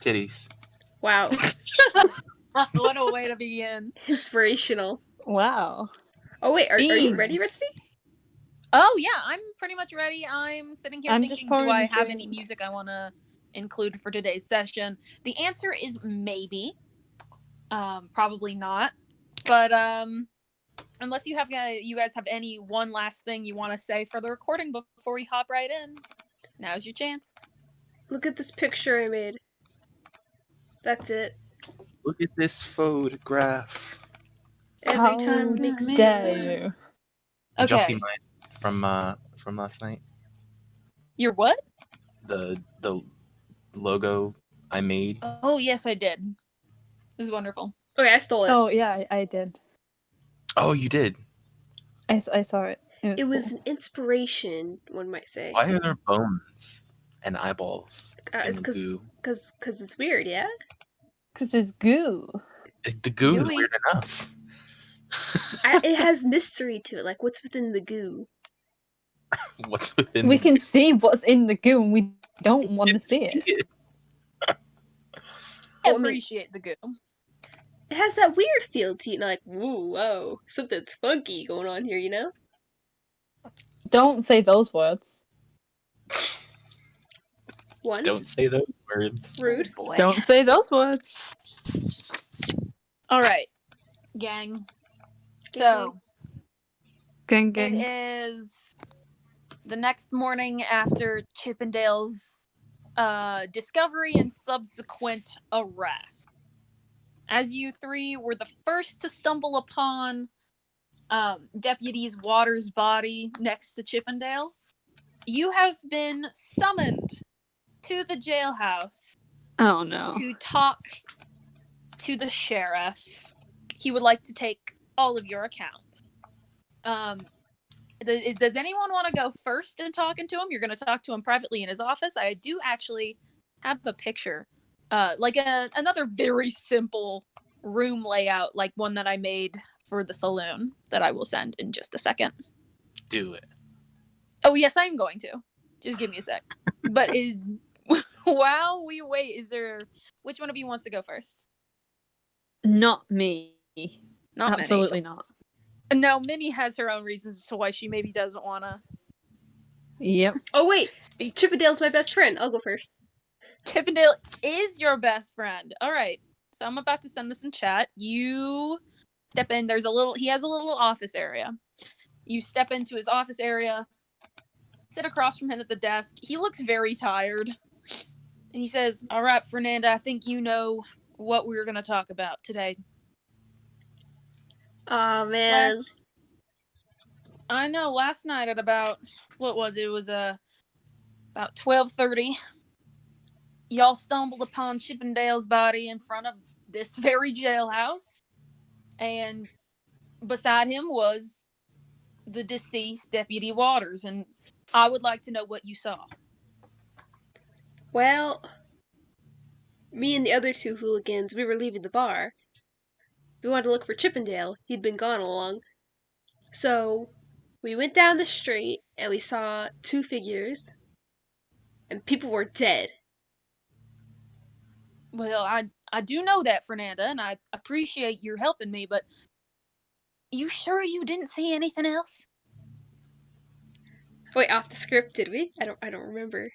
Titties. Wow. What a way to begin. Inspirational. Wow. Oh, wait, are you ready, Ritsby? Oh, yeah, I'm pretty much ready. I'm sitting here I'm just thinking, do pouring I a have any drink. music I want to include for today's session? The answer is maybe. Probably not. But unless you guys have any one last thing you want to say for the recording before we hop right in, now's your chance. Look at this picture I made. That's it. Look at this photograph. Every time makes me dare sad. you? Did y'all see Okay. mine from last night? Your what? The logo I made. Oh, yes, I did. It was wonderful. Okay, I stole it. Oh, yeah, I did. Oh, you did? I saw it. It was cool. an inspiration, one might say. Why are there bones and eyeballs It's in the goo? cause it's weird, yeah? Because it's goo. The goo is Gooey. weird enough. It has mystery to it, like what's within the goo. What's within We the can goo? see what's in the goo and we don't want to see it. I Well, I mean- appreciate the goo. It has that weird feel to it, like, whoa, something's funky going on here, you know? Don't say those words. One, Don't say those words. rude. Boy. Don't say those words. All right, gang. So, Gang, it is the next morning after Chippendale's discovery and subsequent arrest. As you three were the first to stumble upon Deputy Waters' body next to Chippendale, you have been summoned to the jailhouse Oh no. to talk to the sheriff. He would like to take all of your accounts. Does anyone want to go first in talking to him? You're going to talk to him privately in his office. I do actually have a picture, like another very simple room layout, like one that I made for the saloon that I will send in just a second. Do it. Oh yes, I'm going to. Just give me a sec. But while we wait, which one of you wants to go first? Not me. Not Absolutely Minnie. not. No, Minnie has her own reasons as to why she maybe doesn't want to Yep. Oh, wait, speak. Chippendale's my best friend. I'll go first. Chippendale is your best friend. All right. So I'm about to send this in chat. You step in. He has a little office area. You step into his office area, sit across from him at the desk. He looks very tired. And he says, all right, Fernanda, I think you know what we're going to talk about today. Aw, man. Last night at about, what was it? It was about 12:30. Y'all stumbled upon Chippendale's body in front of this very jailhouse. And beside him was the deceased Deputy Waters. And I would like to know what you saw. Well, me and the other two hooligans, we were leaving the bar. We wanted to look for Chippendale. He'd been gone all along. So, we went down the street and we saw two figures. And people were dead. Well, I do know that, Fernanda, and I appreciate your helping me, but you sure you didn't see anything else? Wait, off the script, did we? I don't remember.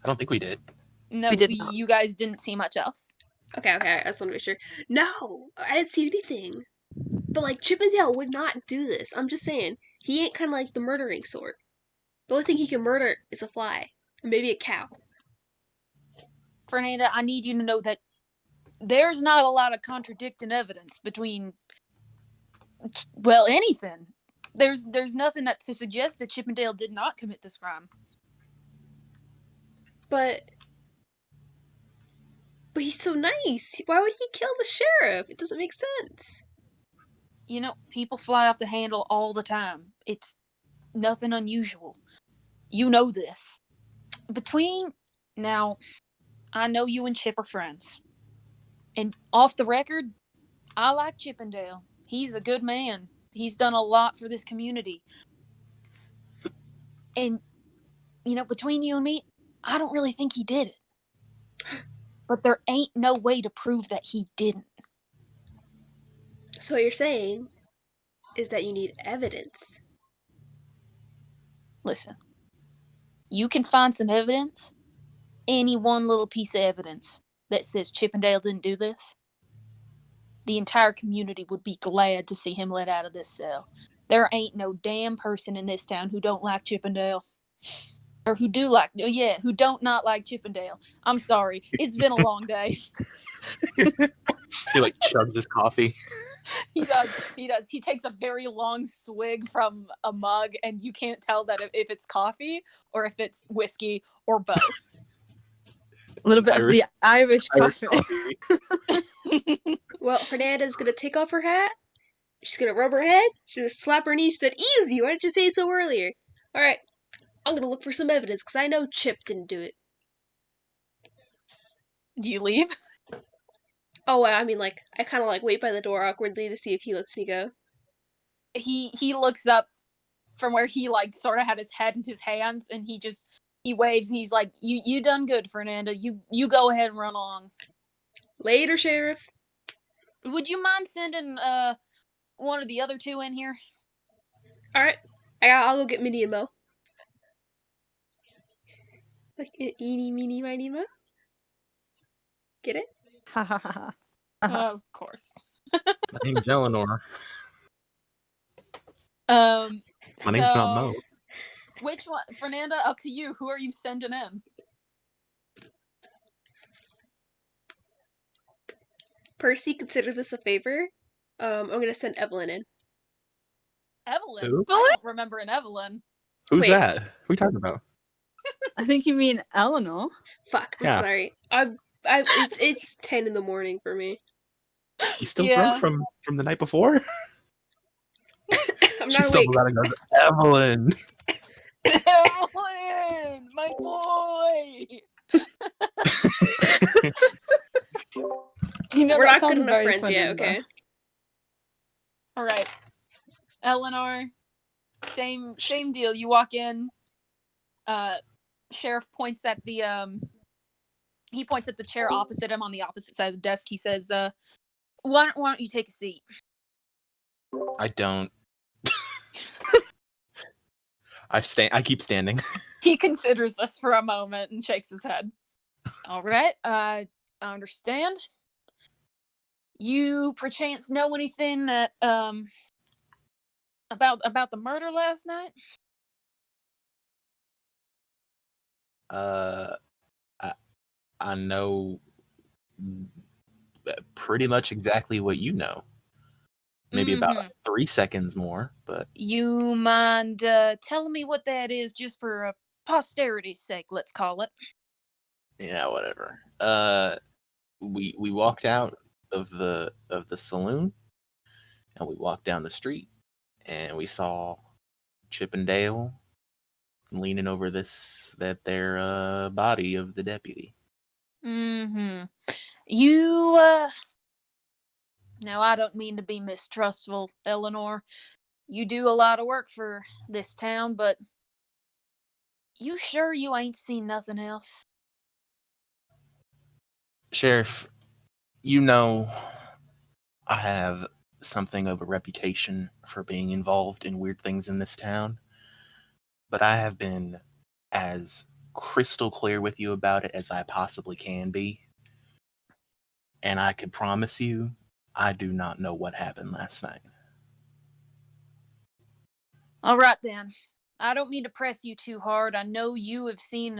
I don't think we did. No, We did not. you guys didn't see much else. Okay, I just want to be sure. No, I didn't see anything. But, like, Chippendale would not do this. I'm just saying, he ain't kind of like the murdering sort. The only thing he can murder is a fly. And maybe a cow. Fernanda, I need you to know that there's not a lot of contradicting evidence between, well, anything. There's nothing that to suggest that Chippendale did not commit this crime. But he's so nice. Why would he kill the sheriff? It doesn't make sense. You know, people fly off the handle all the time. It's nothing unusual. You know this. Now, I know you and Chip are friends. And off the record, I like Chippendale. He's a good man. He's done a lot for this community. And, you know, between you and me, I don't really think he did it. but there ain't no way to prove that he didn't. So what you're saying is that you need evidence. Listen, you can find some evidence, any one little piece of evidence that says Chippendale didn't do this. The entire community would be glad to see him let out of this cell. There ain't no damn person in this town who don't like Chippendale. Or who don't not like Chippendale. I'm sorry. It's been a long day. He like chugs his coffee. He does. He takes a very long swig from a mug, and you can't tell that if it's coffee or if it's whiskey or both. A little bit of the Irish coffee. Well, Fernanda's gonna take off her hat. She's gonna rub her head. She's gonna slap her knees. Said, "Easy. Why didn't you say so earlier?" All right, I'm gonna look for some evidence because I know Chip didn't do it. Do you leave? Oh, I mean, like, I kind of like wait by the door awkwardly to see if he lets me go. He looks up from where he like sort of had his head in his hands, and he waves, and he's like, "You done good, Fernanda. You go ahead and run along." Later, Sheriff. Would you mind sending one of the other two in here? All right, I'll go get Minnie and Mo. Like eeny, meeny, miny, mo. Get it? Ha ha ha. Of course. My name's Eleanor. My My name's not Mo. Which one, Fernanda? Up to you. Who are you sending in? Percy, consider this a favor. I'm gonna send Evelyn in. Evelyn? Who? I don't remember an Evelyn. Who's Wait. that? Who are you talking about? I think you mean Eleanor. Fuck. I'm Yeah. sorry. It's 10 in the morning for me. You still Yeah. broke from the night before? I'm She not still awake. goes out and goes, Evelyn. Evelyn, my boy. You know, We're that not good sounds enough very friends fun yet, number. okay? All right, Eleanor. Same deal. You walk in. Sheriff points at the He points at the chair opposite him on the opposite side of the desk. He says, why don't you take a seat? I don't. I keep standing. He considers this for a moment and shakes his head. All right, I understand. You perchance know anything that about the murder last night? I know pretty much exactly what you know. Maybe about 3 seconds more, but You mind telling me what that is, just for posterity's sake, let's call it? yeah, whatever. We walked out of the saloon, and we walked down the street, and we saw Chippendale leaning over their body of the deputy. You now, I don't mean to be mistrustful, Eleanor. You do a lot of work for this town, but you sure you ain't seen nothing else? Sheriff, you know I have something of a reputation for being involved in weird things in this town, but I have been as crystal clear with you about it as I possibly can be. And I can promise you, I do not know what happened last night. All right, then. I don't mean to press you too hard. I know you have seen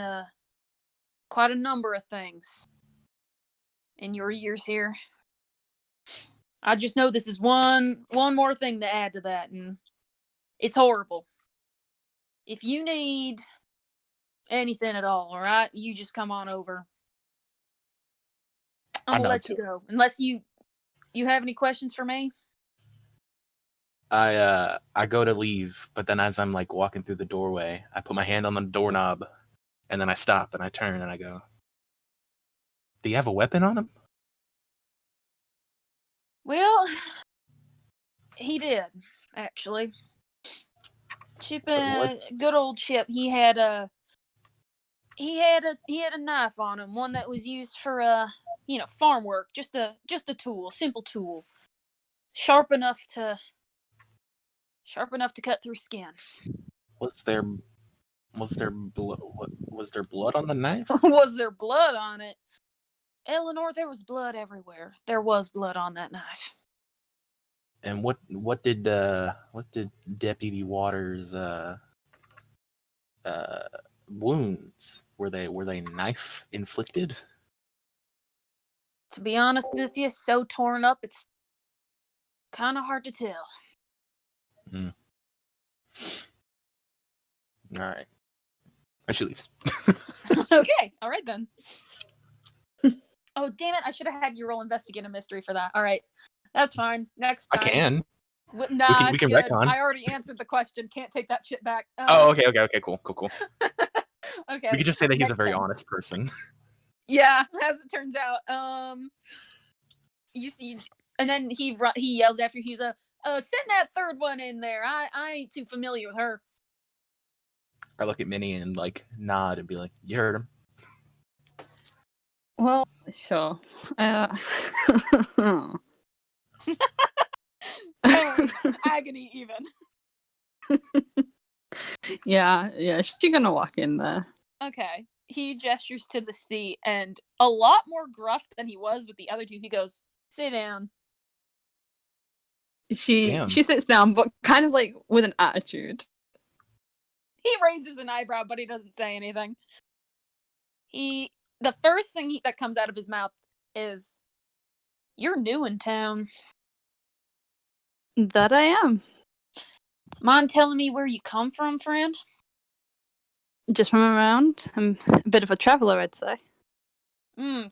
quite a number of things in your years here. I just know this is one more thing to add to that, and it's horrible. If you need anything at all right, you just come on over. I'm gonna let you go, unless you have any questions for me. I go to leave, but then as I'm like walking through the doorway, I put my hand on the doorknob, and then I stop and I turn and I go, "Do you have a weapon on him?" Well, he did, actually. Chip, good old Chip. He had He had a knife on him, one that was used for farm work, just a tool, simple tool, sharp enough to cut through skin. Was there blood? Was there blood on the knife? Was there blood on it? Eleanor, there was blood everywhere. There was blood on that knife. And what did Deputy Waters' wounds, were they knife inflicted? To be honest with you, so torn up it's kind of hard to tell. All right. And she leaves. Okay, all right then. Oh, damn it, I should have had you roll investigate a mystery for that. All right, that's fine. Next time. I can. Nah, we can good. retcon. I already answered the question. Can't take that shit back. Okay, cool. Okay. We could just say that he's a very thing. honest person. Yeah, as it turns out. You see, and then he yells after he's send that third one in there. I ain't too familiar with her. I look at Minnie and nod and be like, "You heard him." Well, sure. Agony even. Yeah, she's gonna walk in there. Okay. He gestures to the seat, and a lot more gruff than he was with the other two. He goes, "Sit down." She sits down, but kind of with an attitude. He raises an eyebrow, but he doesn't say anything. The first thing that comes out of his mouth is, "You're new in town." That I am. Mind telling me where you come from, friend? Just from around. I'm a bit of a traveler, I'd say.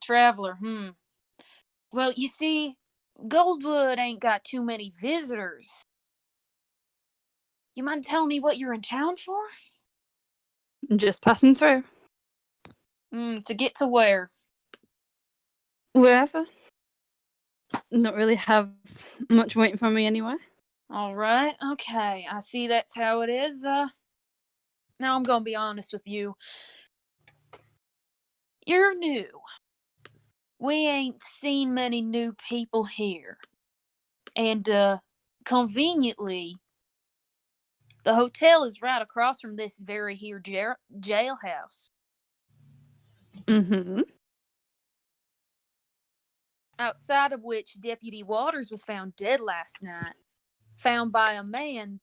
Traveler, Well, you see, Goldwood ain't got too many visitors. You mind telling me what you're in town for? Just passing through. To get to where? Wherever. Not really have much waiting for me anyway. All right, okay. I see that's how it is. Now I'm gonna be honest with you. You're new. We ain't seen many new people here. And, conveniently, the hotel is right across from this very here jailhouse. Mm-hmm. Outside of which Deputy Waters was found dead last night. Found by a man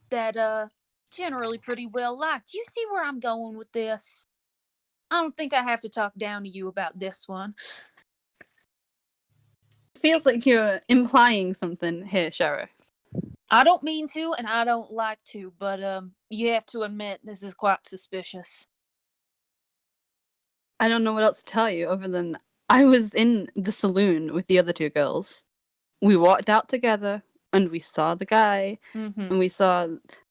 that, generally pretty well liked. You see where I'm going with this? I don't think I have to talk down to you about this one. Feels like you're implying something here, Sheriff. I don't mean to, and I don't like to, but you have to admit this is quite suspicious. I don't know what else to tell you other than I was in the saloon with the other two girls. We walked out together and we saw the guy and we saw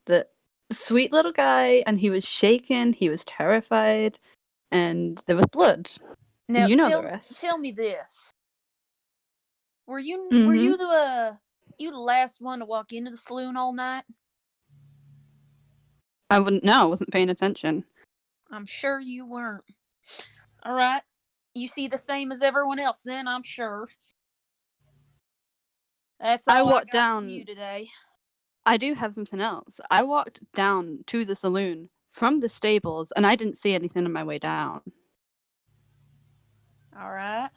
the sweet little guy and he was shaken, he was terrified, and there was blood. Now, you know the rest. Tell me this. Were you the last one to walk into the saloon all night? I wouldn't know, I wasn't paying attention. I'm sure you weren't. All right. You see the same as everyone else then, I'm sure. That's all I walked down from you today. I do have something else. I walked down to the saloon from the stables and I didn't see anything on my way down. All right.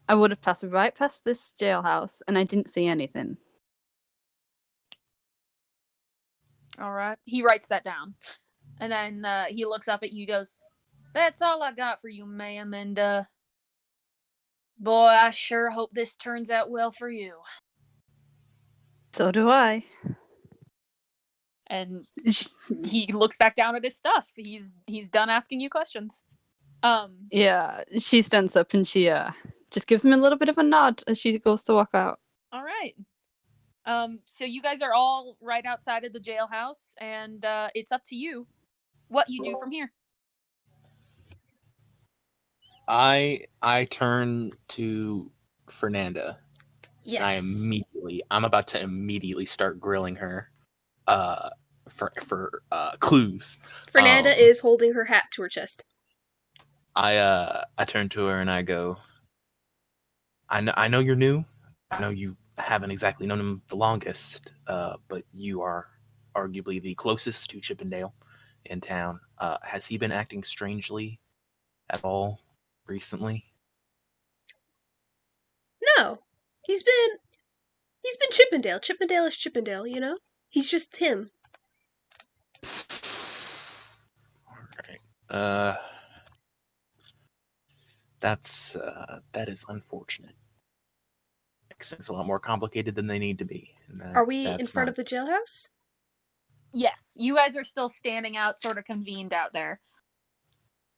I would have passed right past this jailhouse and I didn't see anything. All right. He writes that down. And then he looks up at you and goes, "That's all I got for you, ma'am. And, boy, I sure hope this turns out well for you." So do I. And he looks back down at his stuff. He's done asking you questions. Yeah, she stands up and she just gives him a little bit of a nod as she goes to walk out. All right. So you guys are all right outside of the jailhouse, and it's up to you what you do from here. I turn to Fernanda. Yes. I'm about to immediately start grilling her for clues. Fernanda is holding her hat to her chest. I turn to her and I go, I know you're new. I know you haven't exactly known him the longest, but you are arguably the closest to Chippendale in town. Has he been acting strangely at all recently? No, he's been Chippendale. Chippendale is Chippendale, you know. He's just him. All right. That is unfortunate. Makes things a lot more complicated than they need to be. Are we in front of the jailhouse? Yes, you guys are still standing out, sort of convened out there.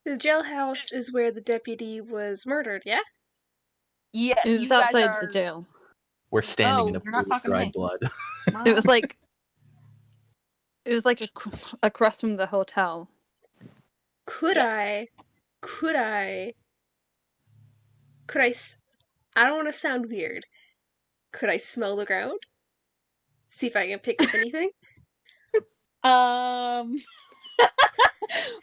The jailhouse is where the deputy was murdered, yeah? Yes, It was outside the jail. We're standing in a you're pool not of talking to dried me. blood. It was like across from the hotel. Could Yes. I don't want to sound weird. Could I smell the ground? See if I can pick up anything?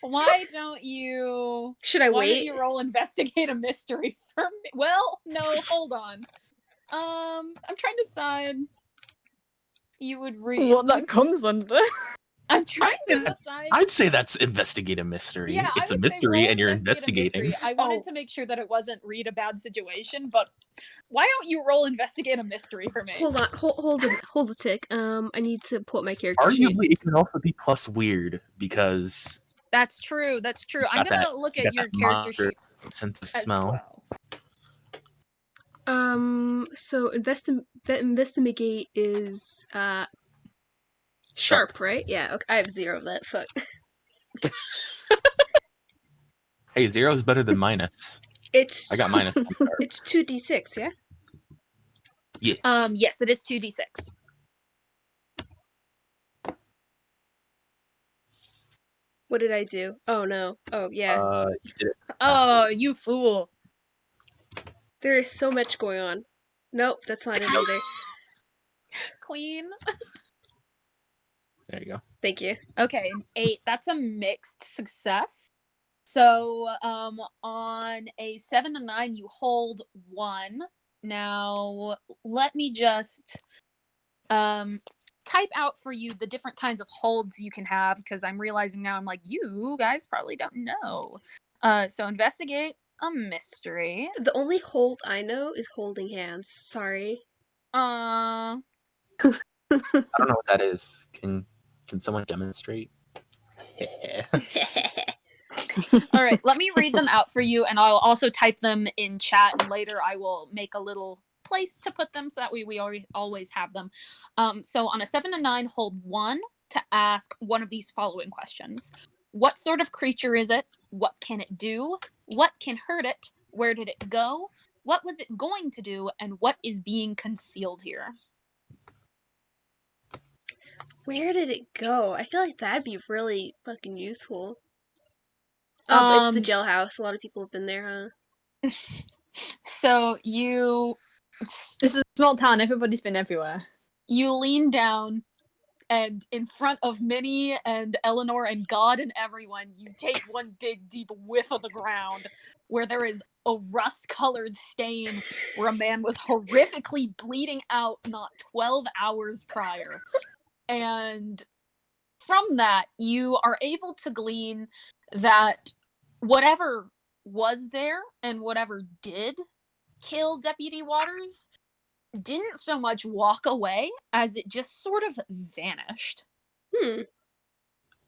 Why don't you... Should I Why wait? don't you roll investigate a mystery for me? Well, no, hold on. I'm trying to decide... You would read... What that comes under. I'm trying to decide... I'd say that's investigate a mystery. Yeah, it's I a would say mystery roll and you're investigate a investigating. mystery. I wanted to make sure that it wasn't read a bad situation, but why don't you roll investigate a mystery for me? Hold on, hold a tick. I need to pull up my character sheet. Arguably, it can also be plus weird because That's true. I'm gonna look at your character sheet sense of as smell. well. So investigate is sharp, right? Yeah. Okay. I have 0 of that. Fuck. Hey, 0 is better than minus. I got minus. It's 2d6, yeah. Yeah. Yes, it is 2d6. What did I do? Oh no. Oh yeah. You did it. Oh, you fool. There is so much going on. Nope, that's not it either. Queen. There you go. Thank you. Okay, 8. That's a mixed success. So, on a 7 to 9, you hold 1. Now, let me just type out for you the different kinds of holds you can have, because I'm realizing now I'm like, you guys probably don't know. So investigate a mystery. The only hold I know is holding hands. Sorry. I don't know what that is. Can someone demonstrate? All right, let me read them out for you, and I'll also type them in chat, and later I will make a little place to put them so that we always have them. So on a 7 to 9, hold 1 to ask one of these following questions. What sort of creature is it? What can it do? What can hurt it? Where did it go? What was it going to do? And what is being concealed here? Where did it go? I feel like that'd be really fucking useful. It's the jailhouse. A lot of people have been there, huh? So This is a small town. Everybody's been everywhere. You lean down, and in front of Minnie and Eleanor and God and everyone, you take one big deep whiff of the ground where there is a rust-colored stain where a man was horrifically bleeding out not 12 hours prior. And from that, you are able to glean that whatever was there and whatever did kill Deputy Waters didn't so much walk away as it just sort of vanished.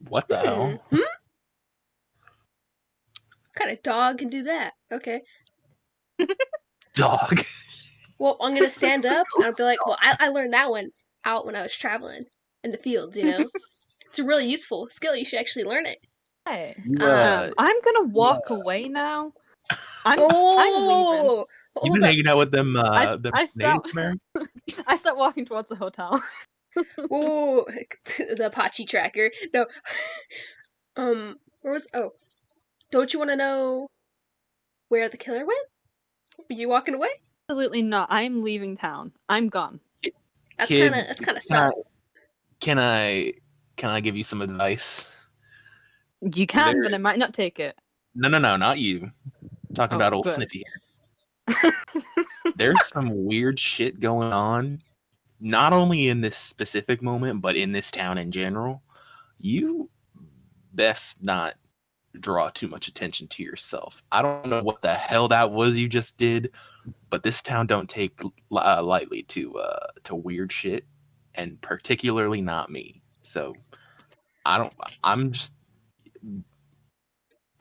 What the hell? What kind of dog can do that? Okay. Dog. Well, I'm gonna stand up and I'll be like, well, I learned that one out when I was traveling in the fields, you know? It's a really useful skill. You should actually learn it. Hey, I'm gonna walk away now. I'm leaving. You've been hanging out with them, the Native Americans? I start walking towards the hotel. Ooh, the Apache tracker. No. Where was... Oh. Don't you want to know where the killer went? Are you walking away? Absolutely not. I'm leaving town. I'm gone. That's kind of sus. Can I Can I give you some advice? You can, but I might not take it. No, not you. I'm talking about old good. Sniffy here. There's some weird shit going on, not only in this specific moment, but in this town in general. You best not draw too much attention to yourself. I don't know what the hell that was you just did, but this town don't take lightly to weird shit, and particularly not me. So I'm just.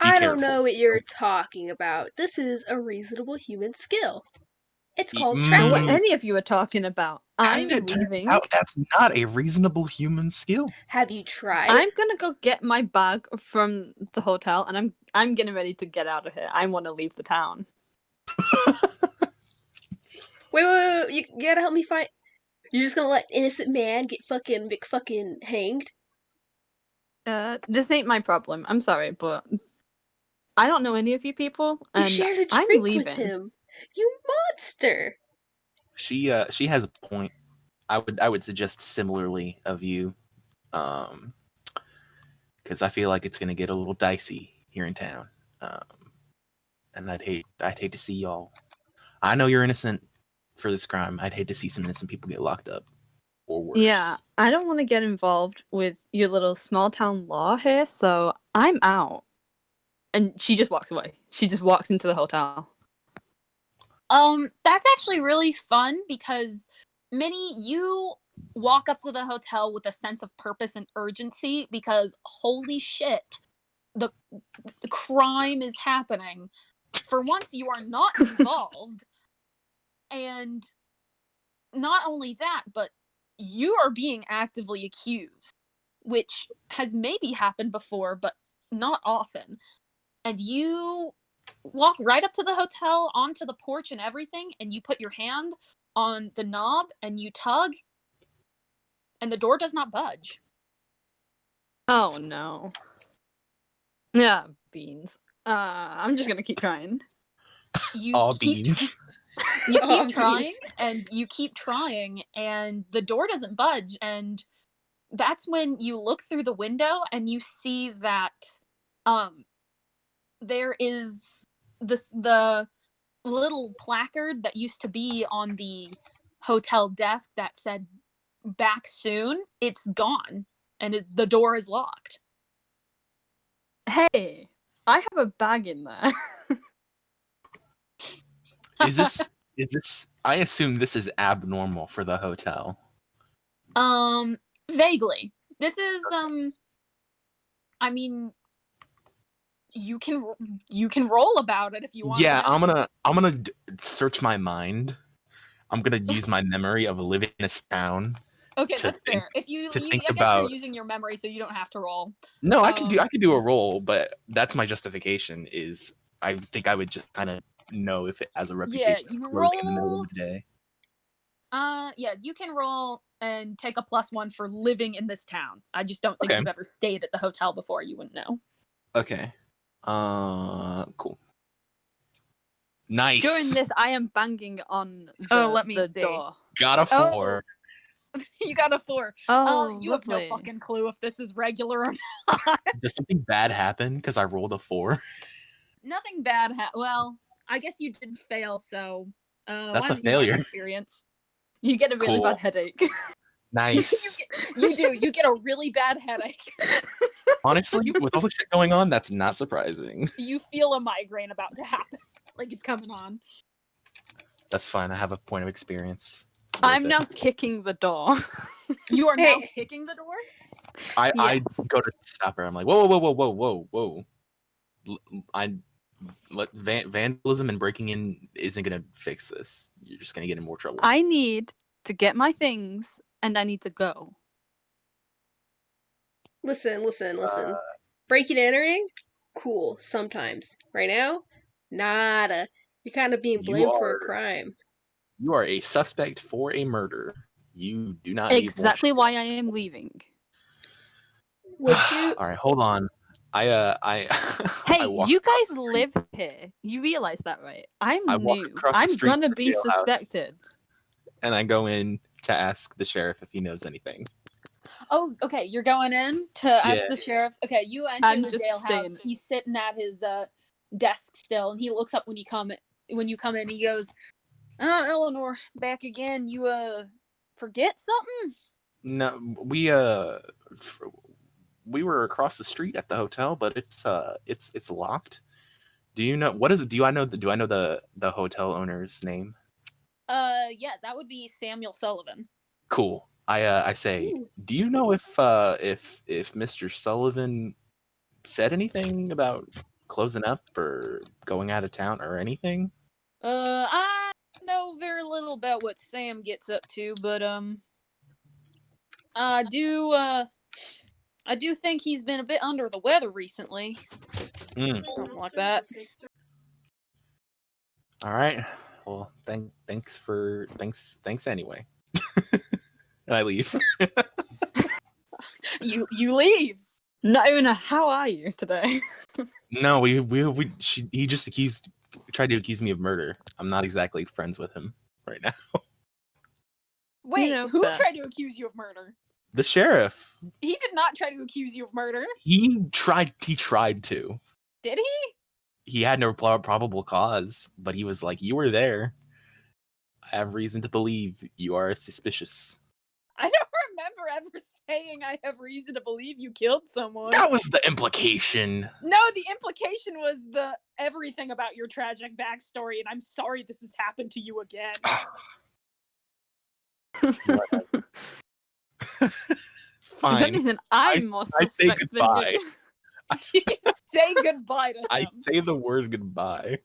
I don't know what you're talking about. This is a reasonable human skill. It's called What tracking. any of you are talking about? I'm leaving. That's not a reasonable human skill. Have you tried? I'm gonna go get my bag from the hotel, and I'm getting ready to get out of here. I want to leave the town. Wait! You gotta help me find. You're just gonna let innocent man get fucking hanged? This ain't my problem. I'm sorry, but I don't know any of you people, You and shared a I'm drink leaving. with him. You monster! She has a point. I would suggest similarly of you, because I feel like it's gonna get a little dicey here in town, and I'd hate to see y'all. I know you're innocent for this crime. I'd hate to see some innocent people get locked up or worse. Yeah, I don't want to get involved with your little small town law here, so I'm out. And she just walks away. She just walks into the hotel. That's actually really fun because, Minnie, you walk up to the hotel with a sense of purpose and urgency because, holy shit, the crime is happening. For once, you are not involved. And not only that, but you are being actively accused, which has maybe happened before, but not often. And you walk right up to the hotel, onto the porch and everything, and you put your hand on the knob and you tug, and the door does not budge. Oh no. Yeah, beans. I'm just gonna keep trying. You keep beans. You keep trying, and you keep trying, and the door doesn't budge, and that's when you look through the window and you see that there is the little placard that used to be on the hotel desk that said "back soon." It's gone, and the door is locked. Hey, I have a bag in there. Is this I assume this is abnormal for the hotel. Vaguely. This is I mean, you can roll about it if you want. Yeah, I'm gonna search my mind. I'm gonna use my memory of living in this town. Okay, that's fair. If I guess you're using your memory, so you don't have to roll. No, I could do a roll, but that's my justification. Is I think I would just kind of know if it has a reputation. Yeah, you of roll in the middle of the day. Yeah, you can roll and take a +1 for living in this town. I just don't think you've ever stayed at the hotel before. You wouldn't know. Okay. Cool. Nice. During this, I am banging on the door. Got a 4. You got a 4. Oh, you lovely. have no fucking clue if this is regular or not. Does something bad happen because I rolled a 4? Nothing bad well, I guess you did fail, so that's a failure. Experience. You get a really bad headache. Nice. You do. You get a really bad headache. Honestly, with all the shit going on, that's not surprising. You feel a migraine about to happen. Like it's coming on. That's fine. I have a point of experience. I'm now kicking the door. You are now kicking the door? I go to stop her. I'm like, whoa. Vandalism and breaking in isn't going to fix this. You're just going to get in more trouble. I need to get my things, and I need to go. Listen. Breaking and entering? Cool, sometimes. Right now? Nada. You're kind of being blamed for a crime. You are a suspect for a murder. You do not exactly why I am leaving. Would you? All right, hold on. Hey, you guys live here. You realize that, right? I'm new. I'm gonna be suspected. And I go in to ask the sheriff if he knows anything. Oh, okay. You're going in to ask the sheriff. Okay, you enter the jailhouse. He's sitting at his desk still, and he looks up when you come in. He goes, Eleanor, back again. You forget something? No, we were across the street at the hotel, but it's locked. Do you know what is it? Do I know the hotel owner's name? Yeah, that would be Samuel Sullivan. Cool. I say, do you know if Mr. Sullivan said anything about closing up or going out of town or anything? I know very little about what Sam gets up to, but I do think he's been a bit under the weather recently. Something like that. All right. Well, thanks anyway. And I leave. You leave. Not even how are you today? No, he just tried to accuse me of murder. I'm not exactly friends with him right now. Wait, who tried to accuse you of murder? The sheriff. He did not try to accuse you of murder. He tried to. Did he? He had no probable cause, but he was like, "You were there. I have reason to believe you are suspicious." I don't remember ever saying I have reason to believe you killed someone. That was the implication. No, the implication was the everything about your tragic backstory, and I'm sorry this has happened to you again. Fine. I'm more I say goodbye. You say goodbye to him. I say the word goodbye.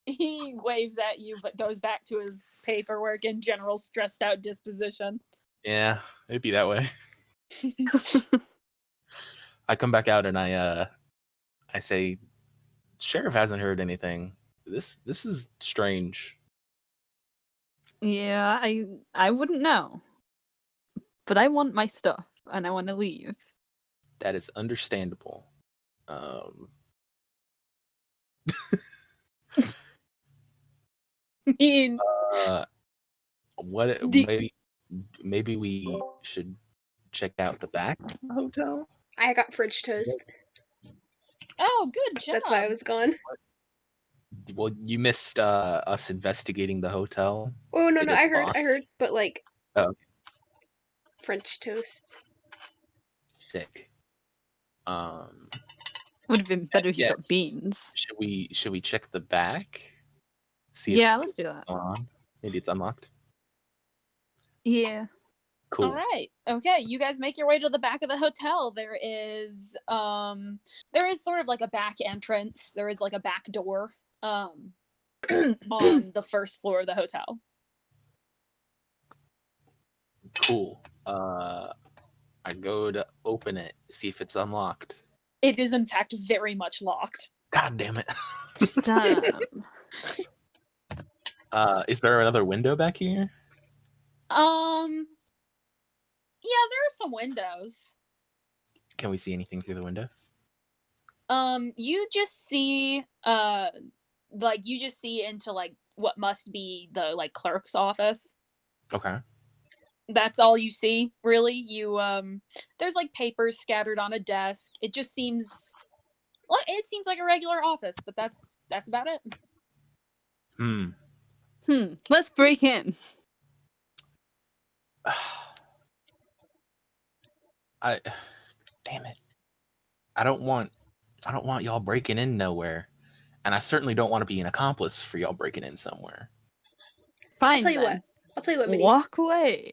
He waves at you, but goes back to his paperwork and general stressed out disposition. Yeah, it'd be that way. I come back out and I say, Sheriff hasn't heard anything. This is strange. Yeah, I wouldn't know. But I want my stuff and I want to leave. That is understandable. Maybe we should check out the back of the hotel. I got French toast. Oh, good job. That's why I was gone. Well, you missed us investigating the hotel. Oh no, I heard, but like, French toast. Sick. Would have been better if you got beans. Should we check the back? Let's do that. Maybe it's unlocked. Yeah. Cool. All right. Okay, you guys make your way to the back of the hotel. There is sort of like a back entrance. There is like a back door on the first floor of the hotel. Cool. I go to open it, see if it's unlocked. It is in fact very much locked. God damn it. Damn. Is there another window back here? Yeah, there are some windows. Can we see anything through the windows? You just see into like what must be the like clerk's office. Okay. That's all you see, really. You there's like papers scattered on a desk. It just seems like a regular office, but that's about it. Let's break in. Damn it. I don't want y'all breaking in nowhere. And I certainly don't want to be an accomplice for y'all breaking in somewhere. Fine. I'll tell you what, Minnie. Walk away.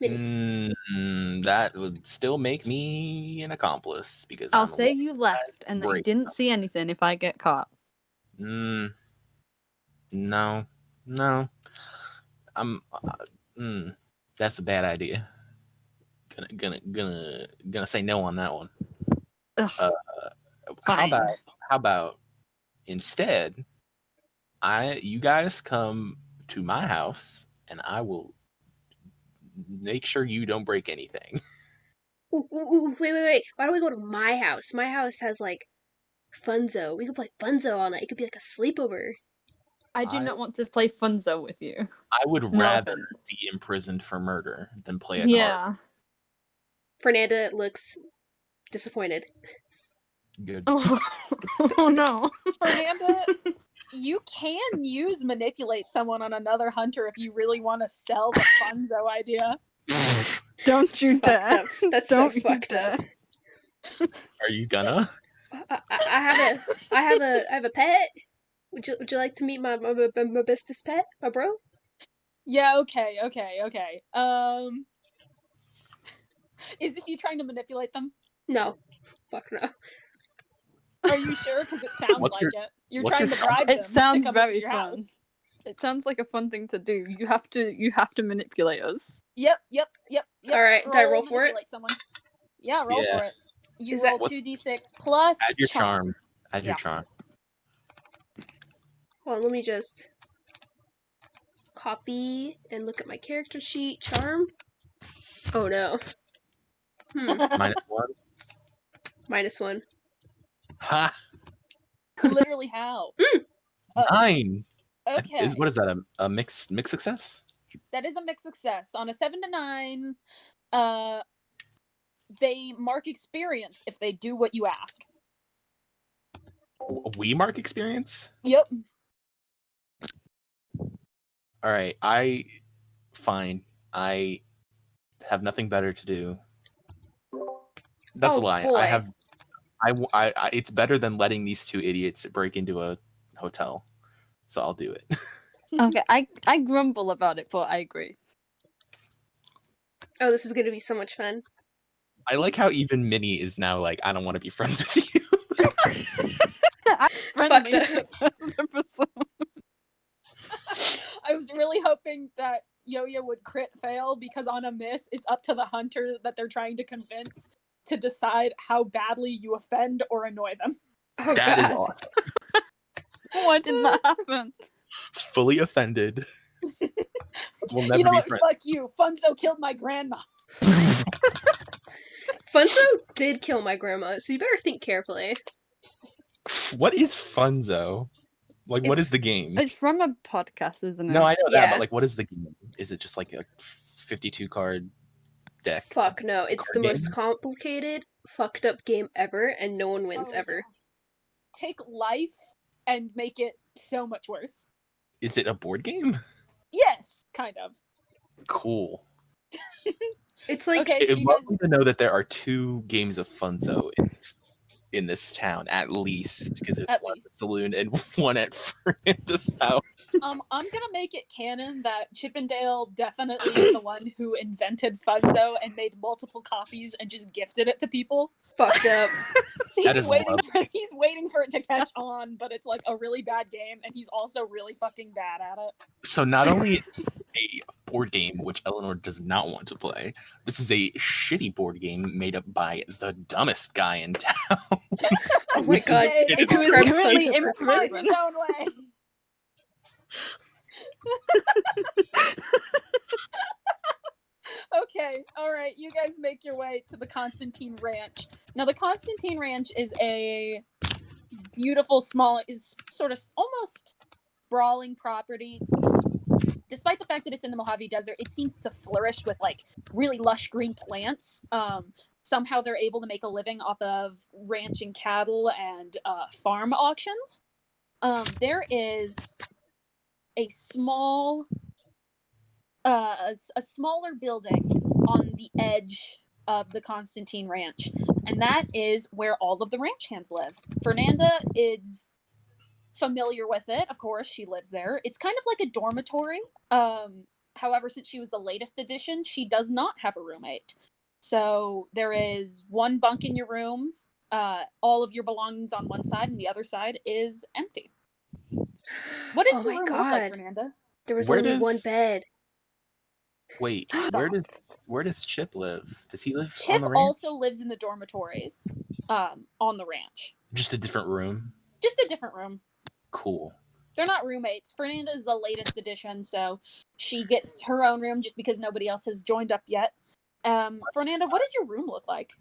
That would still make me an accomplice because I'll say you left and that you didn't see anything if I get caught. No. That's a bad idea. Gonna say no on that one. How about instead you guys come to my house and I will make sure you don't break anything. Ooh, wait. Why don't we go to my house? My house has like Funzo. We could play Funzo all night. It could be like a sleepover. I do not want to play Funzo with you. I would rather be imprisoned for murder than play a card. Fernanda looks disappointed. Good. Oh no. Fernanda, you can use manipulate someone on another hunter if you really want to sell the Funzo idea. Don't you That's fucked dare. up. That's Don't so you fucked dare. up. Are you gonna? I have a pet. Would you like to meet my bestest pet, my bro? Yeah, okay. Is this you trying to manipulate them? No, fuck no. Are you sure? Because it sounds What's like your- it. You're what's trying your to bribe It them sounds to come over very your fun. house. It sounds like a fun thing to do. You have to manipulate us. Yep. All right, did I roll for it? Manipulate someone. Yeah, roll Yeah. for it. You Is roll that- 2d6 plus Add your charm. Add your Yeah. charm. Hold on, let me just copy and look at my character sheet. Charm. Oh no. -1. -1. Ha! Literally how? 9. Okay. What is that? A mixed success? That is a mixed success. On a 7 to 9, they mark experience if they do what you ask. We mark experience? Yep. All right. Fine. I have nothing better to do. That's a Oh, lie. boy. I it's better than letting these two idiots break into a hotel. So I'll do it. Okay, I grumble about it, but I agree. Oh, this is gonna be so much fun. I like how even Minnie is now like, I don't want to be friends with you. I'm friendly Fucked to the first episode. I was really hoping that Yo-Yo would crit fail because on a miss, it's up to the hunter that they're trying to convince to decide how badly you offend or annoy them. Oh That is god. awesome. Why didn't that happen? Fully offended. We'll never You know be what? friends. Fuck you. Funzo killed my grandma. Funzo did kill my grandma, so you better think carefully. What is Funzo? Like, what is It's- the game? It's from a podcast, isn't it? No, I know that, Yeah. but like, what is the game? Is it just like a 52 card deck? Fuck no, it's Card the game? most complicated, fucked up game ever, and no one wins Oh, ever. Take life and make it so much worse. Is it a board game? Yes, kind of. Cool. It's like Okay, so It's you lovely guys... to know that there are 2 games of Funzo in this town, at least, because there's At one at the least. saloon and one at Fernanda's house. I'm gonna make it canon that Chippendale definitely is the one who invented Funzo and made multiple copies and just gifted it to people. fucked up. That is He's waiting for it to catch on, but it's like a really bad game, and he's also really fucking bad at it. So not only is it a board game, which Eleanor does not want to play, this is a shitty board game made up by the dumbest guy in town. Oh my god, Yay, it that's describes really Funzo impressive. Smart in perfectly. his own way. Okay, alright, you guys make your way to the Constantine Ranch. Now, the Constantine Ranch is a beautiful, small, is sort of almost sprawling property. Despite the fact that it's in the Mojave Desert, it seems to flourish with, like, really lush green plants. Somehow they're able to make a living off of ranching cattle and farm auctions. There is a small... a smaller building on the edge of the Constantine Ranch, and that is where all of the ranch hands live. Fernanda is familiar with it, of course, she lives there. It's kind of like a dormitory. However, since she was the latest addition, she does not have a roommate. So there is one bunk in your room, all of your belongings on one side, and the other side is empty. What does Oh your my room look like, god. Fernanda? There was Where only one does- bed. Wait, where does Chip live? Does he live Chip on the ranch? also lives in the dormitories, on the ranch. Just a different room? Just a different room. Cool. They're not roommates. Fernanda is the latest addition, so she gets her own room just because nobody else has joined up yet. Fernanda, what does your room look like?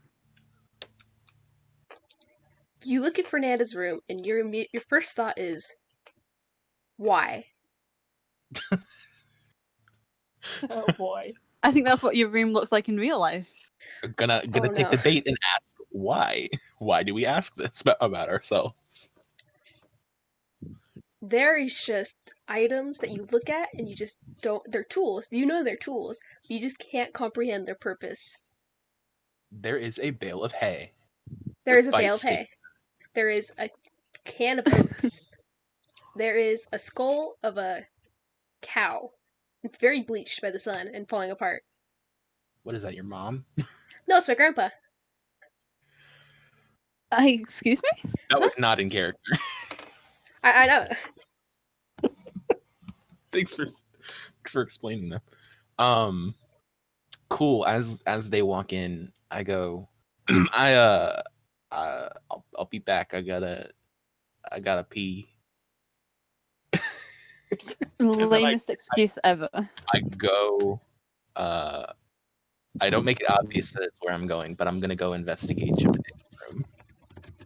You look at Fernanda's room, and your first thought is, why? Oh boy. I think that's what your room looks like in real life. Gonna take the bait and ask why. Why do we ask this about ourselves? There is just items that you look at and you just don't. They're tools. You know they're tools, but you just can't comprehend their purpose. There is a bale of hay. There is a bale of hay. There is a can of oats. There is a skull of a cow. It's very bleached by the sun and falling apart. What is that, your mom? No, it's my grandpa. Excuse me? That was not in character. I know. Thanks for explaining that. Cool. As they walk in, I go, I'll be back. I gotta pee. Lamest excuse ever. I go. I don't make it obvious that it's where I'm going, but I'm gonna go investigate Chippendale's room.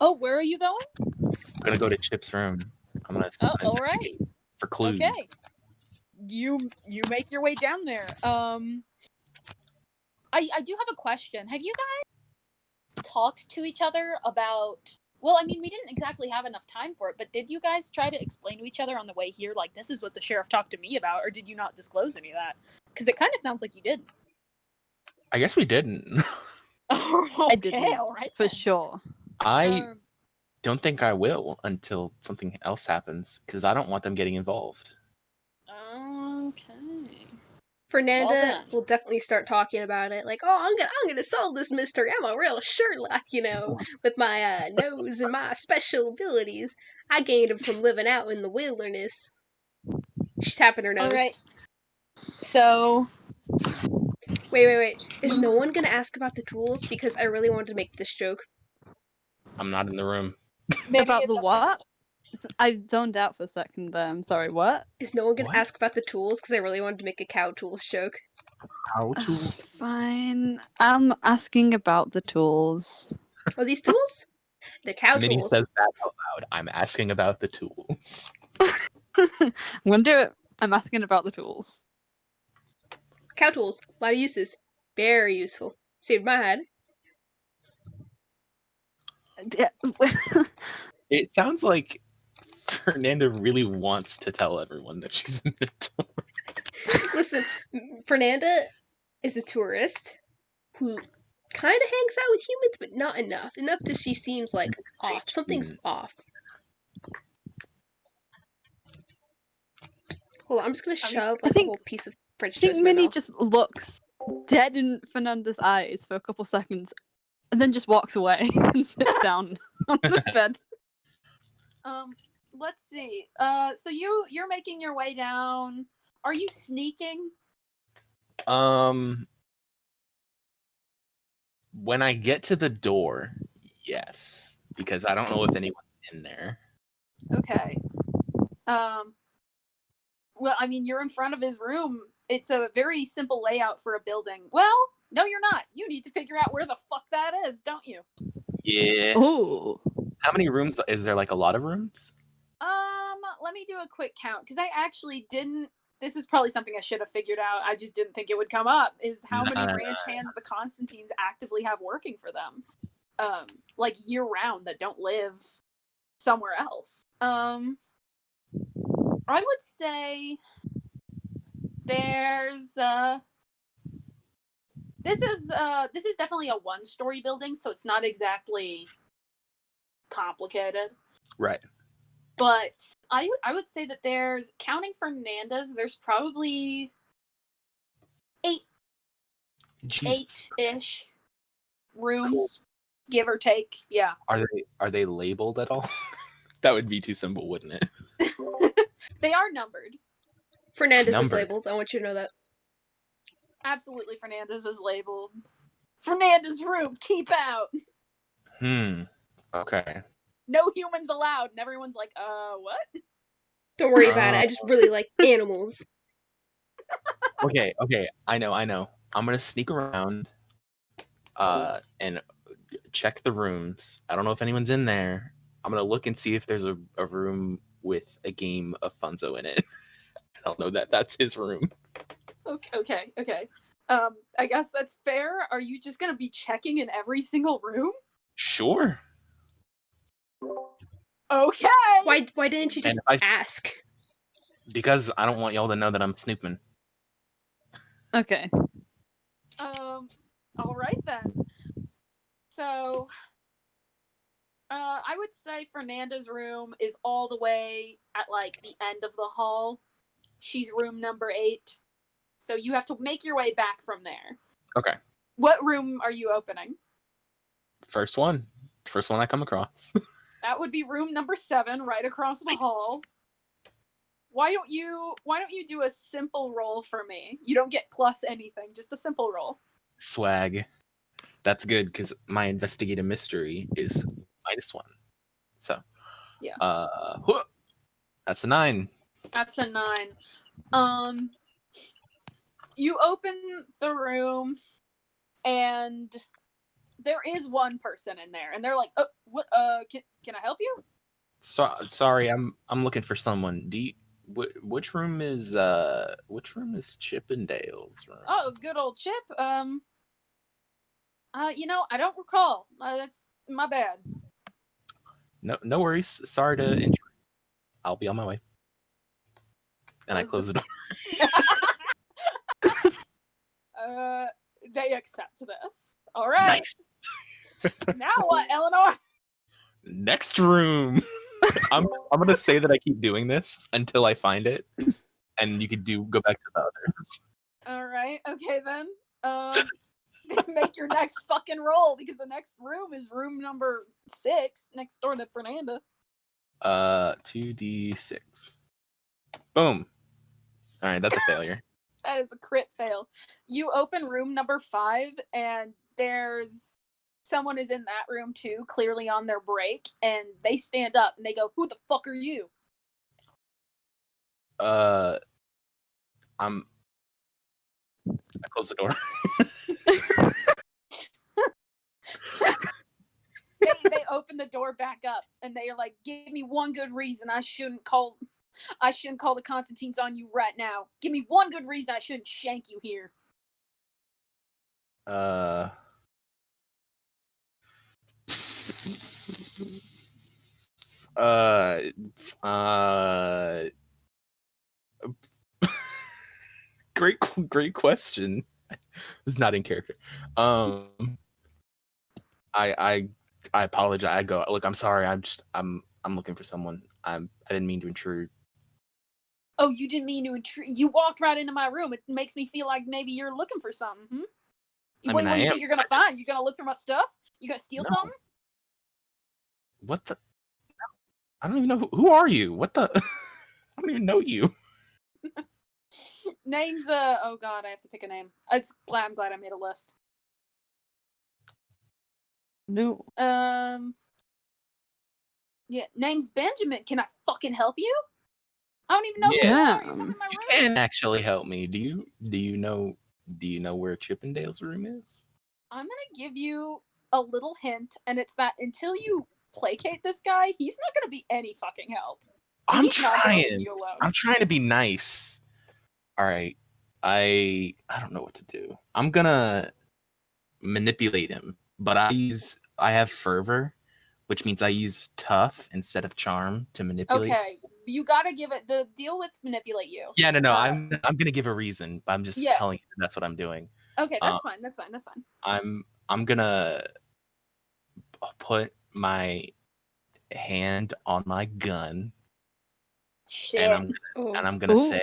Oh, where are you going? I'm gonna go to Chip's room. I'm gonna all right. For clues. Okay. You make your way down there. I do have a question. Have you guys talked to each other about? Well, I mean, we didn't exactly have enough time for it, but did you guys try to explain to each other on the way here, like, this is what the sheriff talked to me about, or did you not disclose any of that? Because it kind of sounds like you didn't. I guess we didn't. Okay, I didn't, all right, for then. sure. I don't think I will until something else happens, because I don't want them getting involved. Okay. Fernanda will definitely start talking about it, like, "Oh, I'm gonna solve this mystery. I'm a real Sherlock, with my nose and my special abilities. I gained them from living out in the wilderness." She's tapping her nose. All right. So. Wait. Is no one gonna ask about the tools? Because I really wanted to make this joke. I'm not in the room. Maybe about the what? I zoned out for a second there. I'm sorry, what? Is no one gonna ask about the tools? Because I really wanted to make a cow tools joke. Cow tools? Fine. I'm asking about the tools. Oh, these tools? They're cow Minnie tools. says that out loud. I'm asking about the tools. I'm gonna do it. I'm asking about the tools. Cow tools. A lot of uses. Very useful. Saved my head. It sounds like Fernanda really wants to tell everyone that she's in the door. Listen, Fernanda is a tourist who kind of hangs out with humans, but not enough. Enough that she seems like off. Something's off. Hold on, I'm just gonna shove a whole piece of French toast in my Minnie mouth. just looks dead in Fernanda's eyes for a couple seconds, and then just walks away and sits down on the bed. Let's see. So you're making your way down. Are you sneaking? When I get to the door, yes, because I don't know if anyone's in there. Okay. Well, I mean, you're in front of his room. It's a very simple layout for a building. Well, no, you're not. You need to figure out where the fuck that is, don't you? Yeah. Oh. How many rooms? Is there like a lot of rooms? Let me do a quick count, because I actually didn't. This is probably something I should have figured out. I just didn't think it would come up. Is how many ranch hands the Constantines actively have working for them, like year round, that don't live somewhere else. I would say there's this is definitely a one-story building, so it's not exactly complicated. Right. But I would say that there's, counting Fernanda's, there's probably 8-ish rooms, cool. Give or take. Yeah. Are they labeled at all? That would be too simple, wouldn't it? They are numbered. Fernanda's is labeled. I want you to know that. Absolutely, Fernanda's is labeled. Fernanda's room, keep out. Okay. No humans allowed. And everyone's like, what? Don't worry about it. I just really like animals. Okay. I know. I'm gonna sneak around and check the rooms. I don't know if anyone's in there. I'm gonna look and see if there's a room with a game of Funzo in it. I don't know that that's his room. Okay. I guess that's fair. Are you just gonna be checking in every single room? Sure. Okay. Why didn't you just ask? Because I don't want y'all to know that I'm snooping. Okay. All right then. So, I would say Fernanda's room is all the way at like the end of the hall. She's room number 8. So you have to make your way back from there. Okay. What room are you opening? First one I come across. That would be room number 7, right across the hall. Why don't you do a simple roll for me? You don't get plus anything, just a simple roll. Swag. That's good because my investigative mystery is -1. So yeah. That's a 9. That's a 9. You open the room and there is one person in there, and they're like, "Oh, what? Can I help you?" Sorry, I'm looking for someone. Which room is Chippendale's room? Oh, good old Chip. I don't recall. That's my bad. No worries. Sorry to intrude. I'll be on my way. And I close the door. They accept this. All right. Nice. Now what, Eleanor? Next room. I'm gonna say that I keep doing this until I find it, and you could go back to the others. All right. Okay then. Make your next fucking roll because the next room is room number 6 next door to Fernanda. 2d6. Boom. All right, that's a failure. That is a crit fail. You open room number 5 and there's someone is in that room too, clearly on their break, and they stand up and they go, "Who the fuck are you?" I close the door. They open the door back up and they are like, "Give me one good reason I shouldn't call the Constantines on you right now. Give me one good reason I shouldn't shank you here." Great question. It's not in character. I apologize. I go, look, I'm sorry. I'm looking for someone. I didn't mean to intrude. Oh, you didn't mean to intrude. You walked right into my room. It makes me feel like maybe you're looking for something. What do you think you're gonna find? You gonna look through my stuff? You gonna steal something? What the? I don't even know. Who are you? What the? I don't even know you. Name's oh god, I have to pick a name. I'm glad I made a list. No. Yeah, name's Benjamin. Can I fucking help you? I don't even know who you are. You're coming in my room. You can actually help me. Do you know where Chippendale's room is? I'm gonna give you a little hint, and it's that until you placate this guy, he's not gonna be any fucking help. I'm trying. I'm trying to be nice. All right. I don't know what to do. I'm gonna manipulate him, but I have fervor, which means I use tough instead of charm to manipulate. Okay, you gotta give it the deal with manipulate you. Yeah, no. I'm gonna give a reason, but I'm just telling you that's what I'm doing. Okay, that's fine. I'm gonna put my hand on my gun. Shit. And I'm gonna say,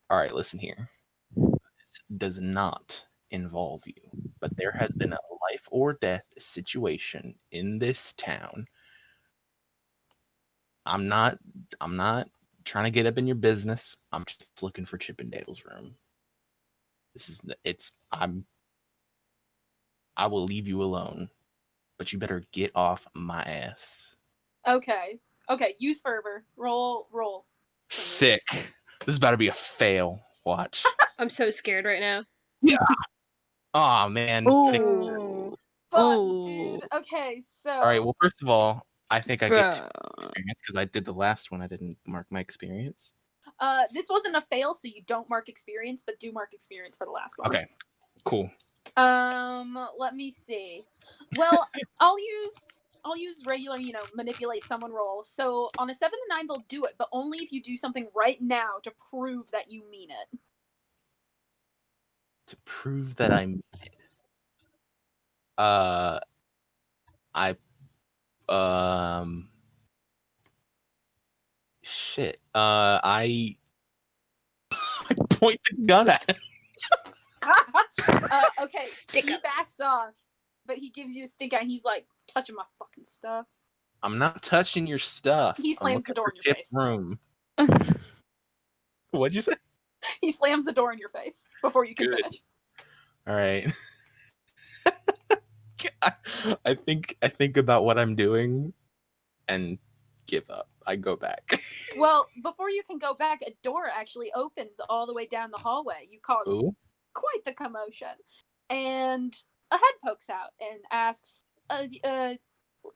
all right, listen here. This does not involve you, but there has been a life or death situation in this town. I'm not trying to get up in your business. I'm just looking for Chippendale's room. I will leave you alone, but you better get off my ass. Okay, use fervor. Roll. Sick. This is about to be a fail. Watch. I'm so scared right now. Yeah. Oh man. Oh, fuck, dude. Okay, so. All right. Well, first of all, I think I get 2 experience because I did the last one. I didn't mark my experience. This wasn't a fail, so you don't mark experience, but do mark experience for the last one. Okay, cool. Let me see. Well, I'll use regular, manipulate someone roll. So on a 7 to 9, they'll do it, but only if you do something right now to prove that you mean it. To prove that I mean it. Shit. I point the gun at him. Okay, Stick he up. backs off, but he gives you a stink eye. He's like, touching my fucking stuff. I'm not touching your stuff. He slams the door in your Chip's face. room. What'd you say? He slams the door in your face before you can finish. All right. I think about what I'm doing and give up. I go back. Well, before you can go back, a door actually opens all the way down the hallway. You cause quite the commotion. And a head pokes out and asks,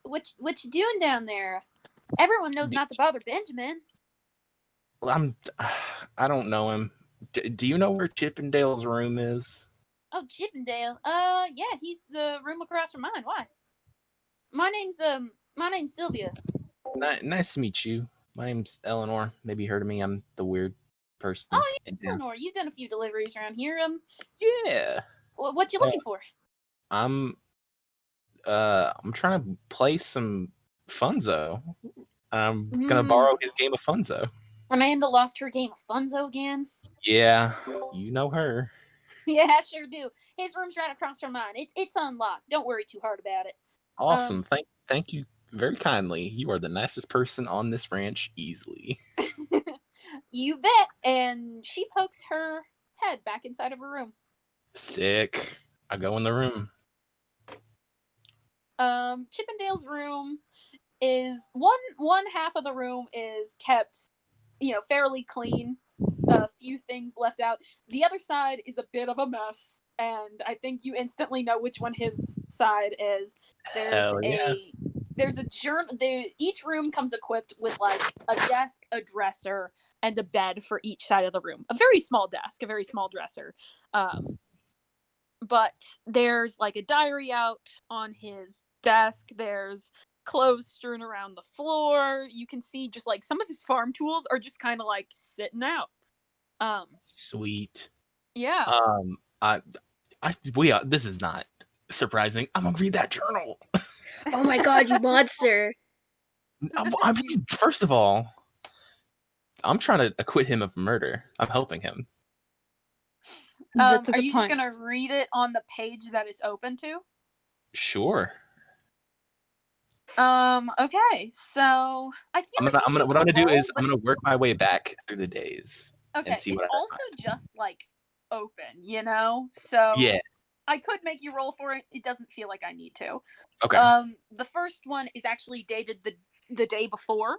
what you doing down there? Everyone knows not to bother Benjamin. I don't know him. Do you know where Chippendale's room is? Oh, Chippendale. Yeah, he's the room across from mine. Why? My name's Sylvia. Nice to meet you. My name's Eleanor. Maybe you heard of me. I'm the weird person. Oh, yeah, Eleanor. You've done a few deliveries around here. Yeah. What you looking for? I'm trying to play some Funzo. I'm gonna borrow his game of Funzo. Fernanda lost her game of Funzo again. Yeah, you know her. Yeah, I sure do. His room's right across from mine. It's unlocked. Don't worry too hard about it. Awesome. Thank you very kindly. You are the nicest person on this ranch, easily. You bet. And she pokes her head back inside of her room. Sick. I go in the room. Chippendale's room is one half of the room is kept, fairly clean. A few things left out. The other side is a bit of a mess, and I think you instantly know which one his side is. There's a journal. Each room comes equipped with like a desk, a dresser, and a bed for each side of the room. A very small desk, a very small dresser. But there's like a diary out on his desk. There's clothes strewn around the floor. You can see just like some of his farm tools are just kind of like sitting out. Sweet. Yeah. This is not surprising. I'm gonna read that journal. Oh my god, you monster! First of all, I'm trying to acquit him of murder. I'm helping him. Are you just gonna read it on the page that it's open to? Sure. Okay, so I feel what I'm gonna do is I'm gonna work my way back through the days. Okay, and see it's what I also find. just like open, so yeah. I could make you roll for it. It doesn't feel like I need to. Okay. The first one is actually dated the day before.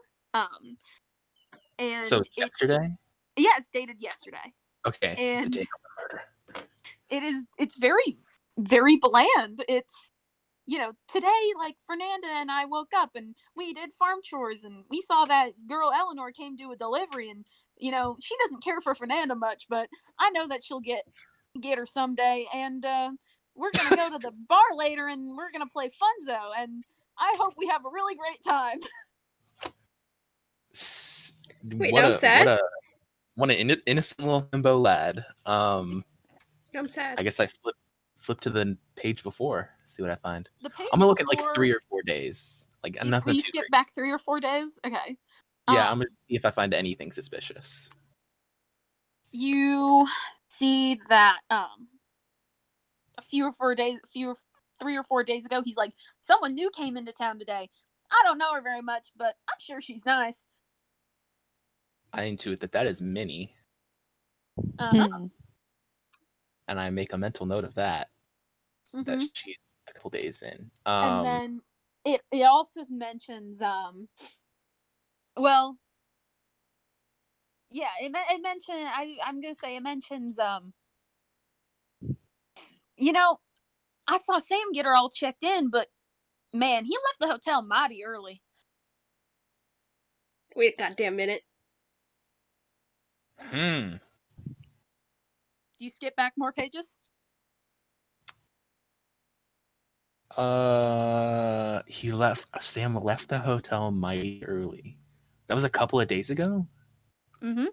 And so yesterday? Yeah, it's dated yesterday. Okay. And the day of the murder. It's very, very bland. It's today, like, Fernanda and I woke up and we did farm chores and we saw that girl Eleanor came to a delivery and, she doesn't care for Fernanda much, but I know that she'll get her someday. And we're going to go to the bar later and we're going to play Funzo. And I hope we have a really great time. Wait, I'm sad? What an innocent little himbo lad. I'm sad. I guess I flip to the page before, see what I find. I'm gonna look at like 3 or 4 days, like nothing. You skip back 3 or 4 days. Okay. Yeah, I'm gonna see if I find anything suspicious. You see that a few or 3 or 4 days ago, he's like, someone new came into town today. I don't know her very much, but I'm sure she's nice. I intuit that is Minnie. Uh-huh. And I make a mental note of that. That she's a couple days in. And then it also mentions well, yeah, it mentioned I'm gonna say it mentions I saw Sam get her all checked in, but man, he left the hotel mighty early. Wait a goddamn minute. Hmm. Do you skip back more pages? Sam left the hotel mighty early. That was a couple of days ago? Mm-hmm.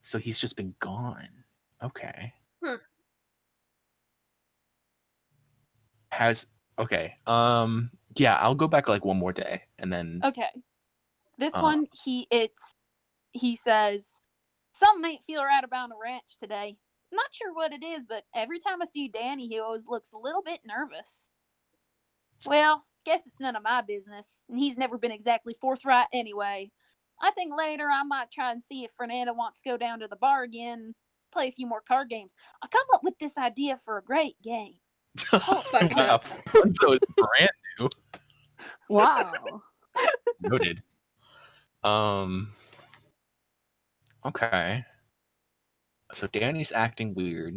So he's just been gone. Okay. Huh. Okay. Yeah, I'll go back like one more day and then Okay. This one, he says, something might feel right about the ranch today. Not sure what it is, but every time I see Danny, he always looks a little bit nervous. Well, guess it's none of my business, and he's never been exactly forthright anyway. I think later I might try and see if Fernanda wants to go down to the bar again, play a few more card games. I come up with this idea for a great game. Fucked wow. up. Funzo is brand new. Wow. Noted. Okay. So Danny's acting weird,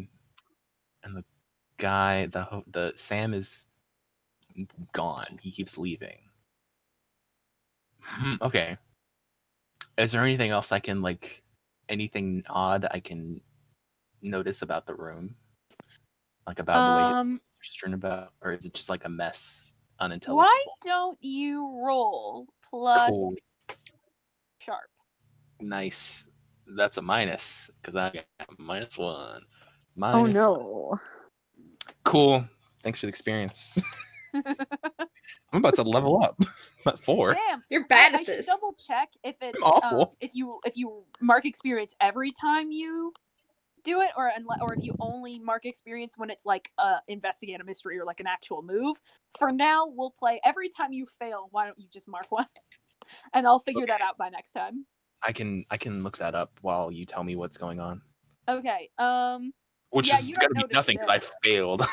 and the guy, the Sam is gone. He keeps leaving. Okay. Is there anything else anything odd I can notice about the room? Like about the way it's strewn about, or is it just like a mess, unintelligible? Why don't you roll plus Cool. sharp? Nice. That's a minus, because I got -1. Oh no. Cool. Thanks for the experience. I'm about to level up. I'm at 4. Sam, You're bad I at this. should double check if it's awful. if you mark experience every time you do it, or if you only mark experience when it's like investigate a mystery or like an actual move. For now, we'll play every time you fail. Why don't you just mark 1, and I'll figure that out by next time. I can look that up while you tell me what's going on. Okay. Which yeah, is gonna be nothing because I failed.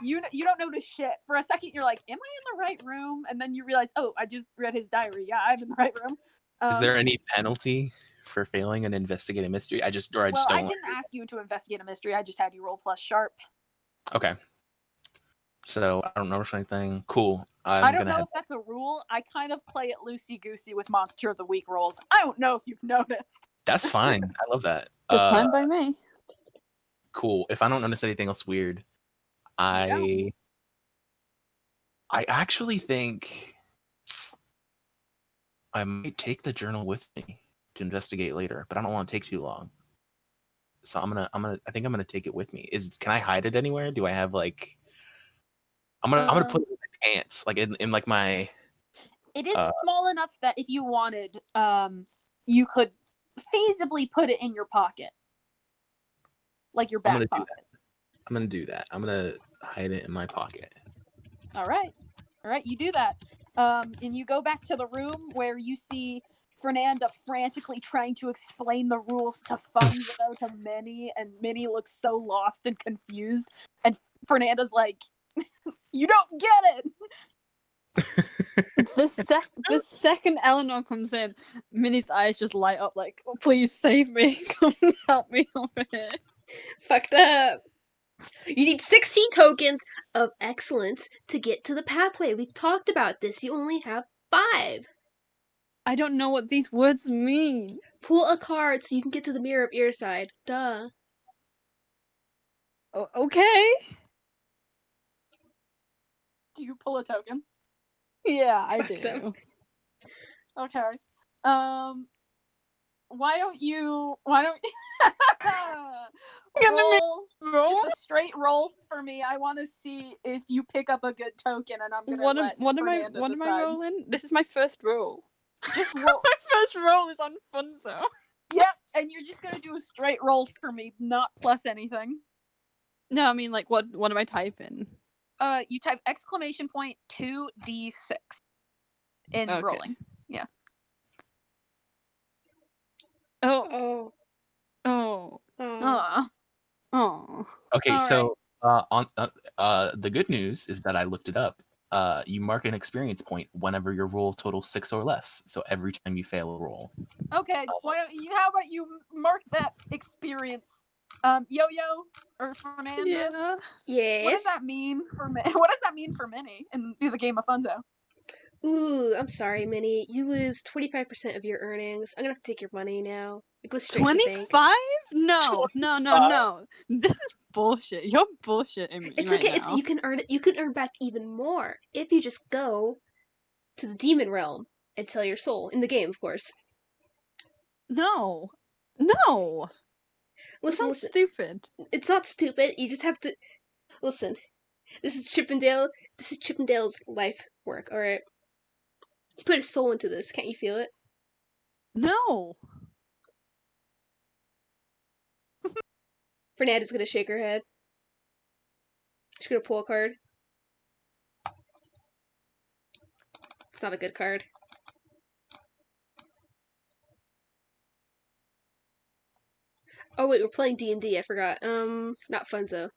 You don't notice shit. For a second, you're like, am I in the right room? And then you realize, oh, I just read his diary. Yeah, I'm in the right room. Is there any penalty for failing an investigate a mystery? I just don't. I didn't ask you to investigate a mystery. I just had you roll plus sharp. Okay. So I don't notice anything. Cool. I don't know if that's a rule. I kind of play it loosey-goosey with Monster of the Week rolls. I don't know if you've noticed. That's fine. I love that. It's fine by me. Cool. If I don't notice anything else weird, I actually think I might take the journal with me to investigate later, but I don't want to take too long. So I think I'm gonna take it with me. Can I hide it anywhere? Do I have like? I'm gonna put it in my pants, like in like my. It is small enough that if you wanted, you could feasibly put it in your pocket, like your back pocket. I'm gonna do that. I'm gonna hide it in my pocket. All right, you do that, and you go back to the room where you see Fernanda frantically trying to explain the rules to Funzo to Minnie, and Minnie looks so lost and confused, and Fernanda's like, "You don't get it." The second Eleanor comes in, Minnie's eyes just light up like, oh, please save me. Come help me over here. Fucked up. You need 16 tokens of excellence to get to the pathway. We've talked about this. You only have 5. I don't know what these words mean. Pull a card so you can get to the mirror of earside. Duh. Okay. Do you pull a token? Yeah, I Fucked do. up. Okay. Why don't you roll just a straight roll for me? I want to see if you pick up a good token, and I'm gonna What am I rolling? This is my first roll. Just roll. My first roll is on Funzo. Yep, and you're just gonna do a straight roll for me, not plus anything. No, I mean like what am I typing? You type exclamation point 2d6 in rolling. Yeah. Oh. Okay, All so on the good news is that I looked it up. You mark an experience point whenever your roll totals 6 or less. So every time you fail a roll. Okay. How about you mark that experience? Yo-Yo or Fernanda? Yeah. Yes. What does that mean for Minnie? What does that mean for Minnie in the game of Funzo? Ooh, I'm sorry, Minnie. You lose 25% of your earnings. I'm gonna have to take your money now. It goes straight to the bank. 25? No. This is bullshit. You're bullshitting me It's right okay. now. You can earn back even more if you just go to the demon realm and sell your soul in the game, of course. No. Listen. That's stupid. It's not stupid. You just have to listen. This is Chippendale. This is Chippendale's life work. All right. He put his soul into this. Can't you feel it? No. Fernanda's gonna shake her head. She's gonna pull a card. It's not a good card. Oh wait, we're playing D&D. I forgot. Not Funzo.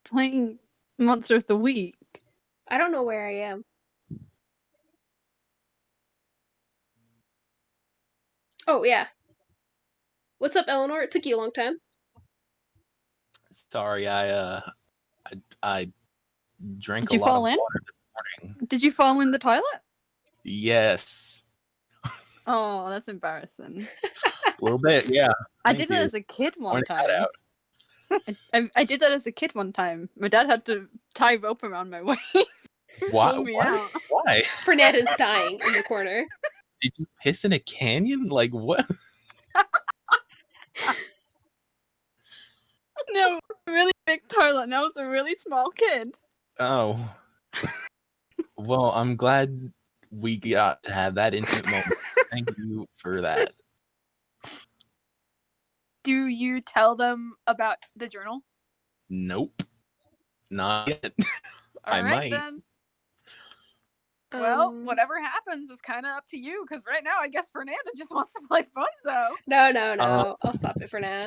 Playing Monster of the Week. I don't know where I am. Oh yeah. What's up, Eleanor? It took you a long time. Sorry, I drank Did a you lot fall of in? water this morning. Did you fall in the toilet? Yes. Oh, that's embarrassing. A little bit, yeah. I Thank did that you. as a kid one Pointing that time. I did that as a kid one time. My dad had to tie rope around my waist. Why? Pull me What? out. Why? Fernanda's dying in the corner. Did you piss in a canyon? Like what? No, a really big toilet, and I was a really small kid. Oh. Well, I'm glad we got to have that intimate moment. Thank you for that. Do you tell them about the journal? Nope. Not yet. I All right, might. then. Well, whatever happens is kind of up to you, because right now I guess Fernanda just wants to play Funzo. No. I'll stop it for now.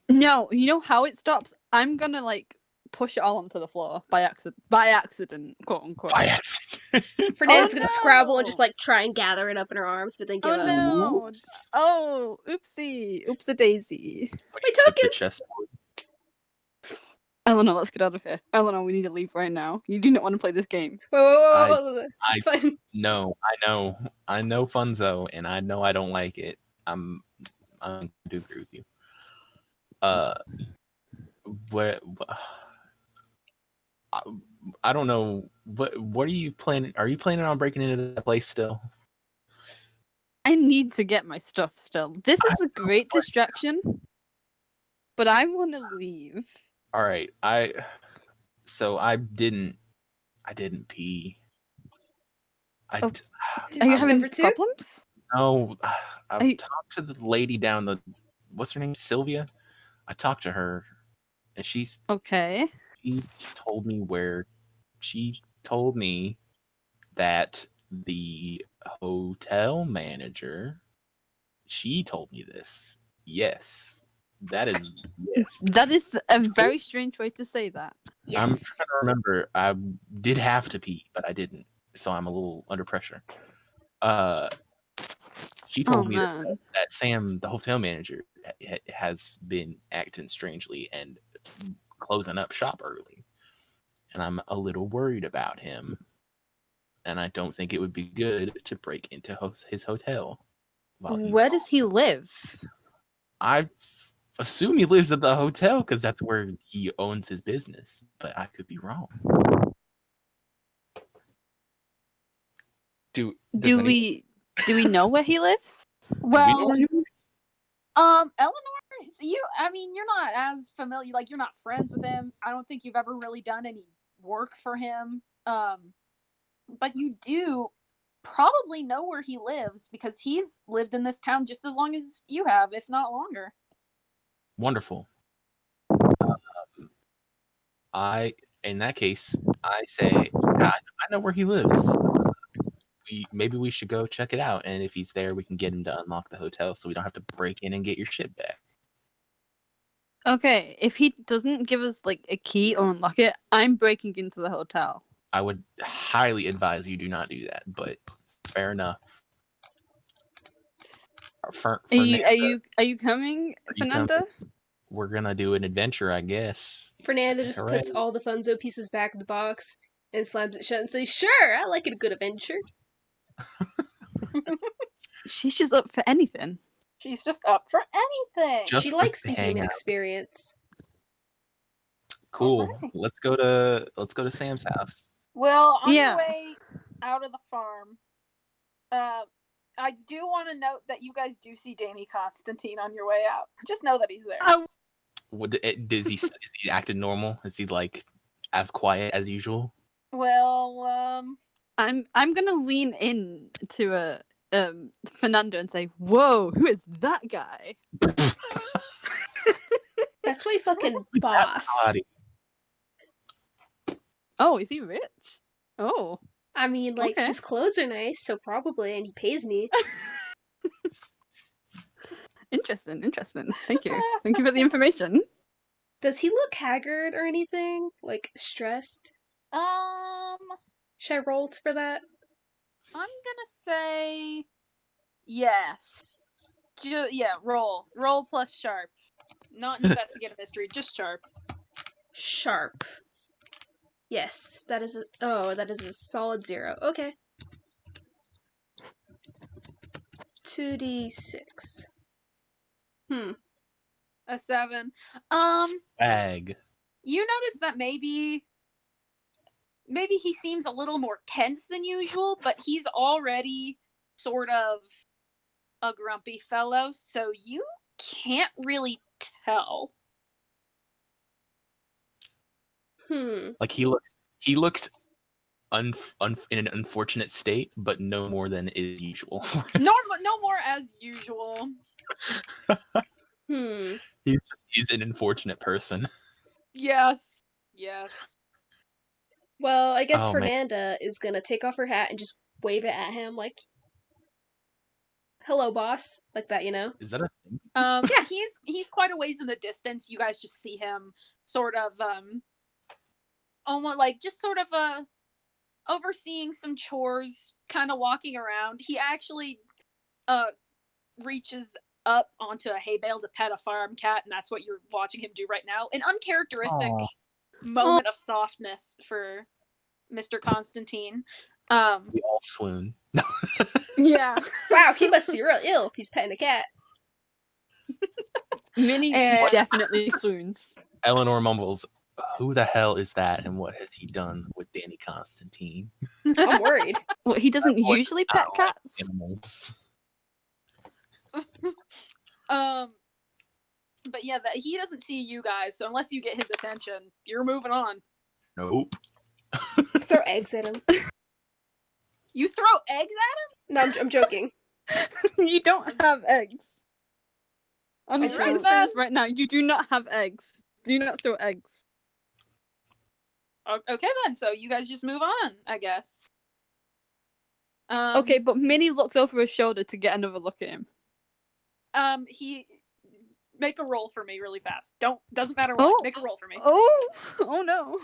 No, you know how it stops? I'm gonna push it all onto the floor by accident, quote unquote. By accident. Fernanda's gonna scrabble and just try and gather it up in her arms, but then give up. No! Oops. Oh, oopsie, oopsie daisy. My Tip the tokens! chessboard. Eleanor, let's get out of here. Eleanor, we need to leave right now. You do not want to play this game. Whoa. It's fine. No, I know Funzo, and I know I don't like it. I do agree with you. I don't know. What are you planning? Are you planning on breaking into that place still? I need to get my stuff still. This is a great distraction, but I want to leave. All right. So I didn't pee. Are you having problems? No, I talked to the lady down the. What's her name? Sylvia. I talked to her, and she's okay. She told me where. She told me that the hotel manager. She told me this. Yes, that is yes. That is a very strange way to say that. Yes. I'm trying to remember. I did have to pee, but I didn't, so I'm a little under pressure. She told me that Sam, the hotel manager, has been acting strangely and closing up shop early, and I'm a little worried about him. And I don't think it would be good to break into his hotel. Where does he live? I assume he lives at the hotel because that's where he owns his business, but I could be wrong. Do we know where he lives? Well, Eleanor, so you're not as familiar, you're not friends with him. I don't think you've ever really done any work for him. But you do probably know where he lives because he's lived in this town just as long as you have, if not longer. Wonderful. In that case, I say I know where he lives. Maybe we should go check it out, and if he's there, we can get him to unlock the hotel, so we don't have to break in and get your shit back. Okay, if he doesn't give us a key or unlock it, I'm breaking into the hotel. I would highly advise you do not do that, but fair enough. Are you coming, Fernanda? We're gonna do an adventure, I guess. Fernanda just puts all the Funzo pieces back in the box. and slams it shut and says, "Sure, I like a good adventure." She's just up for anything. She's just up for anything. Just She for likes the hang human out. experience. Cool. Alright. Let's go to Sam's house. Well, on Yeah. your way out of the farm, I do want to note that you guys do see Danny Constantine on your way out. Just know that he's there. Is he acted normal? Is he like as quiet as usual? Well, I'm gonna lean in to Fernanda and say, "Whoa, who is that guy?" That's my fucking That boss. body. Oh, is he rich? Oh, I mean, like, Okay. his clothes are nice, so probably, and he pays me. interesting. Thank you for the information. Does he look haggard or anything? Like, stressed? Should I roll for that? I'm gonna say yes. Yeah, roll plus sharp. Not investigative history, just sharp. Sharp. Yes, that is a solid 0. Okay. 2d6. A 7. Bag. You notice that maybe he seems a little more tense than usual, but he's already sort of a grumpy fellow, so you can't really tell. Like he looks in an unfortunate state, but no more than is usual. No more as usual. He's an unfortunate person. Yes. Well, I guess Oh, man. Fernanda is gonna take off her hat and just wave it at him, like, "Hello, boss," like that, you know. Is that a thing? Yeah, he's quite a ways in the distance. You guys just see him sort of almost like just sort of overseeing some chores, kind of walking around. He actually reaches up onto a hay bale to pet a farm cat, and that's what you're watching him do right now. An uncharacteristic Aw. moment of softness for Mr. Constantine. We all swoon. Yeah. Wow, he must be real ill if he's petting a cat. Minnie And- definitely swoons. Eleanor mumbles, "Who the hell is that, and what has he done with Danny Constantine?" I'm worried. Well, he doesn't Boy, usually pet not like cats. animals. But yeah, he doesn't see you guys, so unless you get his attention, you're moving on. Nope. Let's throw eggs at him. You throw eggs at No, I'm joking. You don't have eggs. I'm I just do. gonna say this right now. You do not have eggs. Do not throw eggs. him? Okay then, so you guys just move on, I guess. Okay, but Minnie looks over her shoulder to get another look at him. He make a roll for me really fast. Doesn't matter what. Oh. Make a roll for me. Oh no.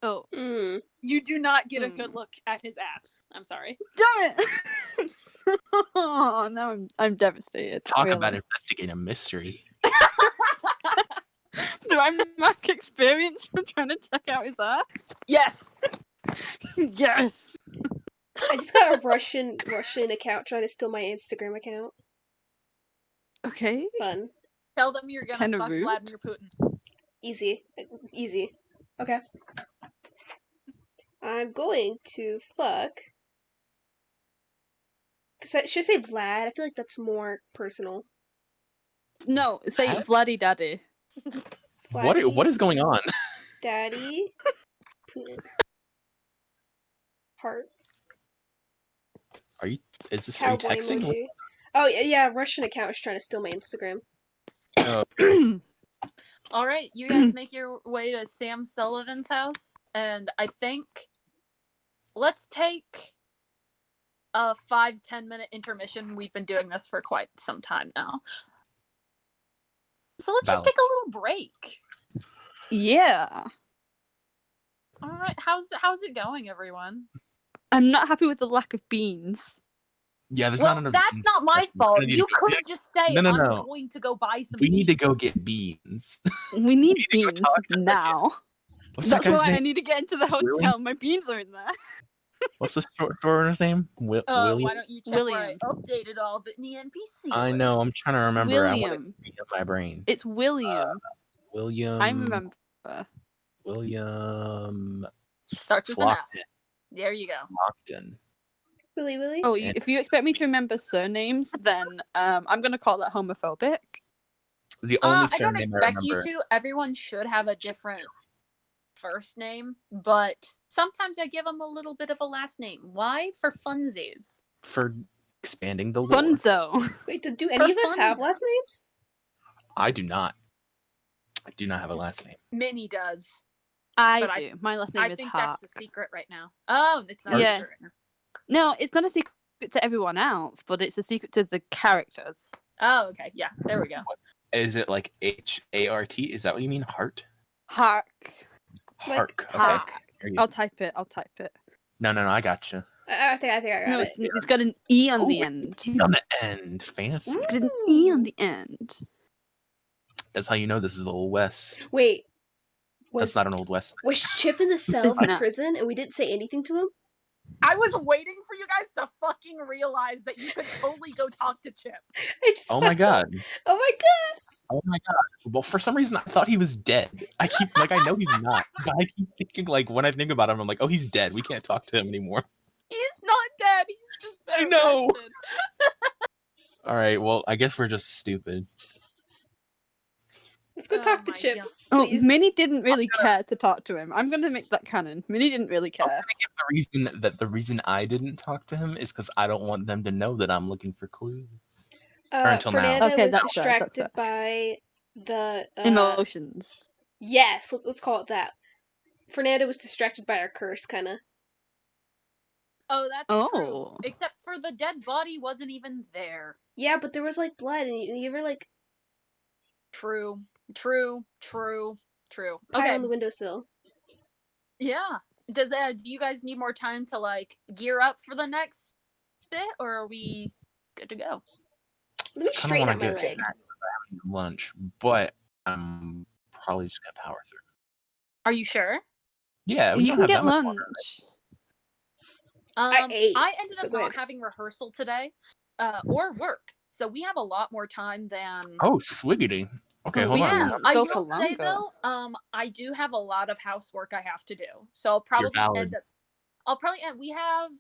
Oh, You do not get a good look at his ass. I'm sorry. damn it! Oh, now I'm devastated. Talk really. about investigating a mystery. Do I mark experience for trying to check out his ass? Yes. Yes. I just got a Russian account trying to steal my Instagram account. Okay. Fun. Tell them you're gonna Kinda fuck rude. Vladimir Putin. Easy. Okay. I'm going to fuck. Should I say Vlad? I feel like that's more personal. No, say What? Vladdy Daddy. What is going on? Daddy? Putin. Heart. Is this Cowboy texting? emoji. Oh, yeah, Russian account was trying to steal my Instagram. Oh, All right, you guys make your way to Sam Sullivan's house, and I think let's take a 5-10 minute intermission. We've been doing this for quite some time now, so let's just Valid. take a little break. Yeah. All right, how's it going, everyone? I'm not happy with the lack of beans. Yeah, there's Well, not enough. that's not my fault. You could just say, No. I'm going to go buy some We need to beans. go get beans. We need to go beans talk to now. What's that That's guy's why I name? need to get into the Willie? hotel. My beans are in there. What's the store owner's name? William? Why don't you check where I William. updated all of it in the NPC I know. I'm list? trying to remember. I want it William. to be in my brain. It's William. William. I remember. William Starts with an F. Flockton. There you go. Flockton. Willie. Oh, And- if you expect me to remember surnames, then I'm gonna call that homophobic. The only I don't surname I expect you remember. to. Everyone should have a different first name, but sometimes I give them a little bit of a last name. Why? For funsies. For expanding the lore. Funzo. Wait, do any of us have Funzo. last names? I do not. I do not have a last name. Minnie does. I But do. My last name I is think Hart. that's the secret right now. Oh, it's not Yeah. a secret right now. No, it's not a secret to everyone else, but it's a secret to the characters. Oh, okay. Yeah, there we go. Is it like HART? Is that what you mean? Heart? Hark. Hark. Okay. Hark. There you I'll go. type it. No. I got you. I think I got No, it. it's got an E on the end. E on the end. Fancy. It's got an E on the end. That's how you know this is the Old West. Wait, That's was not an Old West. was Chip in the cell of the not. prison and we didn't say anything to him? I was waiting for you guys to fucking realize that you could totally go talk to Chip. I just Oh my god. Oh my god! Oh my god. Well, for some reason, I thought he was dead. I know he's not. But I keep thinking, like, when I think about him, I'm like, oh, he's dead. We can't talk to him anymore. He's not dead. He's just been I know. arrested. All right. Well, I guess we're just stupid. Let's go Oh talk to my Chip. God. Oh, Please. Minnie didn't really care to talk to him. I'm gonna make that canon. Minnie didn't really I'm care. gonna give the reason I didn't talk to him is because I don't want them to know that I'm looking for clues. Until now. Fernanda Okay, was that's fair, that's distracted by the Emotions. Yes, let's call it that. Fernanda was distracted by our curse, kind of. Oh, that's Oh. true. Except for the dead body wasn't even there. Yeah, but there was like blood, and you were like True. pie Okay. on the windowsill. Yeah. Do you guys need more time to like gear up for the next bit, or are we good to go? Let me I straighten want out to my get leg. snacks 'cause I'm having lunch, but I'm probably just gonna power through. Are you sure? Yeah, we You don't can have get that much lunch. longer. I ate, I ended so up go not ahead. having rehearsal today, or work, so we have a lot more time than. Oh, swiggity. Okay, So hold we on. can Yeah, I go will for say longer. though, I do have a lot of housework I have to do, so I'll probably valid. we have,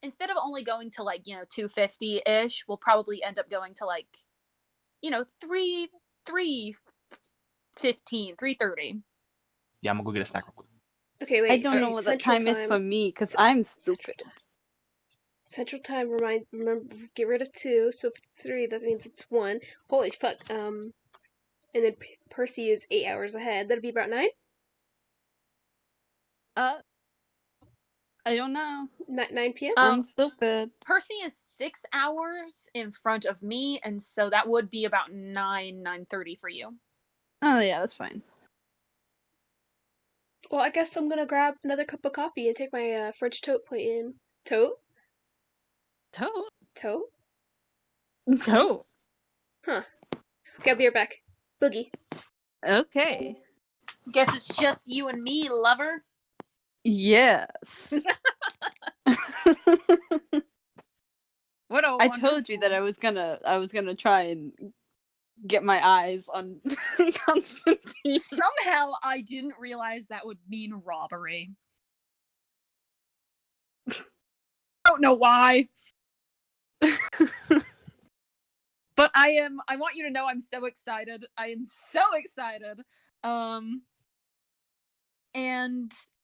instead of only going to like 250-ish, we'll probably end up going to like 3:30. Yeah, I'm gonna go get a snack real quick. Okay, wait. I don't sorry, know what that Central time is for me because I'm stupid. Central time. Remember, get rid of 2. So if it's 3, that means it's 1. Holy fuck. And then Percy is 8 hours ahead. That'd be about 9. I don't know. 9 p.m. I'm stupid. Percy is 6 hours in front of me, and so that would be about 9:30 for you. Oh yeah, that's fine. Well, I guess I'm gonna grab another cup of coffee and take my French toast plate in. Toast? Tote. Toast? Tote. Huh. Okay, I'll be right back. Boogie. Okay. Guess it's just you and me, lover. Yes. What a I told you that I was gonna try and get my eyes on Constantine. Somehow I didn't realize that would mean robbery. I don't know why. But I want you to know I'm so excited. I am so excited. And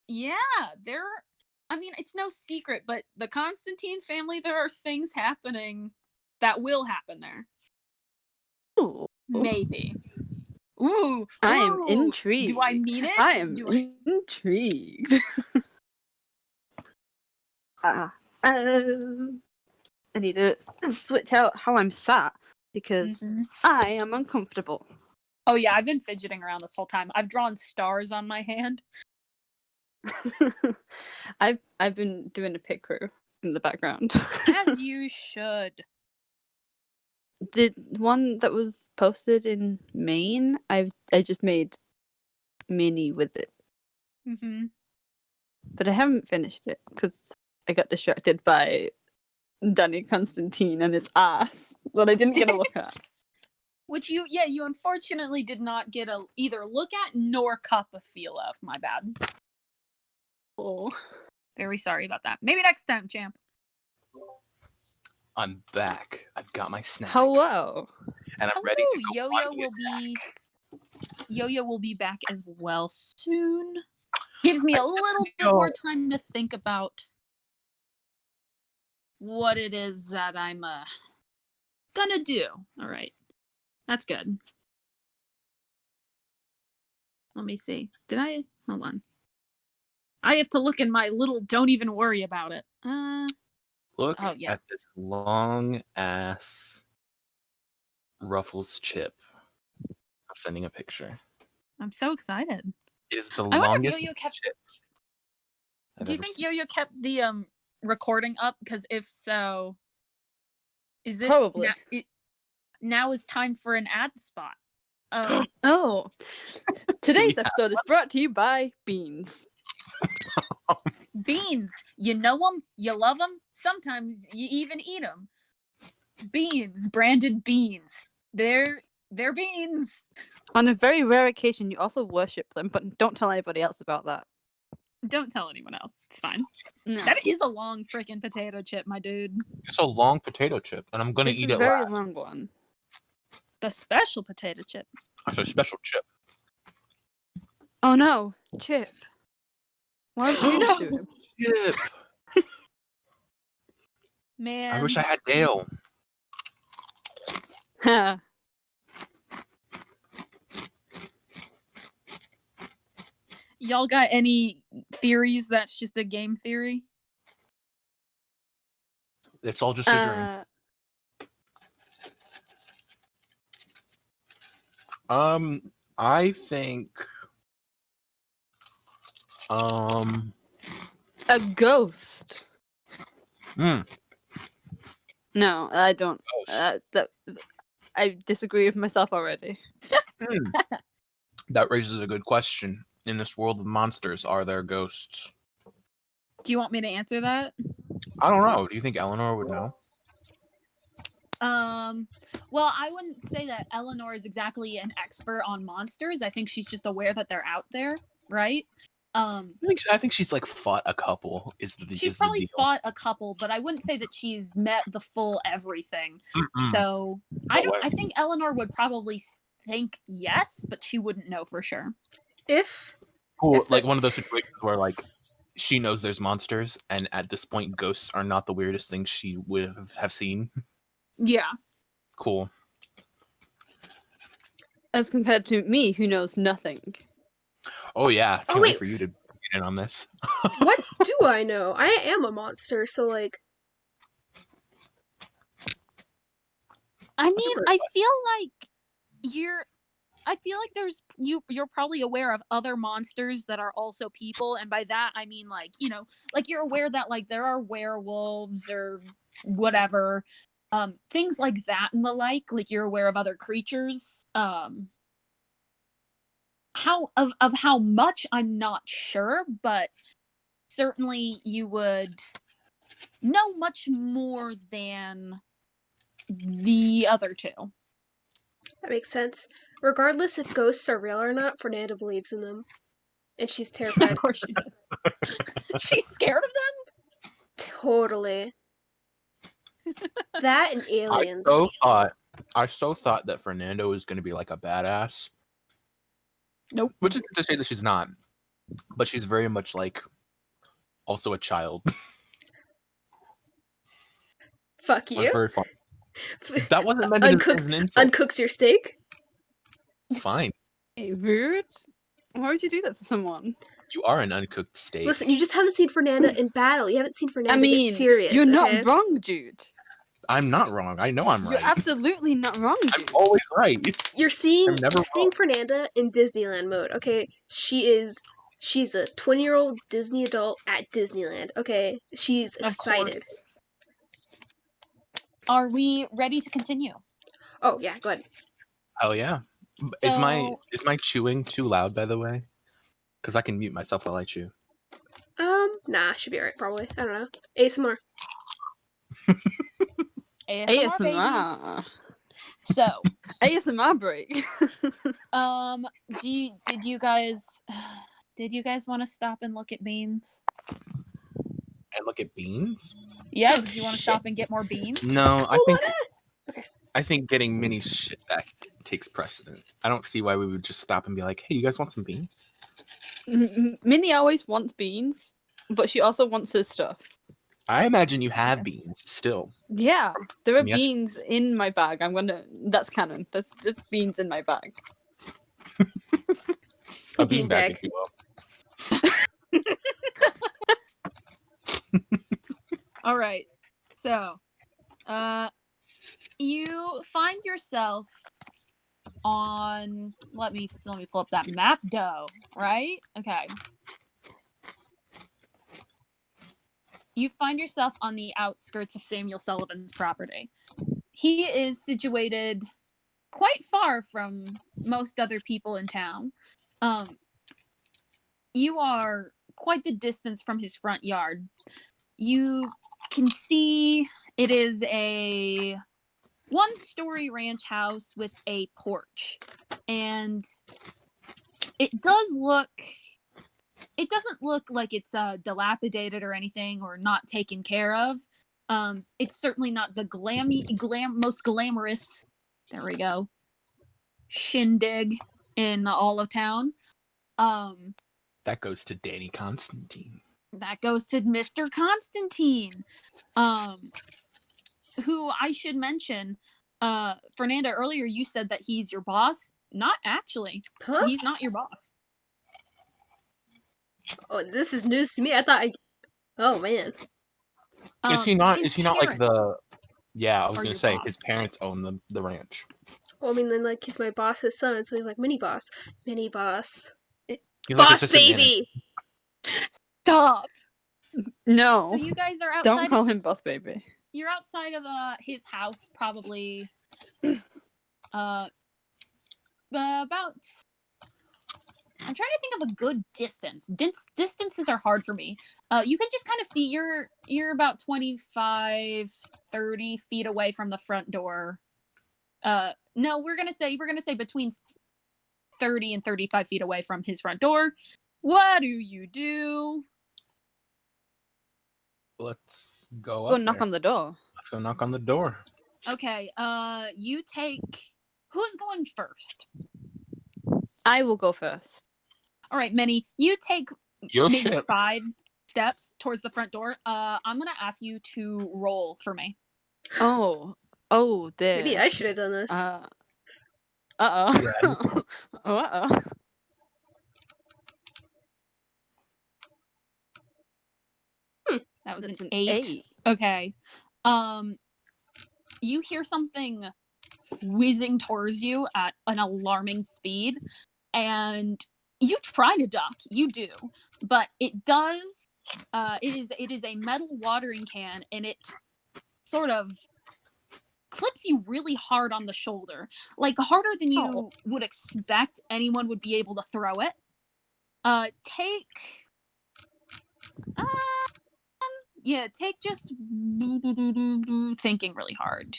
yeah, it's no secret, but the Constantine family, there are things happening that will happen there. Ooh. Maybe. Ooh. I am ooh. intrigued. Do I mean it? I am intrigued. I need to switch out how I'm sat because I am uncomfortable. Oh yeah, I've been fidgeting around this whole time. I've drawn stars on my hand. I've been doing a pit crew. in the background. As you should. The one that was posted in Maine, I just made Minnie with it. Mm-hmm. But I haven't finished it because I got distracted by Danny Constantine and his ass that I didn't get a look at. Which you unfortunately did not get a either look at nor cup a feel of. My bad. Oh. Very sorry about that. Maybe next time, champ. I'm back. I've got my snack. Hello. And I'm ready to go Yo-Yo on the attack. Yo-Yo will be back as well soon. Gives me a little bit more time to think about what it is that I'm gonna do. All right. That's good. Let me see. Hold on. I have to look in my little don't even worry about it. Look Oh, yes. at this long ass Ruffles chip. I'm sending a picture. I'm so excited. It is the I wonder if longest Yo-Yo kept chip. Do you think Yo-Yo kept the recording up? Because if so, is it Probably. Now is time for an ad spot. Oh. Today's episode is brought to you by Beans. Beans. You know them, you love them, sometimes you even eat them. Beans, branded beans. They're beans. On a very rare occasion, you also worship them, but don't tell anybody else about that. Don't tell anyone else. It's fine. No. That is a long freaking potato chip, my dude. It's a long potato chip, and I'm gonna eat it It's a very last. long one. The special potato chip. It's a special chip. Oh no, Chip. Why would you do him? Chip. Man. I wish I had Dale. Ha. Y'all got any theories that's just a game theory? It's all just a dream. I think A ghost. Hmm. No, I don't. Ghost. I disagree with myself already. That raises a good question. In this world of monsters, are there ghosts? Do you want me to answer that? I don't know. Do you think Eleanor would know? Well, I wouldn't say that Eleanor is exactly an expert on monsters. I think she's just aware that they're out there, right? I think she's like fought a couple. She's probably fought a couple, but I wouldn't say that she's met the full everything. Mm-mm. So I think Eleanor would probably think yes, but she wouldn't know for sure. Like one of those situations where like she knows there's monsters, and at this point, ghosts are not the weirdest thing she would have seen. Yeah. Cool. As compared to me, who knows nothing. Oh yeah, can't wait for you to get in on this. What do I know? I am a monster, so like. I mean, I feel like you're probably aware of other monsters that are also people, and by that I mean like, you know, like you're aware that like there are werewolves or whatever, things like that and the like you're aware of other creatures. How much I'm not sure, but certainly you would know much more than the other two. That makes sense. Regardless if ghosts are real or not, Fernanda believes in them. And she's terrified. Of course she does. She's scared of them? Totally. That and aliens. I so thought that Fernando was going to be like a badass. Nope. Which isn't to say that she's not. But she's very much like also a child. Fuck you. That's very funny. That wasn't meant as an insult. Uncooks your steak? Fine. Hey, rude. Why would you do that to someone? You are an uncooked steak. Listen, you just haven't seen Fernanda in battle. You haven't seen Fernanda get serious. You're okay? not wrong, dude. I'm not wrong. I know I'm right. You're absolutely not wrong, dude. I'm always right. You're seeing wrong. Fernanda in Disneyland mode. Okay, she is She's a 20-year-old Disney adult at Disneyland. Okay, she's Of excited. course. Are we ready to continue? Oh yeah, go ahead. Oh yeah. Is my chewing too loud, by the way? Because I can mute myself while I chew. Nah, should be alright, probably. I don't know. ASMR. ASMR, baby. ASMR. So, ASMR break. did you guys want to stop and look at beans? And look at beans? Yeah, Oh, did you want to shit. stop and get more beans? No, Okay. I think getting Minnie's shit back takes precedent. I don't see why we would just stop and be like, hey, you guys want some beans? Minnie always wants beans, but she also wants his stuff. I imagine you have beans still. Yeah, there are Yes. beans in my bag. That's canon. There's beans in my bag. A bean bag, if you will. All right. So, you find yourself on. Let me pull up that map, dough. Right? Okay. You find yourself on the outskirts of Samuel Sullivan's property. He is situated quite far from most other people in town. You are quite the distance from his front yard. You can see it is a one-story ranch house with a porch. And it doesn't look like it's dilapidated or anything or not taken care of. It's certainly not the most glamorous, there we go, shindig in all of town. That goes to Danny Constantine. That goes to Mr. Constantine, who I should mention, Fernanda, earlier you said that he's your boss. Not actually. Huh? He's not your boss. Oh, this is news to me. Oh man. Is he not like the... Yeah, I was are going your to say, boss. his parents own the ranch. Well, I mean, then like he's my boss's son, so he's like mini boss. Mini boss. He's like Boss assistant baby! Stop! No. So you guys are outside Don't call him boss baby. You're outside of his house, probably about... I'm trying to think of a good distance. Distances are hard for me. You can just kind of see you're about 25, 30 feet away from the front door. No, we're gonna say between 30 and 35 feet away from his front door. What do? Let's go Go up knock there. on the door. Let's go knock on the door. Okay, you take... Who's going first? I will go first. All right, Minnie, you take Your maybe ship. 5 steps towards the front door. I'm gonna ask you to roll for me. Oh, there. Maybe I should have done this. Uh-oh. Yeah. Uh-oh. That was That's an an 8. Okay. You hear something whizzing towards you at an alarming speed, and you try to duck. You do, but it does. It is a metal watering can, and it sort of clips you really hard on the shoulder, like harder than you would expect anyone would be able to throw it. Take just thinking really hard.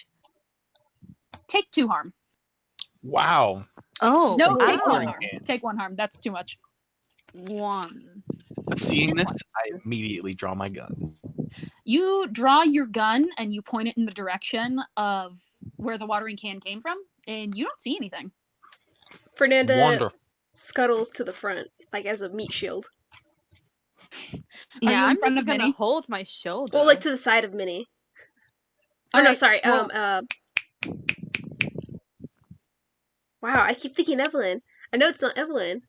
Take 2 harm. Wow. Oh. No, ow. take 1 harm. Take 1 harm. That's too much. 1. Seeing this, I immediately draw my gun. You draw your gun and you point it in the direction of where the watering can came from, and you don't see anything. Fernanda Wonderful. scuttles to the front, like as a meat shield. Yeah, you in I'm front not of gonna Minnie? hold my shoulder. Well, like to the side of Minnie. Oh no, Alright, sorry. well- Wow, I keep thinking Evelyn. I know it's not Evelyn.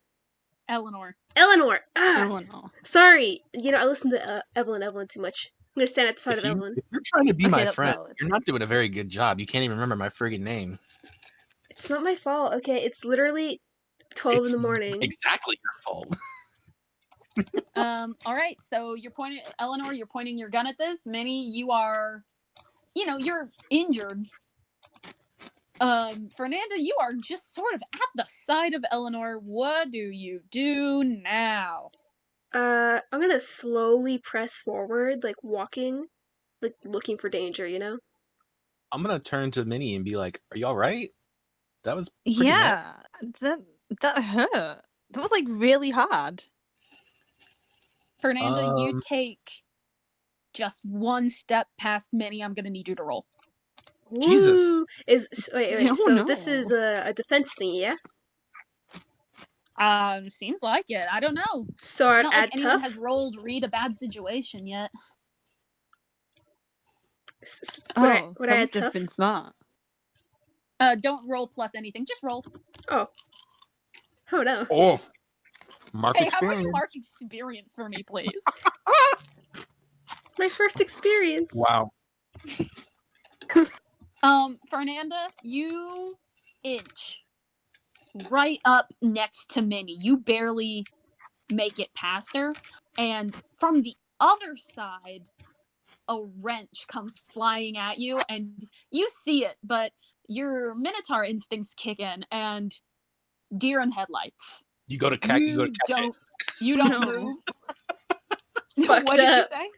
Eleanor. Eleanor! Ah! Eleanor. Sorry. I listened to Evelyn too much. I'm gonna stand at the side of Evelyn. If you're trying to be Okay, my that's friend, valid. you're not doing a very good job. You can't even remember my friggin' name. It's not my fault, okay? It's literally 12 in the morning. Exactly your fault. All right, so Eleanor, you're pointing your gun at this. Minnie, you are, you're injured. Fernanda, you are just sort of at the side of Eleanor. What do you do now? I'm gonna slowly press forward, like walking, like looking for danger, I'm gonna turn to Minnie and be like, "Are you all right? That was pretty Yeah, that hurt. That was like really hard. Fernanda, you take just one step past Minnie. I'm gonna need you to roll. Jesus. Woo! Wait. Oh, So no. this is a defense thingy, yeah? Seems like it. I don't know. So It's I'd not add like anyone tough. has rolled read a bad situation yet. Would I that would add have tough? been smart. Don't roll plus anything. Just roll. Oh no. Oh, mark Hey, how about experience. you mark experience for me, please? My first experience. Wow. Fernanda, you inch right up next to Minnie. You barely make it past her, and from the other side, a wrench comes flying at you, and you see it, but your Minotaur instincts kick in, and deer in headlights. You go to catch it. You don't No. move. Fucked What did you up. say?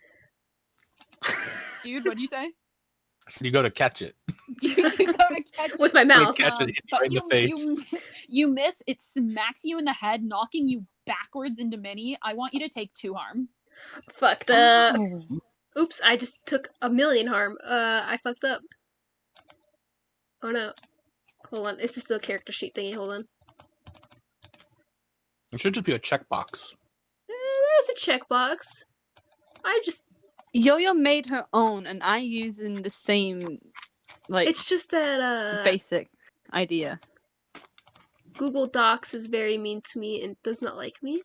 Dude, what'd you say? You go to catch it. You go to catch it. With my mouth. Catch it, hit you right in the face. You miss. It smacks you in the head, knocking you backwards into Minnie. I want you to take 2 harm. Fucked up. Oh. Oops, I just took 1,000,000 harm. I fucked up. Oh no. Hold on. Is this the character sheet thingy? Hold on. It should just be a checkbox. There's a checkbox. Yo-Yo made her own, and I using the same, like, It's just that, basic idea. Google Docs is very mean to me and does not like me.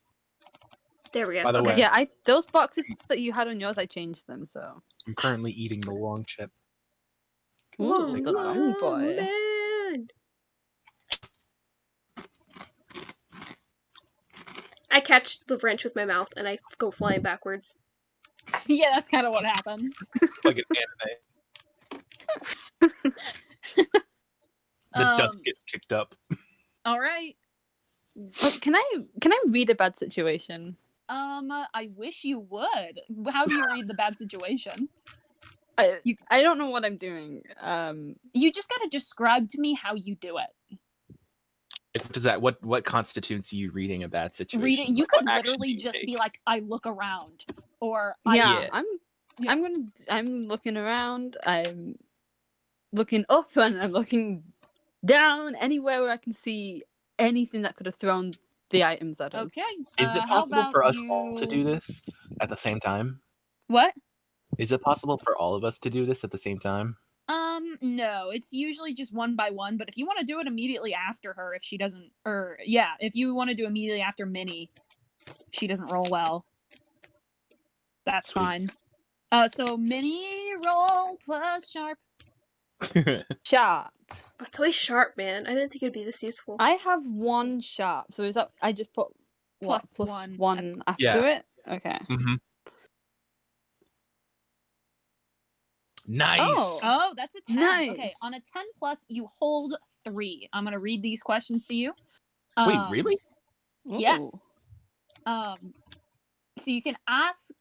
There we go. By the Okay. way, Yeah, those boxes that you had on yours, I changed them, so. I'm currently eating the long chip. Ooh, Oh, the long boy. Man. I catch the wrench with my mouth and I go flying backwards. Yeah, that's kind of what happens. Like an anime. The dust gets kicked up. All right. Oh, can I read a bad situation? I wish you would. How do you read the bad situation? I don't know what I'm doing. You just gotta describe to me how you do it. What does that? What constitutes you reading a bad situation? You Like, could what action literally do you just take? be like, I look around, or Yeah, Yeah. I'm looking around. I'm looking up and I'm looking down. Anywhere where I can see anything that could have thrown the items at us. Okay. Is it how possible about for us you... all to do this at the same time? What? Is it possible for all of us to do this at the same time? No. It's usually just one by one. But if you want to do it immediately after her, if she doesn't, if you want to do immediately after Minnie, if she doesn't roll well, that's Sweet. fine. So Minnie roll plus sharp. Sharp. That's always sharp, man. I didn't think it'd be this useful. I have 1 sharp. So is that I just put Plus plus one. 1 after Yeah. it? Okay. Mm-hmm. Nice. Oh, that's a 10. Nice. Okay, on a 10 plus, you hold 3. I'm gonna read these questions to you. Wait, really? Yes. So you can ask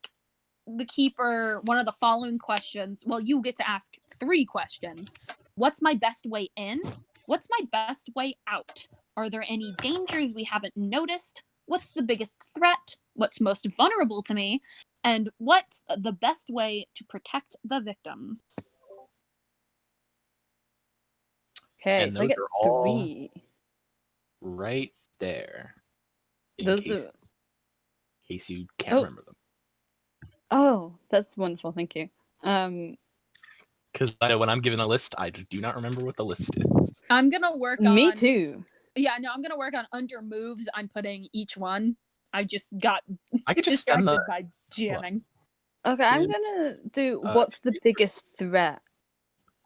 the keeper one of the following questions. Well, you get to ask 3 questions. What's my best way in? What's my best way out? Are there any dangers we haven't noticed? What's the biggest threat? What's most vulnerable to me? And what's the best way to protect the victims? Okay, And so I those get are all 3. right there. In Those case, are. in case you can't remember them. Oh, that's wonderful. Thank you. Because I know when I'm given a list, I do not remember what the list is. I'm gonna work on... Me too. Yeah, no, I'm gonna work on under moves. I'm putting each one. I just got I could just send distracted the. by jamming. Okay, I'm Kids, gonna do what's the biggest threat?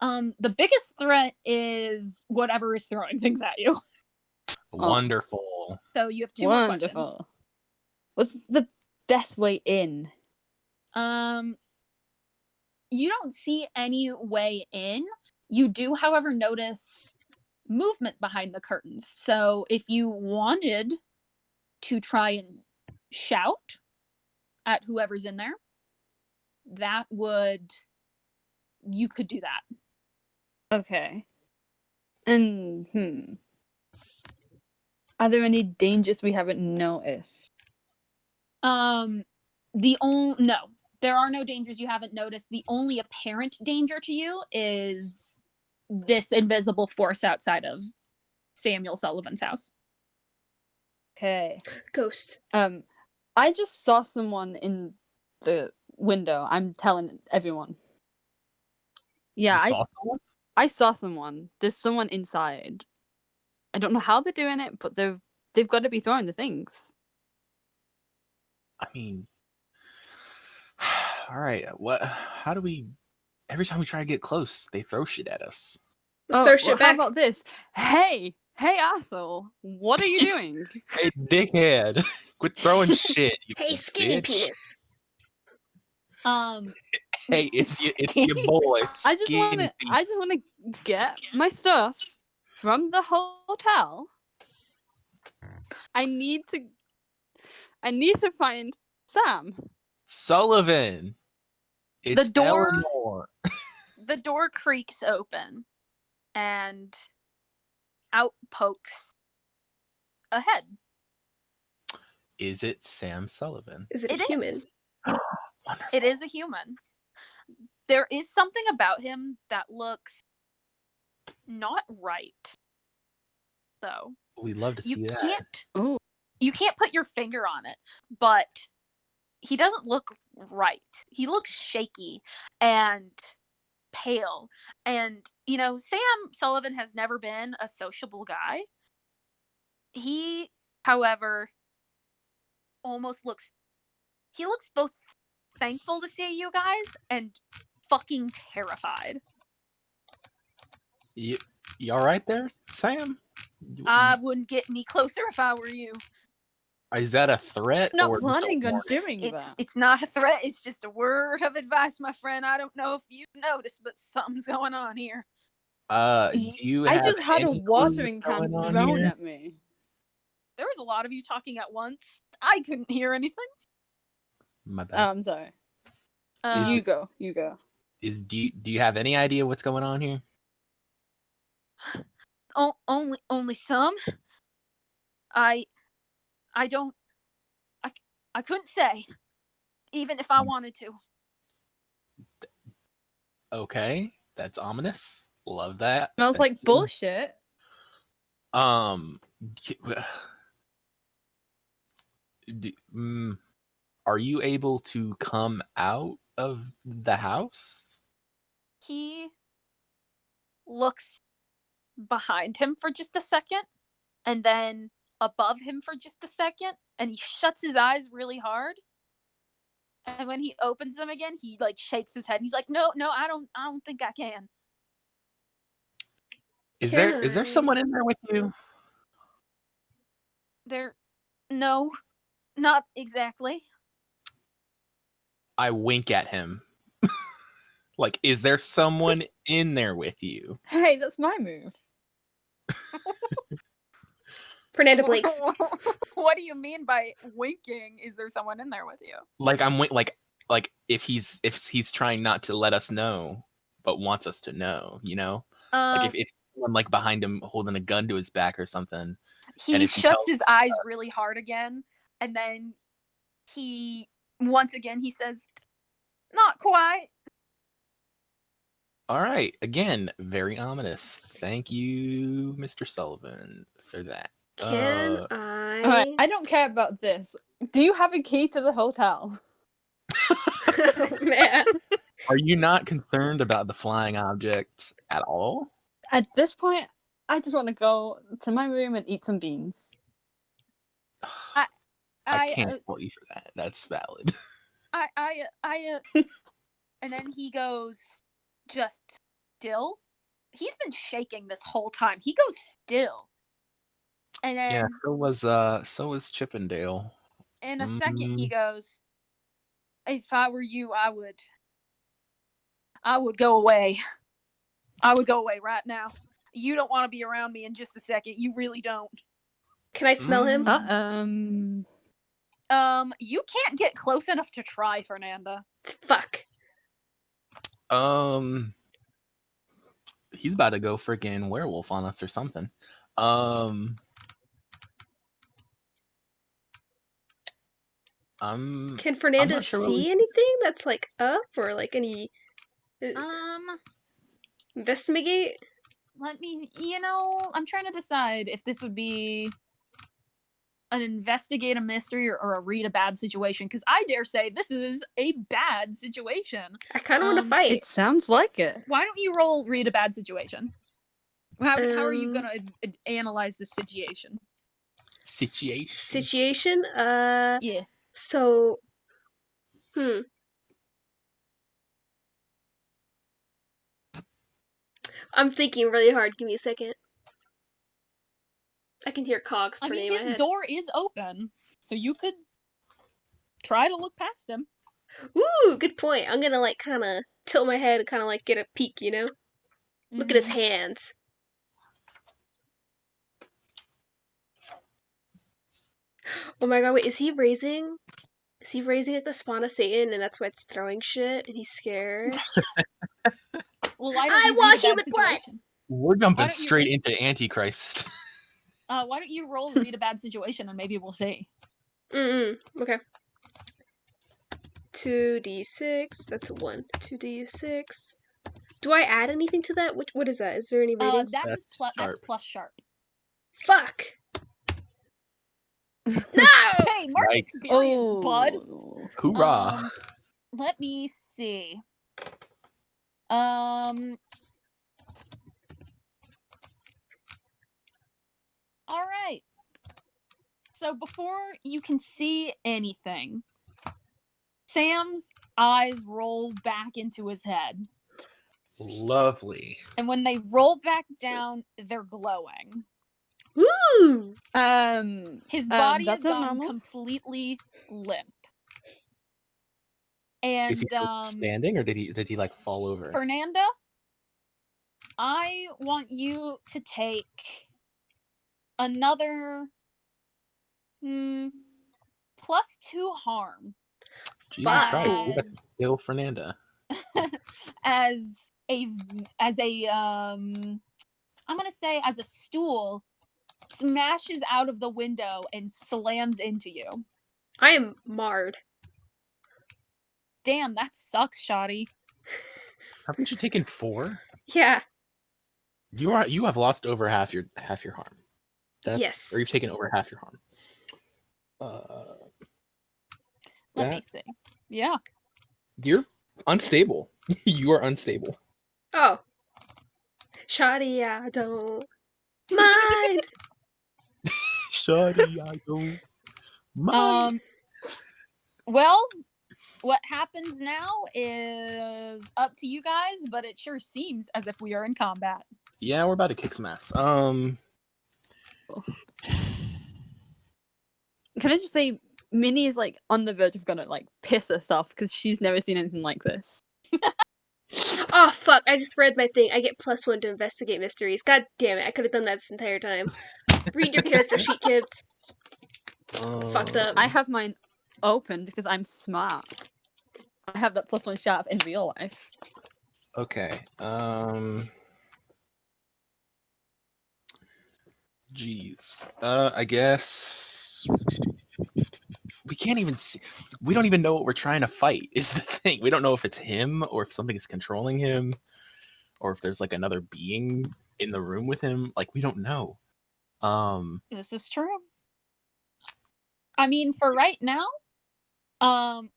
The biggest threat is whatever is throwing things at you. Wonderful. So you have 2 more questions. Wonderful. What's the best way in? You don't see any way in. You do, however, notice movement behind the curtains. So if you wanted to try and shout at whoever's in there, you could do that. Okay. And are there any dangers we haven't noticed? No, there are no dangers you haven't noticed. The only apparent danger to you is this invisible force outside of Samuel Sullivan's house. Okay. Ghost. I just saw someone in the window. I'm telling everyone. Yeah, You saw someone? I saw someone. There's someone inside. I don't know how they're doing it, but they've got to be throwing the things. I mean, all right. How do we? Every time we try to get close, they throw shit at us. Let's throw shit How back. about this? Hey, asshole! What are you doing? Hey, dickhead! Quit throwing shit. You Hey, skinny bitch. penis. Hey, it's your boy. I just want to get my stuff from the hotel. I need to find Sam. Sullivan. It's The door- Eleanor. The door creaks open, and out pokes a head. Is it Sam Sullivan? Is it a human? Is. Wonderful. It is a human. There is something about him that looks not right, though. We'd love to see that. You can't put your finger on it, but he doesn't look right. He looks shaky and pale. And, Sam Sullivan has never been a sociable guy. He, however, he looks both thankful to see you guys and fucking terrified. You all right there, Sam? I wouldn't get any closer if I were you. Is that a threat? I'm not or planning on just a doing that. It's not a threat. It's just a word of advice, my friend. I don't know if you've noticed, but something's going on here. You I have just had a any clue watering what's can going on thrown here? at me. There was a lot of you talking at once. I couldn't hear anything. My Oh, bad. I'm sorry. Is You go. Do you have any idea what's going on here? Only some. I couldn't say, even if I wanted to. Okay, that's ominous. Love that. Smells like bullshit. Are you able to come out of the house? He looks behind him for just a second, and then above him for just a second, and he shuts his eyes really hard. And when he opens them again, he shakes his head. He's like, "No, I don't think I can." Is there someone in there with you? No, not exactly. I wink at him. Is there someone in there with you? Hey, that's my move. Fernanda blinks. What do you mean by winking? Is there someone in there with you? If he's trying not to let us know, but wants us to know, if someone behind him holding a gun to his back or something. He shuts his eyes really hard again, and then once again he says, "Not quite." All right, again, very ominous. Thank you, Mr. Sullivan, for that. Can I? All right, I don't care about this. Do you have a key to the hotel? Oh, man. Are you not concerned about the flying objects at all? At this point, I just want to go to my room and eat some beans. I can't fault you for that. That's valid. And then he goes just still. He's been shaking this whole time. He goes still. And then yeah, so was Chippendale. in a second, he goes, "If I were you, I would go away. I would go away right now. You don't want to be around me in just a second. You really don't." Can I smell him? You can't get close enough to try, Fernanda. Fuck. He's about to go freaking werewolf on us or something. Can Fernanda see anything that's like up or like any investigate? Let me, I'm trying to decide if this would be an investigate a mystery or a read a bad situation, because I dare say this is a bad situation. I kind of want to fight. It sounds like it. Why don't you roll read a bad situation? How are you gonna analyze this situation? Situation? Yeah. So, I'm thinking really hard. Give me a second. I can hear cogs turning in my head. His door is open, so you could try to look past him. Ooh, good point. I'm gonna like kind of tilt my head and kind of like get a peek, you know? Look at his hands. Oh my god, wait, is he raising? Is he raising at the spawn of Satan and that's why it's throwing shit and he's scared? Well, I want human blood! We're jumping straight into Antichrist. Why don't you roll read a bad situation and maybe we'll see. Okay. 2d6, that's 1. 2d6. Do I add anything to that? What is that? Is there any ratings? That's plus sharp. Fuck! No! Hey, mark experience, bud. Hoorah! Let me see. All right. So before you can see anything, Sam's eyes roll back into his head. Lovely. And when they roll back down, they're glowing. Woo! His body has gone completely limp. And is he standing or did he like fall over? Fernanda, I want you to take another +2 harm. Jesus Christ, you got to kill Fernanda. as a I'm gonna say as a stool smashes out of the window and slams into you. I am marred. Damn, that sucks, Shoddy. Haven't you taken 4? Yeah. You have lost over half your harm. Yes. Or you've taken over half your harm. Let me see. Yeah. You're unstable. You are unstable. Oh. Shoddy, I don't mind. Shoddy, I don't mind. Well, what happens now is up to you guys, but it sure seems as if we are in combat. Yeah, we're about to kick some ass. Can I just say, Minnie is like on the verge of gonna like piss herself because she's never seen anything like this. Oh fuck, I just read my thing. I get +1 to investigate mysteries. God damn it, I could have done that this entire time. Read your character sheet, kids. Fucked up. I have mine open because I'm smart. I have that +1 sharp in real life. Okay. Jeez. I guess we can't even see. We don't even know what we're trying to fight. Is the thing. We don't know if it's him or if something is controlling him, or if there's like another being in the room with him. Like we don't know. This is true. I mean, for right now, I'm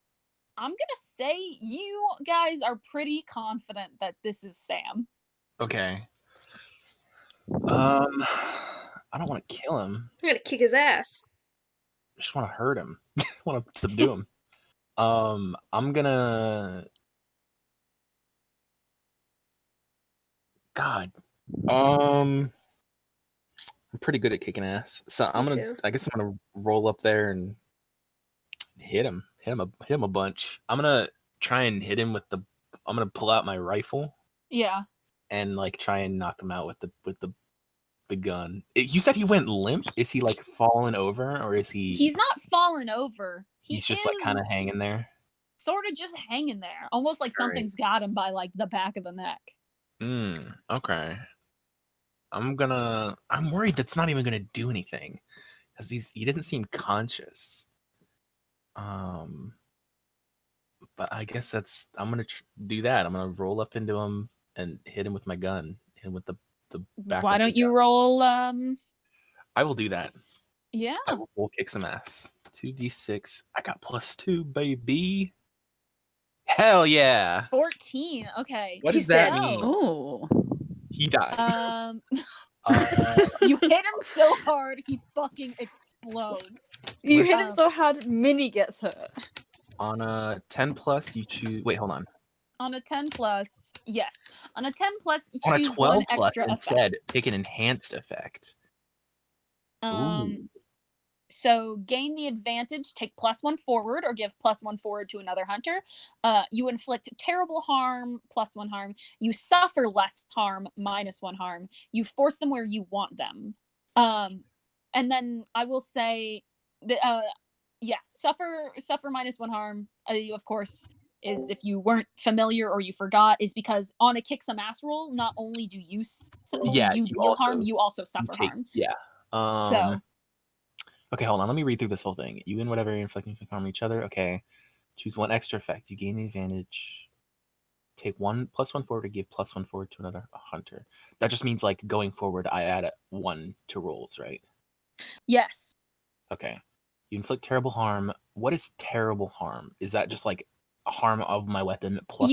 gonna say you guys are pretty confident that this is Sam. Okay. I don't want to kill him. I'm gonna kick his ass. I just want to hurt him. I want to subdue him. I'm gonna. God. I'm pretty good at kicking ass, so I guess I'm gonna roll up there and hit him a bunch. I'm gonna try and hit him with the. I'm gonna pull out my rifle. Yeah. And like try and knock him out with the gun. You said he went limp. Is he like fallen over, or is he? He's not fallen over. He's just like kind of hanging there. Sort of just hanging there, almost like something's got him by like the back of the neck. Okay. I'm worried that's not even gonna do anything, because he doesn't seem conscious. But I guess I'm gonna do that. I'm gonna roll up into him and hit him with my gun. Hit him with the back. Why don't you roll? I will do that. Yeah. I will kick some ass. 2d6. I got +2, baby. Hell yeah. 14. Okay. What does that mean? Oh. He dies. You hit him so hard, he fucking explodes. You hit him so hard, Minnie gets hurt. On a 10+, you choose. Wait, hold on. On a 10+, yes. On a 10+, you on choose a 12+ one extra instead, effect. pick an enhanced effect. Ooh. So gain the advantage, take +1 forward, or give +1 forward to another hunter. You inflict terrible harm, +1 harm. You suffer less harm, -1 harm. You force them where you want them. And then I will say that suffer -1 harm. Of course, is if you weren't familiar or you forgot, is because on a kick some ass roll, not only do you deal harm, you also suffer harm. Yeah. So. Okay, hold on. Let me read through this whole thing. You and whatever you're inflicting can harm each other. Okay. Choose one extra effect. You gain the advantage. Take +1 forward to give +1 forward to another hunter. That just means like going forward, I add 1 to rolls, right? Yes. Okay. You inflict terrible harm. What is terrible harm? Is that just like harm of my weapon +1?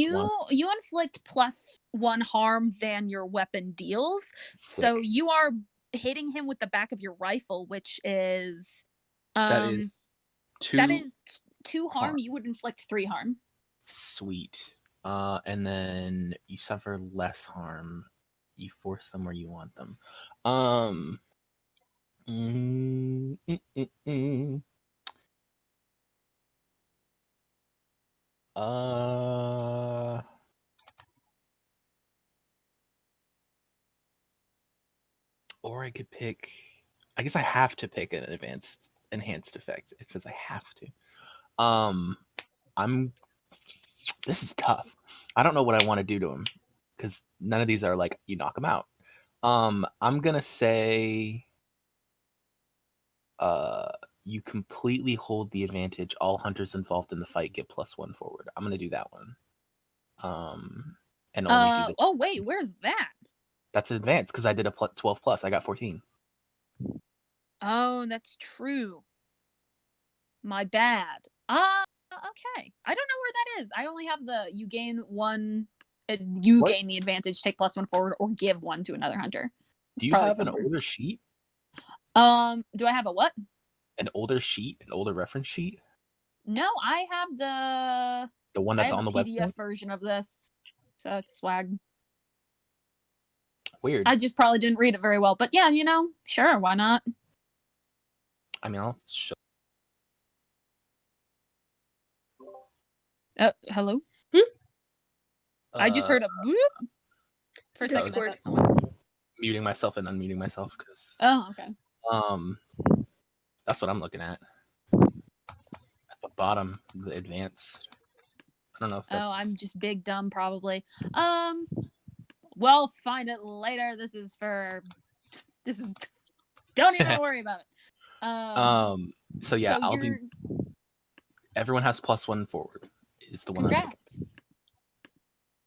You inflict +1 harm than your weapon deals. Sick. So you are hitting him with the back of your rifle, which is that is 2. That is 2 harm. You would inflict 3 harm. Sweet. And then you suffer less harm. You force them where you want them. Or I could pick. I guess I have to pick an enhanced effect. It says I have to. This is tough. I don't know what I want to do to him, because none of these are like you knock him out. I'm gonna say you completely hold the advantage. All hunters involved in the fight get +1 forward. I'm gonna do that one. And only do the. Oh wait, where's that? That's advanced because I did a 12+. I got 14. Oh, that's true. My bad. Okay. I don't know where that is. I only have the you gain 1. You gain the advantage, take +1 forward, or give 1 to another hunter. Do you have an older sheet? Do I have a what? An older sheet, an older reference sheet? No, I have the one that's on the PDF website? version of this, so it's swag. Weird. I just probably didn't read it very well, but yeah, sure, why not? I mean, I'll show. Hello? Hmm? I just heard a boop. For a second, I thought someone... Muting myself and unmuting myself because. Oh, okay. That's what I'm looking at. At the bottom, the advanced. I don't know if that's. Oh, I'm just big dumb, probably. We'll find it later. This is. Don't even worry about it. So yeah, I'll do. Everyone has +1 forward. Is the one. Congrats.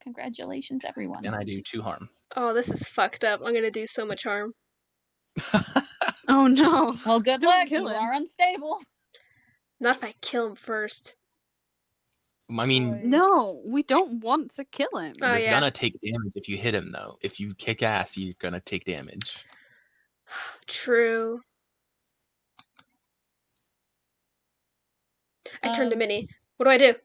Congratulations, everyone. And I do 2 harm. Oh, this is fucked up. I'm gonna do so much harm. Oh no. Well, good luck. You are unstable. Not if I kill him first. I mean, no, we don't want to kill him. Oh, you're gonna take damage if you hit him, though. If you kick ass, you're gonna take damage. True. I turn to Minnie. What do I do?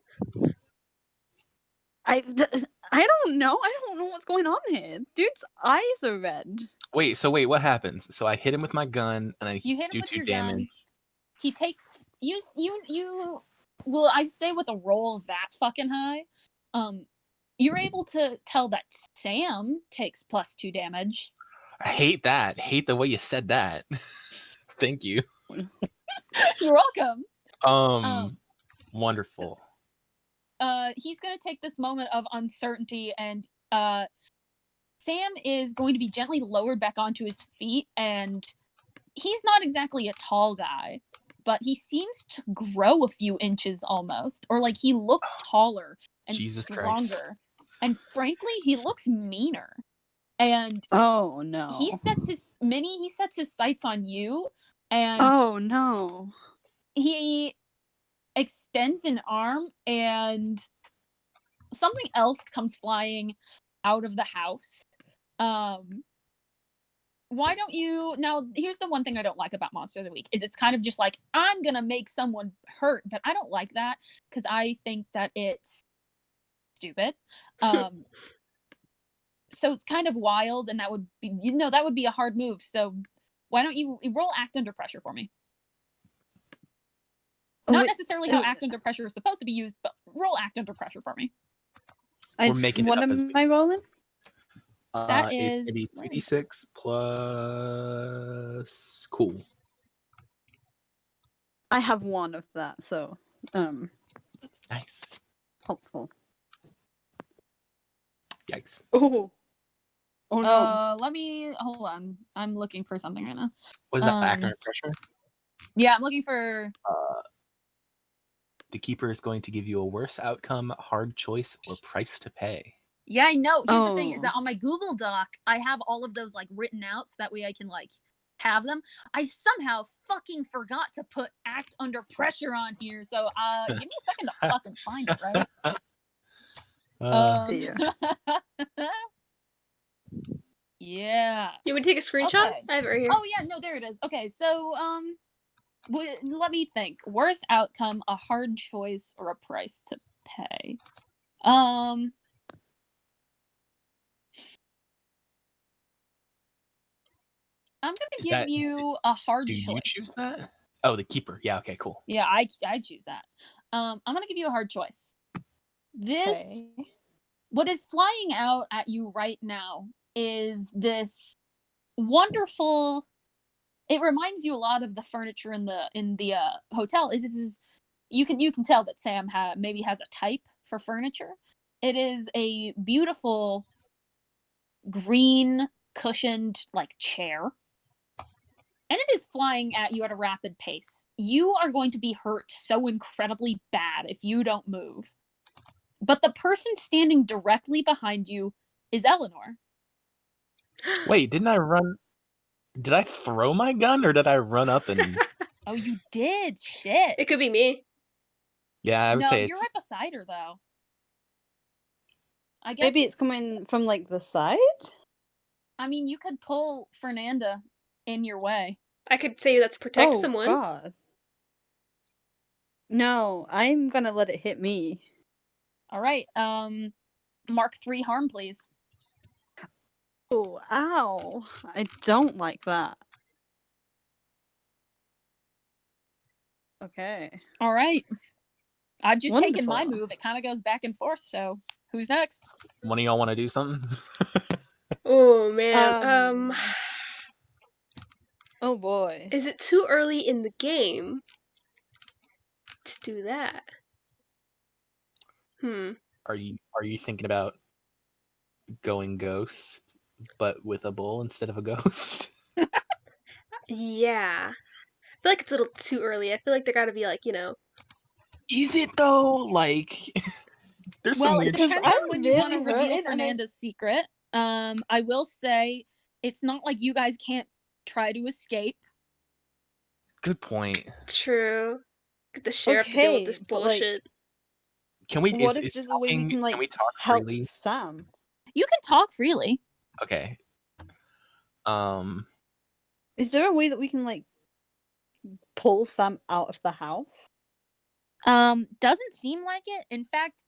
I don't know. I don't know what's going on here. Dude's eyes are red. Wait, what happens? So I hit him with my gun, and I do 2 damage. Gun. He takes you Well, I'd say with a roll that fucking high, you're able to tell that Sam takes +2 damage. I hate that. Hate the way you said that. Thank you. You're welcome. Wonderful. He's gonna take this moment of uncertainty, and Sam is going to be gently lowered back onto his feet, and he's not exactly a tall guy, but he seems to grow a few inches almost, or like he looks taller and Jesus stronger. Christ. And frankly, he looks meaner. And Oh no. he sets his sights on you, and oh no. he extends an arm, and something else comes flying out of the house. Why don't you... Now, here's the one thing I don't like about Monster of the Week, is it's kind of just like, I'm gonna make someone hurt, but I don't like that, because I think that it's stupid. So it's kind of wild, and that would be a hard move. So why don't you roll act under pressure for me? Not necessarily how act under pressure is supposed to be used, but roll act under pressure for me. We're making it what up am as we I rolling? That is... It's 2d6 plus... Cool. I have one of that, so Nice. helpful. Yikes. Oh no. Let me... Hold on. I'm looking for something right now. What is that, act under pressure? Yeah, I'm looking for... The keeper is going to give you a worse outcome, hard choice, or price to pay. Yeah, I know. Here's the thing, is that on my Google Doc, I have all of those, like, written out, so that way I can, like, have them. I somehow fucking forgot to put act under pressure on here, so, give me a second to fucking find it, right? Dear. Yeah. You would take a screenshot? Okay. I have it right here. Oh, yeah, no, there it is. Okay, so, let me think. Worst outcome, a hard choice, or a price to pay? I'm gonna give you a hard choice. Do you choose that? Oh, the keeper. Yeah, okay, cool. Yeah, I choose that. I'm gonna give you a hard choice. This... What is flying out at you right now is this wonderful... It reminds you a lot of the furniture in the hotel. You can tell that Sam maybe has a type for furniture. It is a beautiful green cushioned like chair, and it is flying at you at a rapid pace. You are going to be hurt so incredibly bad if you don't move. But the person standing directly behind you is Eleanor. Wait, did I throw my gun, or did I run up and... Oh, you did? Shit. It could be me. Yeah, I would say you're right beside her, though. I guess... Maybe it's coming from, like, the side? I mean, you could pull Fernanda in your way. I could say that's protect someone. Oh, God. No, I'm gonna let it hit me. All right, mark 3 harm, please. Oh, ow. I don't like that. Okay. All right. I've just taken my Wonderful. move. It kind of goes back and forth, so who's next? One of y'all want to do something? Oh, man. Oh, boy. Is it too early in the game to do that? Are you thinking about going ghost, but with a bull instead of a ghost? Yeah. I feel like it's a little too early. I feel like there gotta be, like, Is it though? Like, there's some weird it depends shit. on when you want to reveal Fernanda's secret. I will say, it's not like you guys can't try to escape. Good point. True. Get the sheriff to deal with this bullshit. Can we? What if there's a way we can, like, can we talk help freely? Sam? You can talk freely. Okay. Is there a way that we can, like, pull Sam out of the house? Doesn't seem like it. In fact,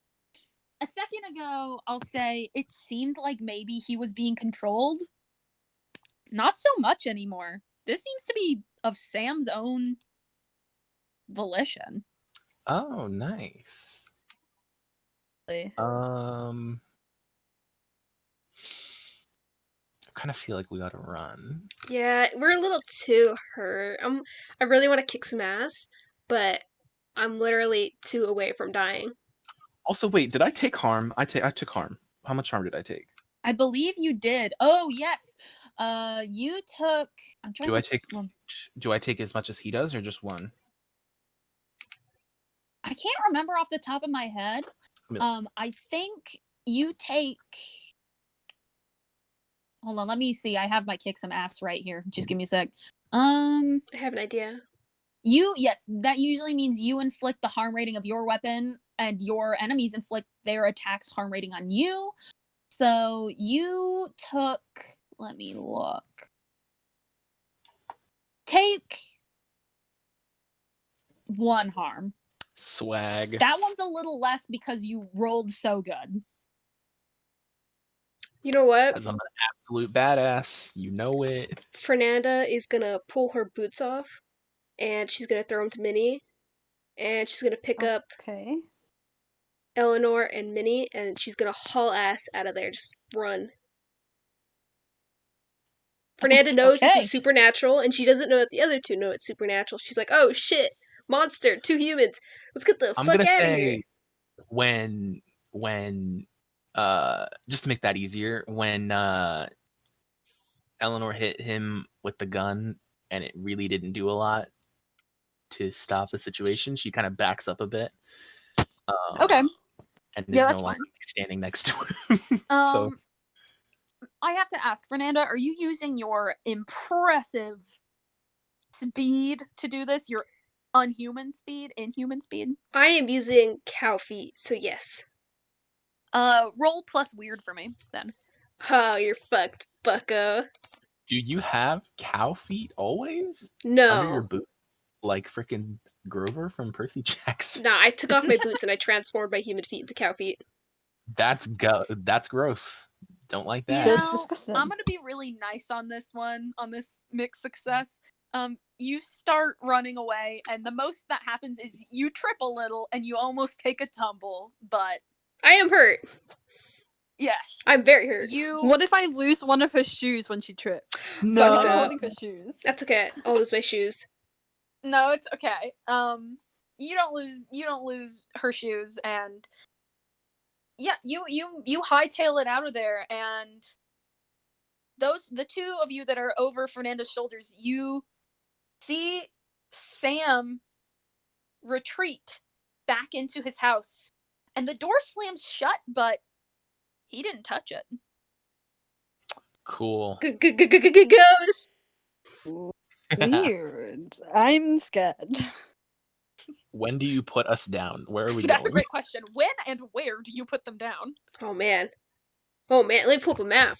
a second ago, I'll say it seemed like maybe he was being controlled. Not so much anymore. This seems to be of Sam's own volition. Oh, nice. I kind of feel like we gotta run. Yeah, we're a little too hurt. I really want to kick some ass, but I'm literally 2 away from dying. Also, wait, did I take harm? I took harm. How much harm did I take? I believe you did. Oh yes. You took. I'm trying. Do I take as much as he does, or just one? I can't remember off the top of my head. I think you take. Hold on, let me see. I have my kick some ass right here. Just give me a sec. I have an idea. Yes, that usually means you inflict the harm rating of your weapon, and your enemies inflict their attack's harm rating on you. So you took. Let me look. Take 1 harm. Swag. That one's a little less because you rolled so good. You know what? Because I'm an absolute badass. You know it. Fernanda is gonna pull her boots off, and she's gonna throw them to Minnie, and she's gonna pick up Eleanor and Minnie, and she's gonna haul ass out of there. Just run. Fernanda knows this is supernatural, and she doesn't know that the other two know it's supernatural. She's like, oh shit, monster, 2 humans. Let's get the fuck out of here. When just to make that easier, when Eleanor hit him with the gun and it really didn't do a lot to stop the situation, she kind of backs up a bit. Okay. And is no longer standing next to him. So I have to ask, Fernanda, are you using your impressive speed to do this? Your inhuman speed? I am using cow feet, so yes. Roll plus weird for me, then. Oh, you're fucked, bucko. Do you have cow feet always? No. Under your boots? Like freaking Grover from Percy Jackson? Nah, I took off my boots and I transformed my human feet into cow feet. That's gross. Don't like that. That's disgusting. I'm gonna be really nice on this one, on this mixed success. You start running away, and the most that happens is you trip a little and you almost take a tumble, but I am hurt. Yes. I'm very hurt. What if I lose one of her shoes when she trips? No. I'm holding her shoes. That's okay. I'll lose my shoes. No, it's okay. You don't lose her shoes, and yeah, you hightail it out of there, and the 2 of you that are over Fernanda's shoulders, you see Sam retreat back into his house, and the door slams shut, but he didn't touch it. Cool. Ghost. Weird. I'm scared. When do you put us down? Where are we That's going? a great question. When and where do you put them down? Oh man. Let me pull up a map.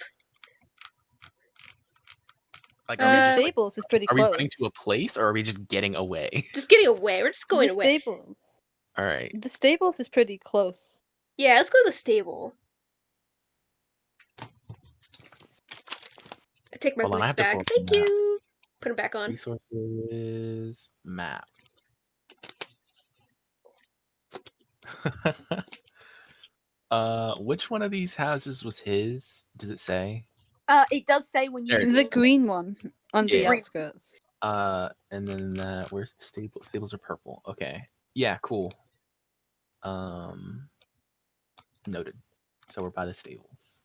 Like, the stables is pretty close. Are we running to a place, or are we just getting away? Just getting away. We're just going away. Stables. All right. The stables is pretty close. Yeah, let's go to the stable. I take my boots back. Thank you. Put them back on. Resources map. Which one of these houses was his? Does it say? It does say when you the green one on the outskirts. And then where's the stable? Stables are purple. Okay. Yeah, cool. Noted. So we're by the stables.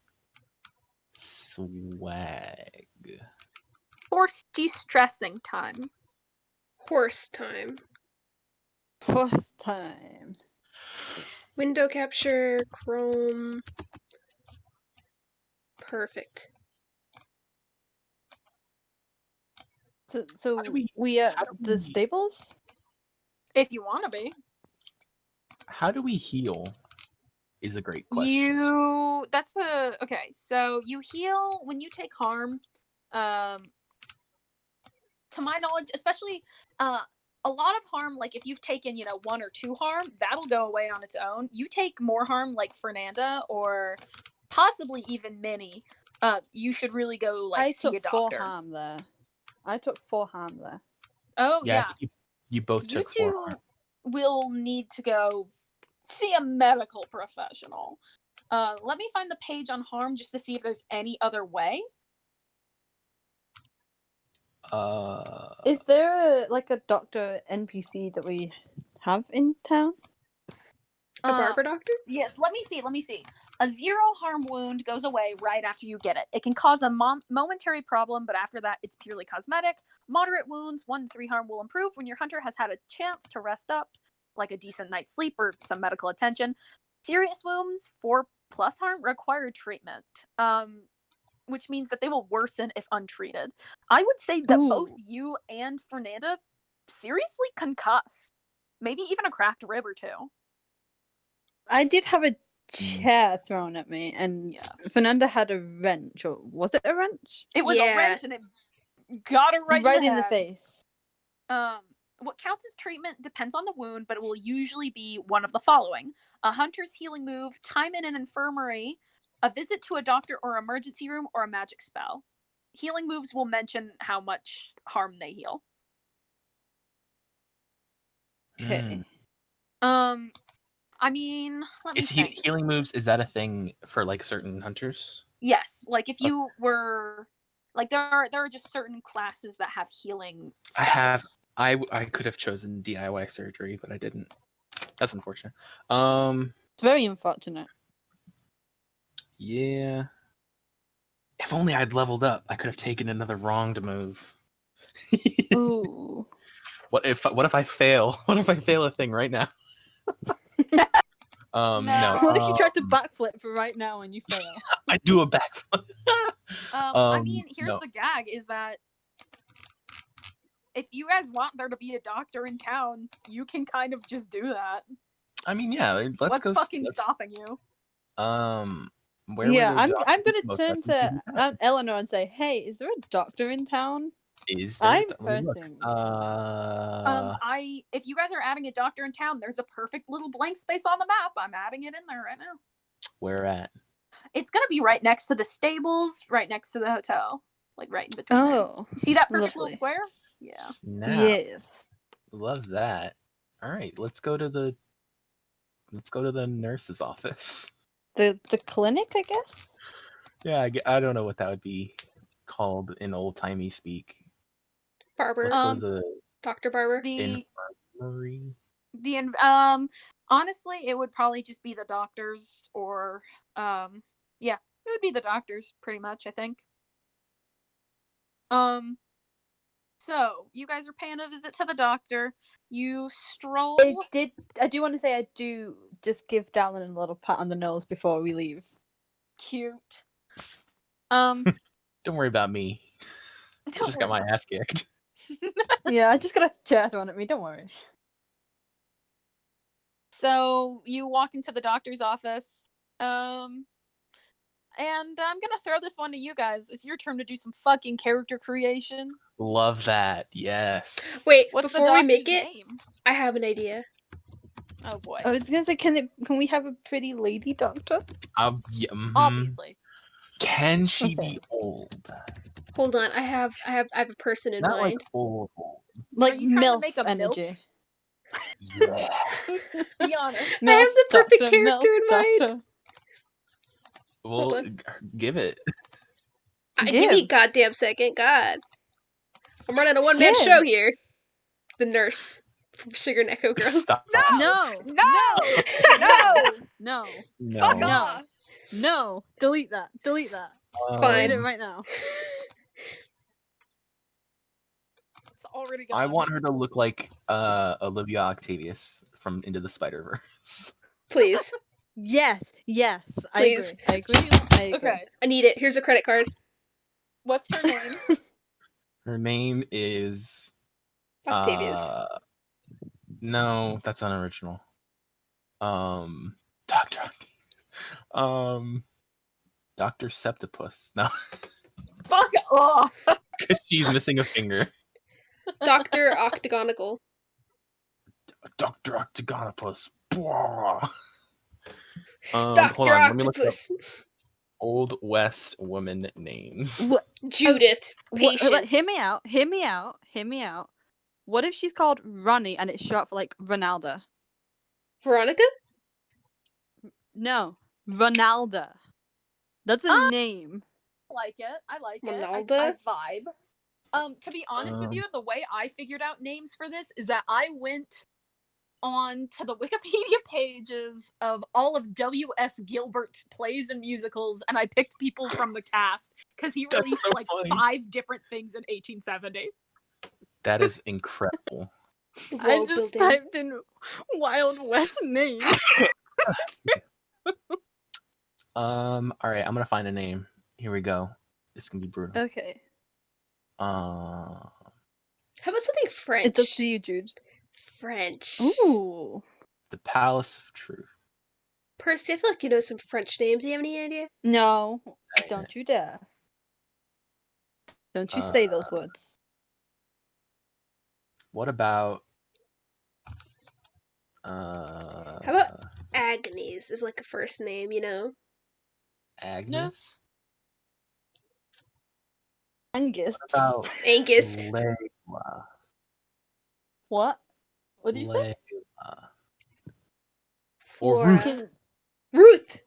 Swag. Horse de-stressing time. Horse time. Horse time. Window capture, chrome. Perfect. So we at the stables? If you want to be. How do we heal? Is a great question. Okay, so you heal when you take harm. To my knowledge, especially a lot of harm, like if you've taken, 1 or 2 harm, that'll go away on its own. You take more harm like Fernanda or possibly even Minnie, you should really go see a doctor. I took 4 harm there. Oh yeah. You both took 4 harm. will need to go see a medical professional. Let me find the page on harm just to see if there's any other way. Is there a doctor NPC that we have in town? A barber doctor? Yes, let me see. A 0 harm wound goes away right after you get it. It can cause a momentary problem, but after that, it's purely cosmetic. Moderate wounds, 1 to 3 harm will improve when your hunter has had a chance to rest up, like a decent night's sleep or some medical attention. Serious wounds, 4+ harm, require treatment, which means that they will worsen if untreated. I would say that both you and Fernanda seriously concussed. Maybe even a cracked rib or 2. I did have a chair thrown at me, and Fernanda had a wrench, or was it a wrench? It was a wrench, and it got her right in the face. What counts as treatment depends on the wound, but it will usually be one of the following: a hunter's healing move, time in an infirmary, a visit to a doctor or emergency room, or a magic spell. Healing moves will mention how much harm they heal. Okay. I mean, let me think. Healing moves, is that a thing for like certain hunters? Yes, like if you were like there are just certain classes that have healing spells. I could have chosen DIY surgery, but I didn't. That's unfortunate. It's very unfortunate. Yeah. If only I'd leveled up, I could have taken another wronged move. Ooh. What if I fail? What if I fail a thing right now? No. What if you tried to backflip right now and you fail? I do a backflip. I mean, here's the gag: is that if you guys want there to be a doctor in town, you can kind of just do that. I mean, yeah. Let's go. What's stopping you? I'm gonna turn to Eleanor and say, "Hey, is there a doctor in town?" Is there? I'm hurting. If you guys are adding a doctor in town, there's a perfect little blank space on the map. I'm adding it in there right now. Where at? It's gonna be right next to the stables, right next to the hotel, like right in between. Oh, see that perfect little square? Yeah. Snap. Yes. Love that. All right, let's go to the nurse's office. The clinic, I guess. Yeah, I don't know what that would be called in old timey speak. Barber. Let's go to the Dr. Barber. Infirmary. Honestly, it would probably just be the doctors, or it would be the doctors pretty much, I think. So you guys are paying a visit to the doctor. You stroll. I do want to say I do just give Dallin a little pat on the nose before we leave. Cute. Don't worry about me. I just got my ass kicked. Yeah, I just got a chair thrown at me. Don't worry. So you walk into the doctor's office, and I'm gonna throw this one to you guys. It's your turn to do some fucking character creation. Love that. Yes. Wait, what's before we make name? it, I have an idea. Oh boy. I was gonna say, can we have a pretty lady doctor? Obviously. Can she be old? Hold on, I have a person in Not mind. like old. Like are you trying MILF to make a energy. Yeah. Be honest. I have the perfect character in mind. Well, give it. Give me a goddamn second, God. I'm running a one-man show here. The nurse from Sugar Necko Girls. Stop. No. Delete that. Fine. Delete it right now. It's already gone. I want her to look like Olivia Octavius from Into the Spider-Verse. Please. Yes. Please. I agree. Okay. I need it. Here's a credit card. What's her name? Her name is Octavius. No, that's unoriginal. Dr. Octavius. Dr. Septipus. No. Fuck off. Because she's missing a finger. Dr. Octagonical. Dr. Octagonopus. Dr. Octopus. Old West woman names. Judith. Patience. Hear me out. What if she's called Ronnie and it's short for like Ronaldo? Veronica? No, Ronaldo. That's a name. I like it. I Ronaldo? vibe. To be honest with you, the way I figured out names for this is that I went on to the Wikipedia pages of all of W.S. Gilbert's plays and musicals, and I picked people from the cast because he That's released so like funny. 5 different things in 1870. That is incredible. I World just building. typed in Wild West names. All right, I'm gonna find a name. Here we go. This can be brutal. Okay. How about something French? It's up to you, Jude. French. Ooh. The Palace of Truth. Percy, I feel like you know some French names. Do you have any idea? No, Dang don't it. you dare. Don't you say those words. What about How about Agnes is like a first name, you know? Agnes? Angus. What about Angus. Layla? What? What do you say? Layla. Or Flora. Ruth. Ruth!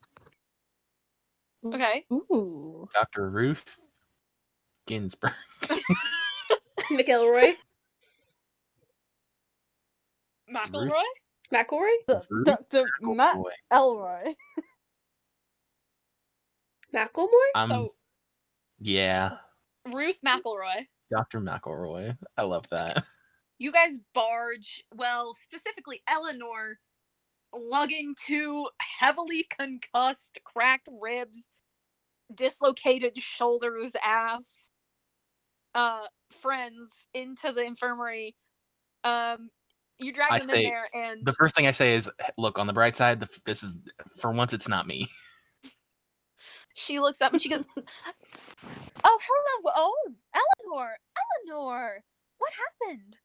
Okay. Ooh. Dr. Ruth Ginsburg. McElroy. McElroy? McElroy? Ruth Dr. Matt McElroy. Elroy. Macklemore? So, Yeah, Ruth McElroy. Dr. McElroy. I love that. You guys barge, well, specifically Eleanor, lugging 2 heavily concussed, cracked ribs, dislocated shoulders, ass, friends into the infirmary. You drag I them say- in there, and The first thing I say is, look, on the bright side, this is, for once, it's not me. she looks up and she goes, "Oh, hello! Oh, Eleanor! What happened?"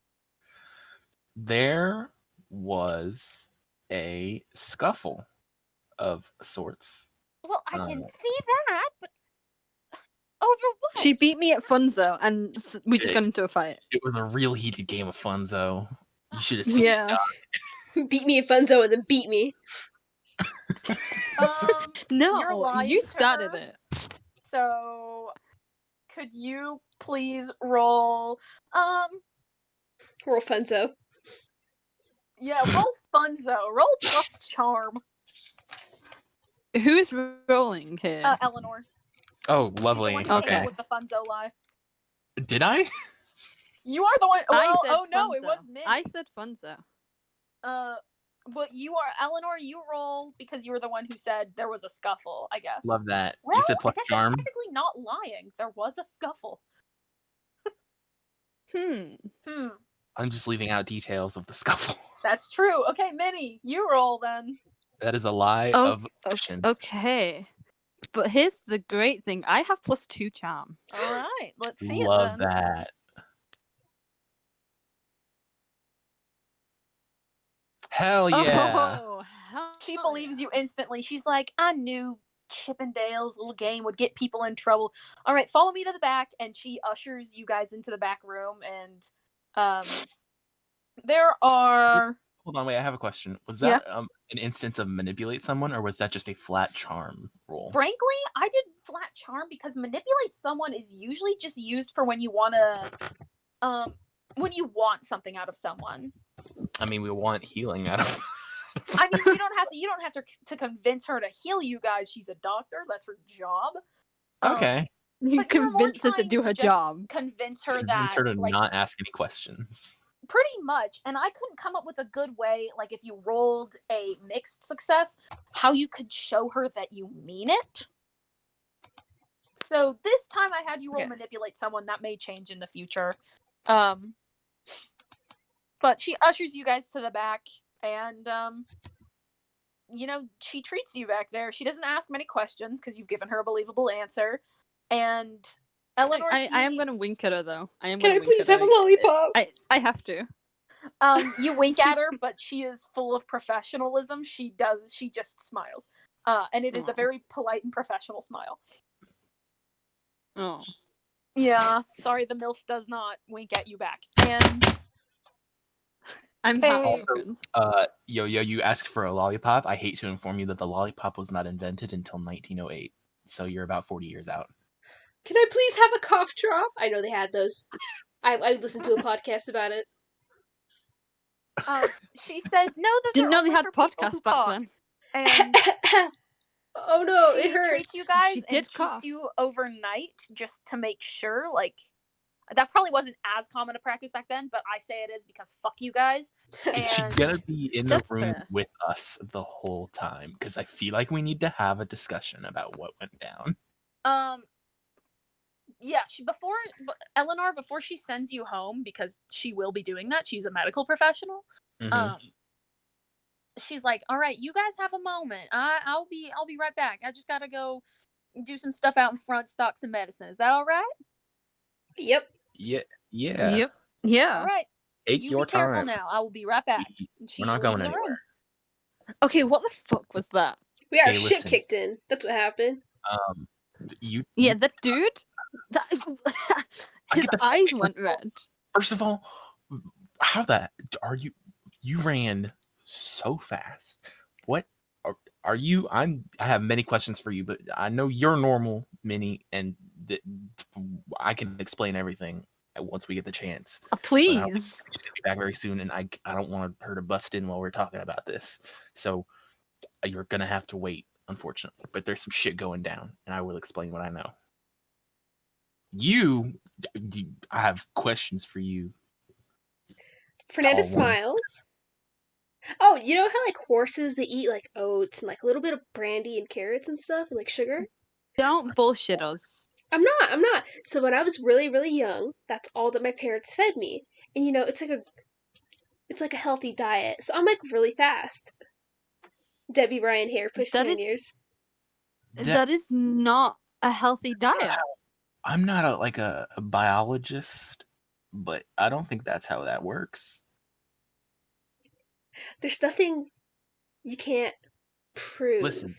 There was a scuffle of sorts. Well, I can see that, but over what? She beat me at Funzo and we just got into a fight. It was a real heated game of Funzo. You should have seen Yeah. Beat me in Funzo and then beat me. You're No, lying you to started her. it. So, could you please roll? Roll Funzo. Yeah, roll Funzo. Roll plus charm. Who's rolling here? Eleanor. Oh, She's the lovely. one who came Okay. up with the Funzo lie. Did I? You are the one. I Well, said oh no, it Funzo. was Minnie. I said Funzo. But you are Eleanor. You roll because you were the one who said there was a scuffle. I guess. Love that. Well, You said plus that's charm. technically not lying. There was a scuffle. I'm just leaving out details of the scuffle. That's true. Okay, Minnie, you roll then. That is a lie of omission. Okay. But here's the great thing. I have +2 charm. All right, let's see Love it then. that. Hell yeah. Oh, hell She believes you instantly. She's like, I knew Chippendale's little game would get people in trouble. All right, follow me to the back, and she ushers you guys into the back room, and there are. Hold on, wait, I have a question. Was that an instance of manipulate someone, or was that just a flat charm roll? Frankly, I did flat charm because manipulate someone is usually just used for when you want to, when you want something out of someone. I mean, we want healing out of. I mean, you don't have to convince her to heal you guys. She's a doctor. That's her job. Okay. You but you're more convince her to trying do her just job. Convince her Convince that her to like, not ask any questions. pretty much. And I couldn't come up with a good way, like if you rolled a mixed success, how you could show her that you mean it. So this time I had you roll manipulate someone. That may change in the future. But she ushers you guys to the back, and she treats you back there. She doesn't ask many questions because you've given her a believable answer. And Eleanor, I am gonna wink at her though. Can I please have a lollipop? I have to. You wink at her, but she is full of professionalism. She just smiles. And it is a very polite and professional smile. Oh. Yeah, sorry, the MILF does not wink at you back. And I'm heartbroken. Yo, you asked for a lollipop. I hate to inform you that the lollipop was not invented until 1908. So you're about 40 years out. Can I please have a cough drop? I know they had those. I listened to a podcast about it. She says, no, those Didn't are know only they had for people who podcasts back cough. then. And Oh no, she it hurts. treats you guys She and did keeps cough. you overnight just to make sure, like, that probably wasn't as common a practice back then, but I say it is because fuck you guys. Is she And gonna be in the That's room fair. with us the whole time? Because I feel like we need to have a discussion about what went down. yeah, Eleanor, before she sends you home, because she will be doing that, she's a medical professional. Mhm. She's like, all right, you guys have a moment. I'll be right back. I just gotta go do some stuff out in front, stock some medicine. Is that all right? Yep. Yeah. Yep. Yeah. All right. Take You your be careful time. now. I will be right back. And she We're not leaves going the anywhere. room. Okay, what the fuck was that? We got our Hey, shit listen. kicked in. That's what happened. You. Yeah, that dude. That, I his get the eyes feeling- went red. First of all, how that are you? You ran so fast. What are you? I have many questions for you, but I know you're normal, Minnie, and I can explain everything once we get the chance. Please. She'll be back very soon, and I don't want her to bust in while we're talking about this. So you're gonna have to wait, unfortunately. But there's some shit going down, and I will explain what I know. I have questions for you. Fernanda Tall woman. smiles. Oh, you know how like horses they eat like oats and like a little bit of brandy and carrots and stuff and like sugar? Don't bullshit us. I'm not. So when I was really, really young, that's all that my parents fed me. And you know, it's like a healthy diet. So I'm like really fast. Debbie Ryan hair pushed That 10 is- years. That is not a healthy diet. I'm not a biologist, but I don't think that's how that works. There's nothing you can't prove. Listen,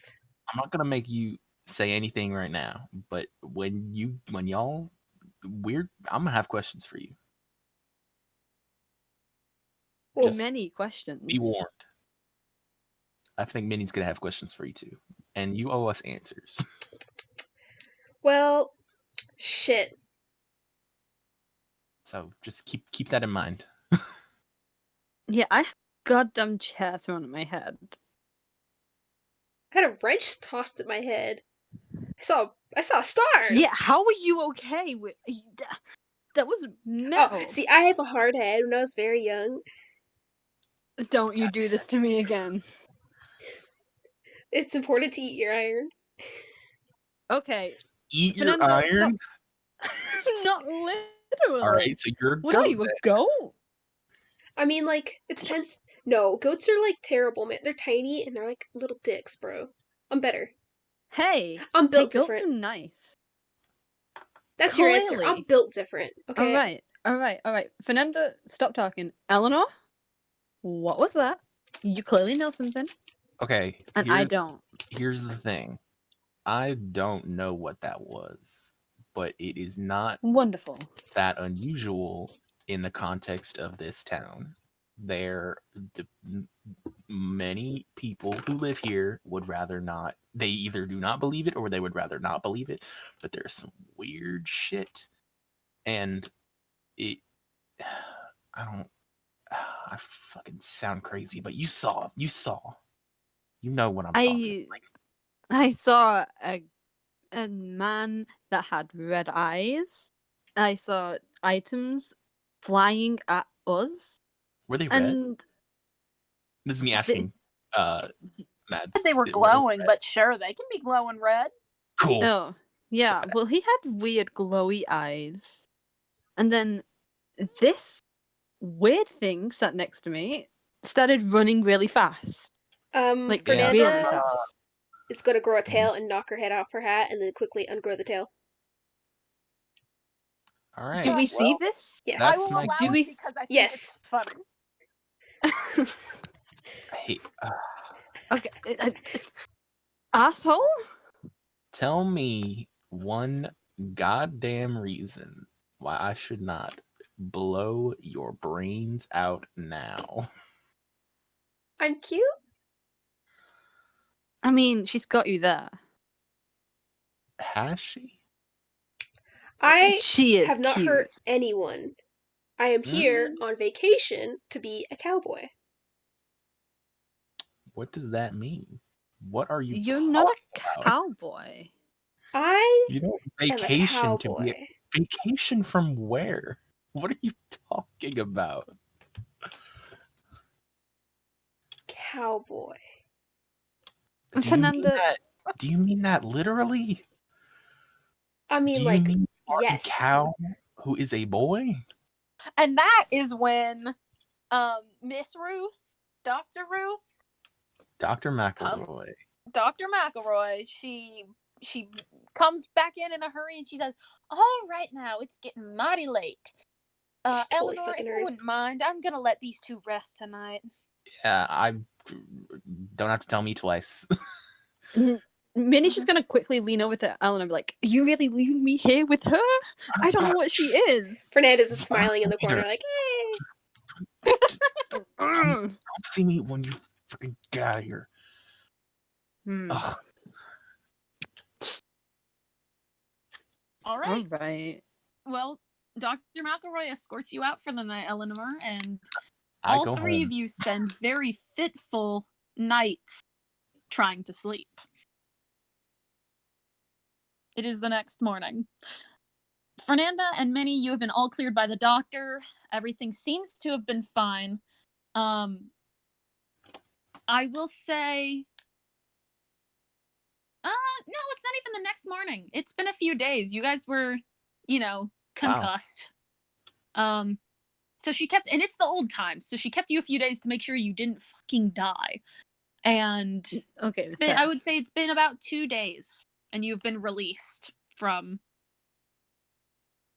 I'm not gonna make you say anything right now, but when y'all weird, I'm gonna have questions for you. Well, Just Many questions. be warned. I think Minnie's gonna have questions for you too, and you owe us answers. well, shit. So just keep that in mind. Yeah, I have a goddamn chair thrown at my head. I had a wrench tossed at my head. I saw stars. Yeah, how are you okay with that? Was metal. Oh, see, I have a hard head when I was very young. Don't you do this to me again. It's important to eat your iron. Okay. Eat your Fernanda, iron. Not literally. All right, so you're a What are goat you, a then. goat? I mean, like, it depends. No, goats are like terrible, man. They're tiny and they're like little dicks, bro. I'm better. Hey, I'm built goats different. are nice. That's your answer. Clearly. I'm built different. Okay. All right. Fernanda, stop talking. Eleanor, what was that? You clearly know something, Okay, and I don't. Here's the thing. I don't know what that was, but it is not Wonderful. that unusual in the context of this town. Many people who live here would rather not. They either do not believe it or they would rather not believe it. But there's some weird shit, and it. I fucking sound crazy, but you saw. You know what I'm talking about. I saw a man that had red eyes. I saw items flying at us. Were they red? And This is me asking. Mads. They were glowing, but sure, they can be glowing red. Cool. Oh, yeah. Well, he had weird glowy eyes. And then this weird thing sat next to me started running really fast. Like, Fernanda really fast. is going to grow a tail and knock her head off her hat and then quickly ungrow the tail. All right. Do we see this? Yes. I will allow Do it we- because I think Yes. it's funny. Hey, Okay. Asshole? tell me one goddamn reason why I should not blow your brains out now. I'm cute? I mean, she's got you there. Has she? I She is have not cute. hurt anyone. I am here on vacation to be a cowboy. What does that mean? What are you You're talking not a about? cowboy. You don't am a vacation to be cowboy. vacation from where? What are you talking about? Cowboy. Fernanda, Do you mean that literally? I mean, Do you like, mean Martin yes. Cow, who is a boy? And that is when Miss Ruth, Dr. Ruth, Dr. McElroy. Dr. McElroy, she comes back in a hurry and she says, "All right now, it's getting mighty late. She's totally Eleanor, if fucking you nerd. wouldn't mind, I'm gonna let these two rest tonight." Yeah, I don't have to tell me twice. Minnie's just gonna quickly lean over to Ellen and be like, "Are you really leaving me here with her? I don't know what she is." Fernandez is smiling in the corner, like, hey. Don't see me when you freaking get out of here. Ugh. All right. All right. Well, Dr. McElroy escorts you out for the night, Eleanor, and I all go three home. of you spend very fitful nights trying to sleep. It is the next morning. Fernanda and Minnie, you have been all cleared by the doctor. Everything seems to have been fine. I will say, no, it's not even the next morning. It's been a few days. You guys were, concussed. Wow. So she kept, and it's the old times, so she kept you a few days to make sure you didn't fucking die. And okay, I would say it's been about 2 days, and you've been released from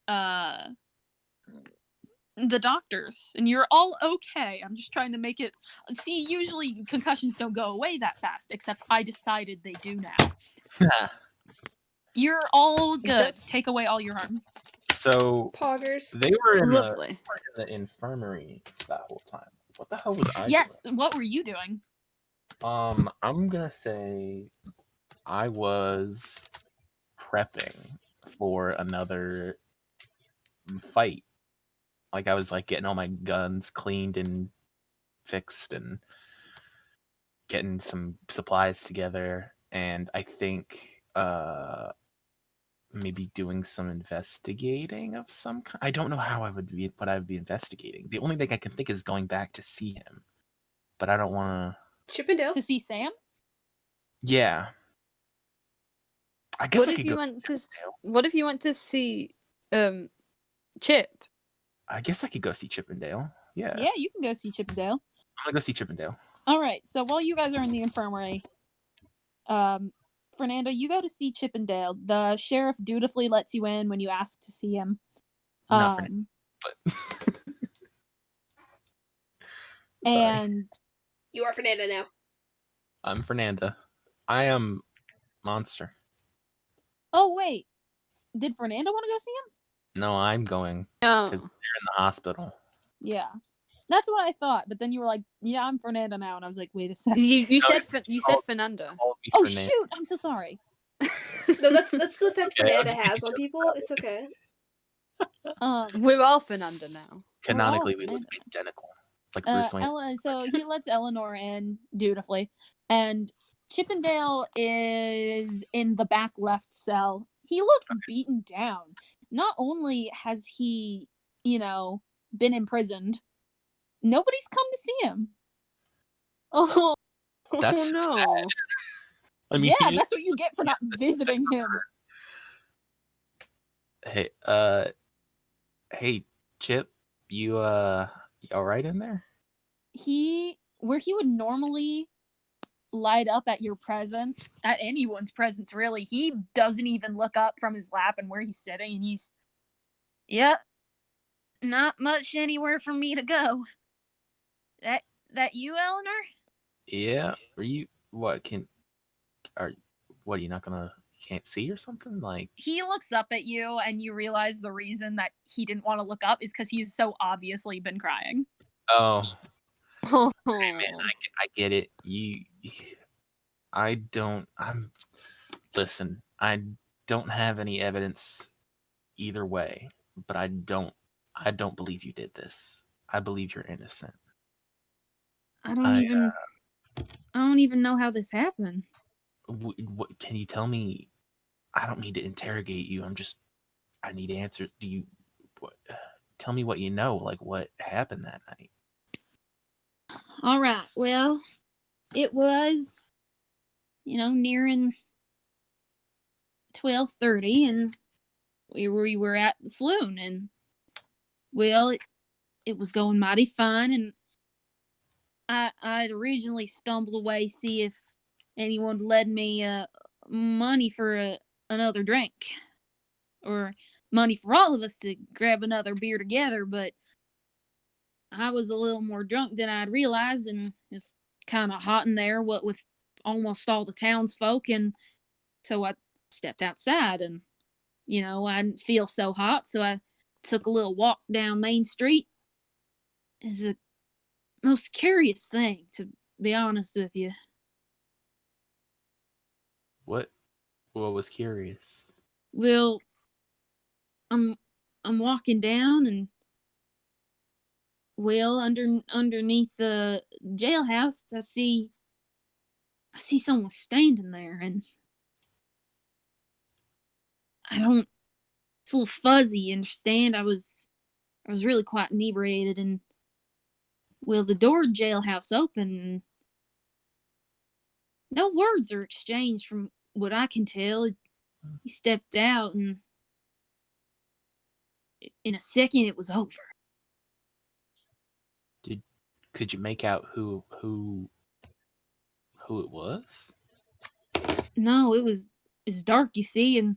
the doctors, and you're all okay. I'm just trying to make it. See, usually concussions don't go away that fast, except I decided they do now. You're all good. Take away all your harm. So Poggers. They were in Lovely. the infirmary that whole time. What the hell was I Yes, doing? what were you doing? I'm gonna say I was prepping for another fight. Like I was like getting all my guns cleaned and fixed and getting some supplies together, and I think maybe doing some investigating of some kind. I don't know how I would be, what I would be investigating. The only thing I can think is going back to see him, but I don't want to. Chippendale? To see Sam? Yeah. I guess What I if could you go. went to? What if you went to see Chip? I guess I could go see Chippendale. Yeah. Yeah, you can go see Chippendale. I'm gonna go see Chippendale. All right. So while you guys are in the infirmary, Fernanda, you go to see Chippendale. The sheriff dutifully lets you in when you ask to see him. Not Fernanda, but and you are Fernanda now. I'm Fernanda. I am Monster. Oh wait, did Fernanda want to go see him? No, I'm going. No, because they're in the hospital. Yeah, that's what I thought. But then you were like, "Yeah, I'm Fernanda now," and I was like, "Wait a second." You said Fernanda. Oh shoot! I'm so sorry. No, that's the effect Fernanda has on people. It's okay. We're all Fernanda now. Canonically, we look identical, like Bruce Wayne. So he lets Eleanor in dutifully, and Chippendale is in the back left cell. He looks beaten down. Not only has he, been imprisoned, nobody's come to see him. Oh, That's no. sad. I mean, yeah, that's what you get for not visiting him. Hey, Chip, you all right in there? Where he would normally light up at your presence, at anyone's presence, really, he doesn't even look up from his lap and where he's sitting, and he's, yep, not much anywhere for me to go. That you, Eleanor? Yeah. Are you? What are you not gonna can't see or something? Like, He looks up at you, and you realize the reason that he didn't want to look up is because he's so obviously been crying. oh, Oh. hey man, I get it. Listen, I don't have any evidence either way, but I don't believe you did this. I believe you're innocent. I don't even know how this happened. What can you tell me? I don't mean to interrogate you. I need answers. Tell me what you know, like what happened that night. All right. Well, it was, nearing 12:30, and we were at the saloon, and well, it was going mighty fine, and I'd originally stumbled away see if anyone would lend me money for another drink, or money for all of us to grab another beer together, but I was a little more drunk than I'd realized, and it's kind of hot in there, what with almost all the townsfolk, and so I stepped outside, and I didn't feel so hot, so I took a little walk down Main Street. It's the most curious thing, to be honest with you. What was curious? Well, I'm walking down, and underneath the jailhouse, I see someone standing there, and it's a little fuzzy, you understand? I was really quite inebriated, and well, the door of the jailhouse opened, and no words are exchanged from what I can tell. He stepped out, and in a second it was over. Could you make out who it was? No, it's dark, you see, and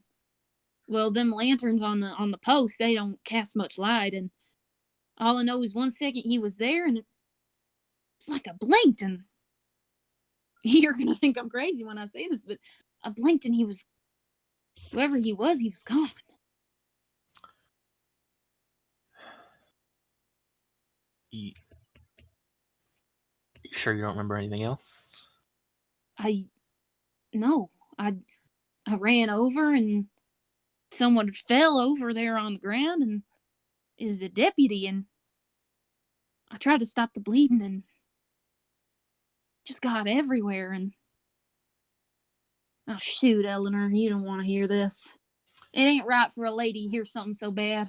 well, them lanterns on the posts, they don't cast much light, and all I know is 1 second he was there, and it's like I blinked, and you're gonna think I'm crazy when I say this, but I blinked, and whoever he was gone. You sure you don't remember anything else? No, I ran over, and someone fell over there on the ground, and is a deputy, and I tried to stop the bleeding, and just got everywhere, and oh shoot, Eleanor, you don't want to hear this. It ain't right for a lady to hear something so bad.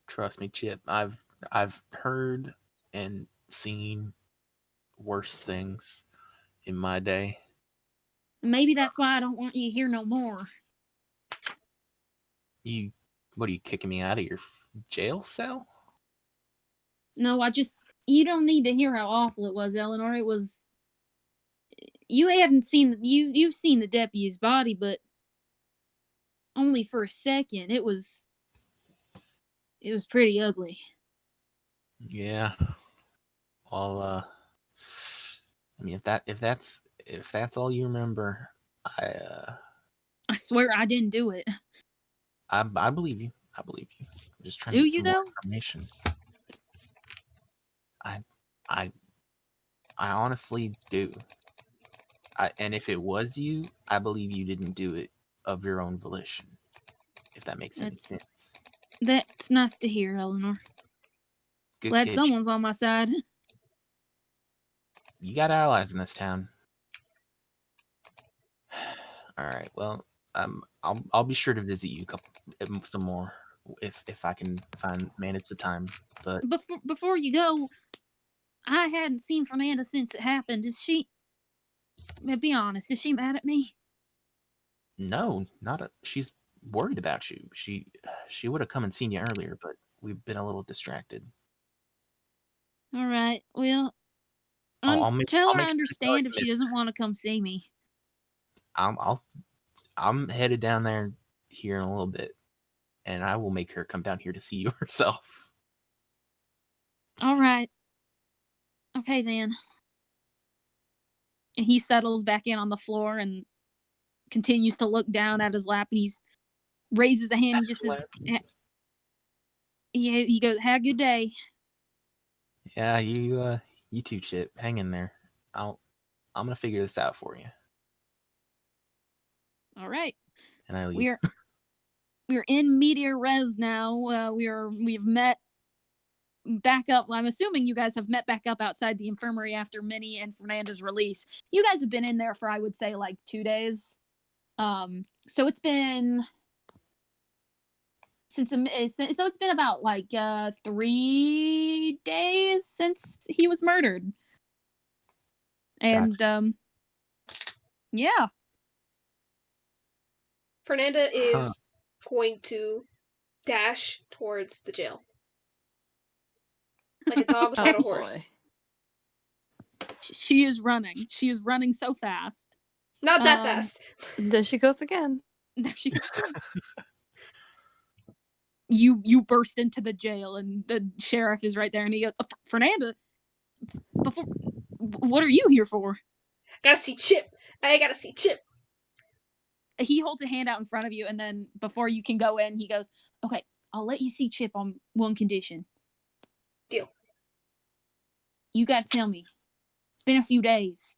Trust me, Chip. I've heard and seen worse things in my day. Maybe that's why I don't want you to hear no more. What are you kicking me out of your jail cell? No, you don't need to hear how awful it was, Eleanor. It was, you haven't seen, you've seen the deputy's body, but only for a second. It was pretty ugly. Yeah. Well, I mean, if that's all you remember, I swear I didn't do it. I believe you. I believe you. I'm just trying Do to get you, some more though? information. I honestly do. And if it was you, I believe you didn't do it of your own volition. If that makes any sense. That's nice to hear, Eleanor. Good Glad kid. someone's on my side. You got allies in this town. All right. Well, I'll be sure to visit you some more if I can manage the time. But before you go, I hadn't seen Fernanda since it happened. Be honest, is she mad at me? No, she's worried about you. She would have come and seen you earlier, but we've been a little distracted. All right. Well, tell her I understand if she doesn't want to come see me. I'm headed down there here in a little bit, and I will make her come down here to see you herself. All right. Okay then. And he settles back in on the floor and continues to look down at his lap, and he raises a hand. He just says, he goes, "Have a good day." Yeah, you too, Chip. Hang in there. I'm gonna figure this out for you. All right. And I leave. We're in media res now. We've met back up. I'm assuming you guys have met back up outside the infirmary after Minnie and Fernanda's release. You guys have been in there for, I would say, like 2 days. So it's been it's been about like 3 days since he was murdered. And Gotcha. yeah. Fernanda is going to dash towards the jail. Like a dog without a horse. She is running. She is running so fast. Not that fast. There she goes again. There she goes again. You burst into the jail, and the sheriff is right there, and he goes, "Fernanda, what are you here for?" Gotta see Chip. I gotta see Chip. He holds a hand out in front of you, and then before you can go in, he goes, "Okay, I'll let you see Chip on one condition." Deal. You gotta tell me. It's been a few days.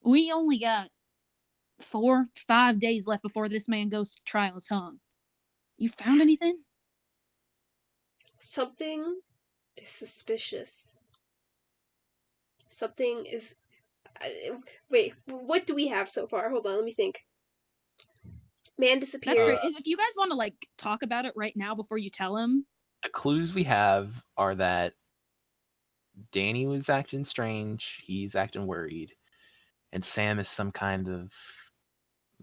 We only got 4-5 days left before this man goes to trial is hung. You found anything? Something is suspicious. Something is... Wait, what do we have so far? Hold on, let me think. Man disappeared. That's great. If you guys want to, like, talk about it right now before you tell him. The clues we have are that Danny was acting strange, he's acting worried, and Sam is some kind of,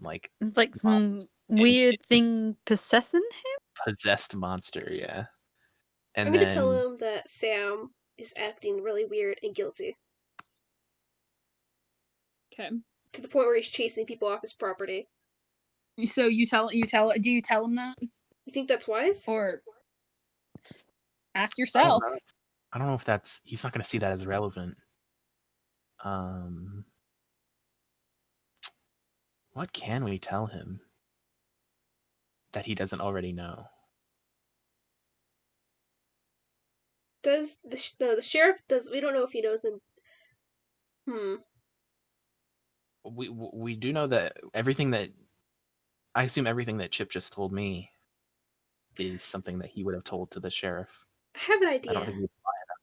like... It's like some weird thing possessing him? Possessed monster, yeah. And I'm gonna tell him that Sam is acting really weird and guilty. Okay. To the point where he's chasing people off his property. So do you tell him that? You think that's wise? Or ask yourself. I don't know if that's... He's not going to see that as relevant. What can we tell him that he doesn't already know? Does the sheriff does? We don't know if he knows him. We do know that everything that... I assume everything that Chip just told me is something that he would have told to the sheriff. I have an idea. I don't think we'd lie about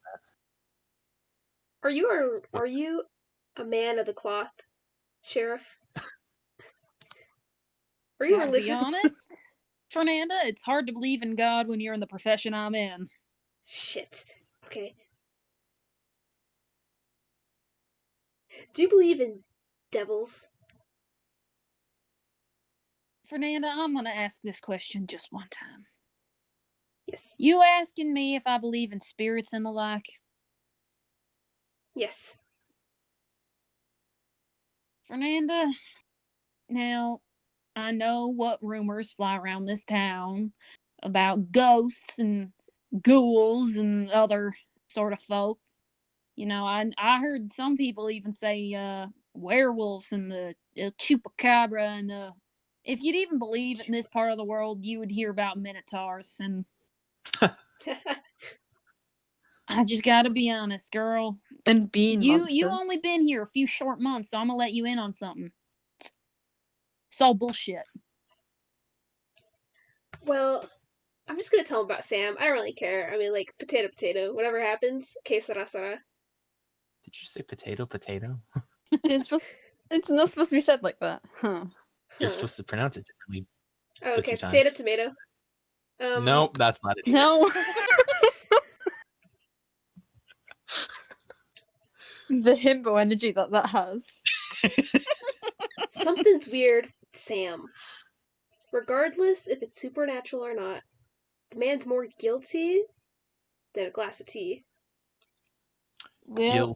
that. Are you a man of the cloth, sheriff? Are you religious? To be honest, Fernanda, it's hard to believe in God when you're in the profession I'm in. Shit. Okay. Do you believe in devils? Fernanda, I'm gonna ask this question just one time. Yes. You asking me if I believe in spirits and the like? Yes. Fernanda, now, I know what rumors fly around this town about ghosts and ghouls and other sort of folk. You know, I heard some people even say werewolves and the chupacabra, and if you'd even believe in this part of the world, you would hear about minotaurs. And I just gotta be honest, girl. And being you only been here a few short months, so I'm gonna let you in on something. It's all bullshit. Well, I'm just gonna tell him about Sam. I don't really care. I mean, like, potato. Whatever happens, que sera sera. Did you say potato? It's not supposed to be said like that. Huh. You're supposed to pronounce it differently. Oh, okay, potato, tomato. Nope, that's not it. No. The himbo energy that has. Something's weird with Sam. Regardless if it's supernatural or not, the man's more guilty than a glass of tea. Well,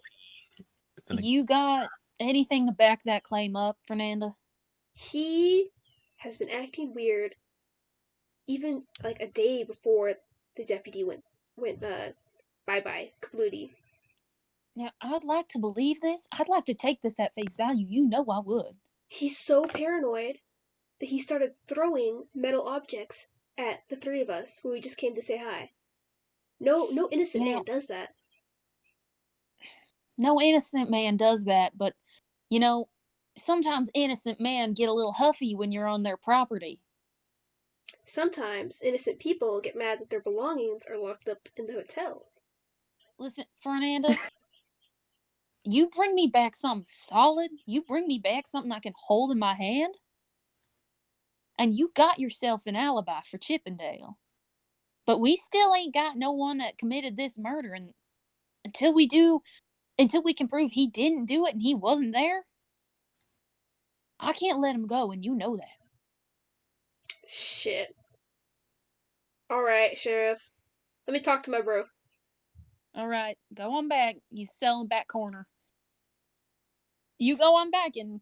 you got anything to back that claim up, Fernanda? He has been acting weird even like a day before the deputy went bye-bye, kablooty. Now, I'd like to believe this. I'd like to take this at face value. You know I would. He's so paranoid that he started throwing metal objects at the three of us when we just came to say hi. No innocent man does that. No innocent man does that, but, sometimes innocent men get a little huffy when you're on their property. Sometimes innocent people get mad that their belongings are locked up in the hotel. Listen, Fernanda, you bring me back something solid, you bring me back something I can hold in my hand, and you got yourself an alibi for Chippendale. But we still ain't got no one that committed this murder, and until we can prove he didn't do it and he wasn't there, I can't let him go, and you know that. Shit. Alright, Sheriff. Let me talk to my bro. Alright, go on back. He's selling back corner. You go on back, and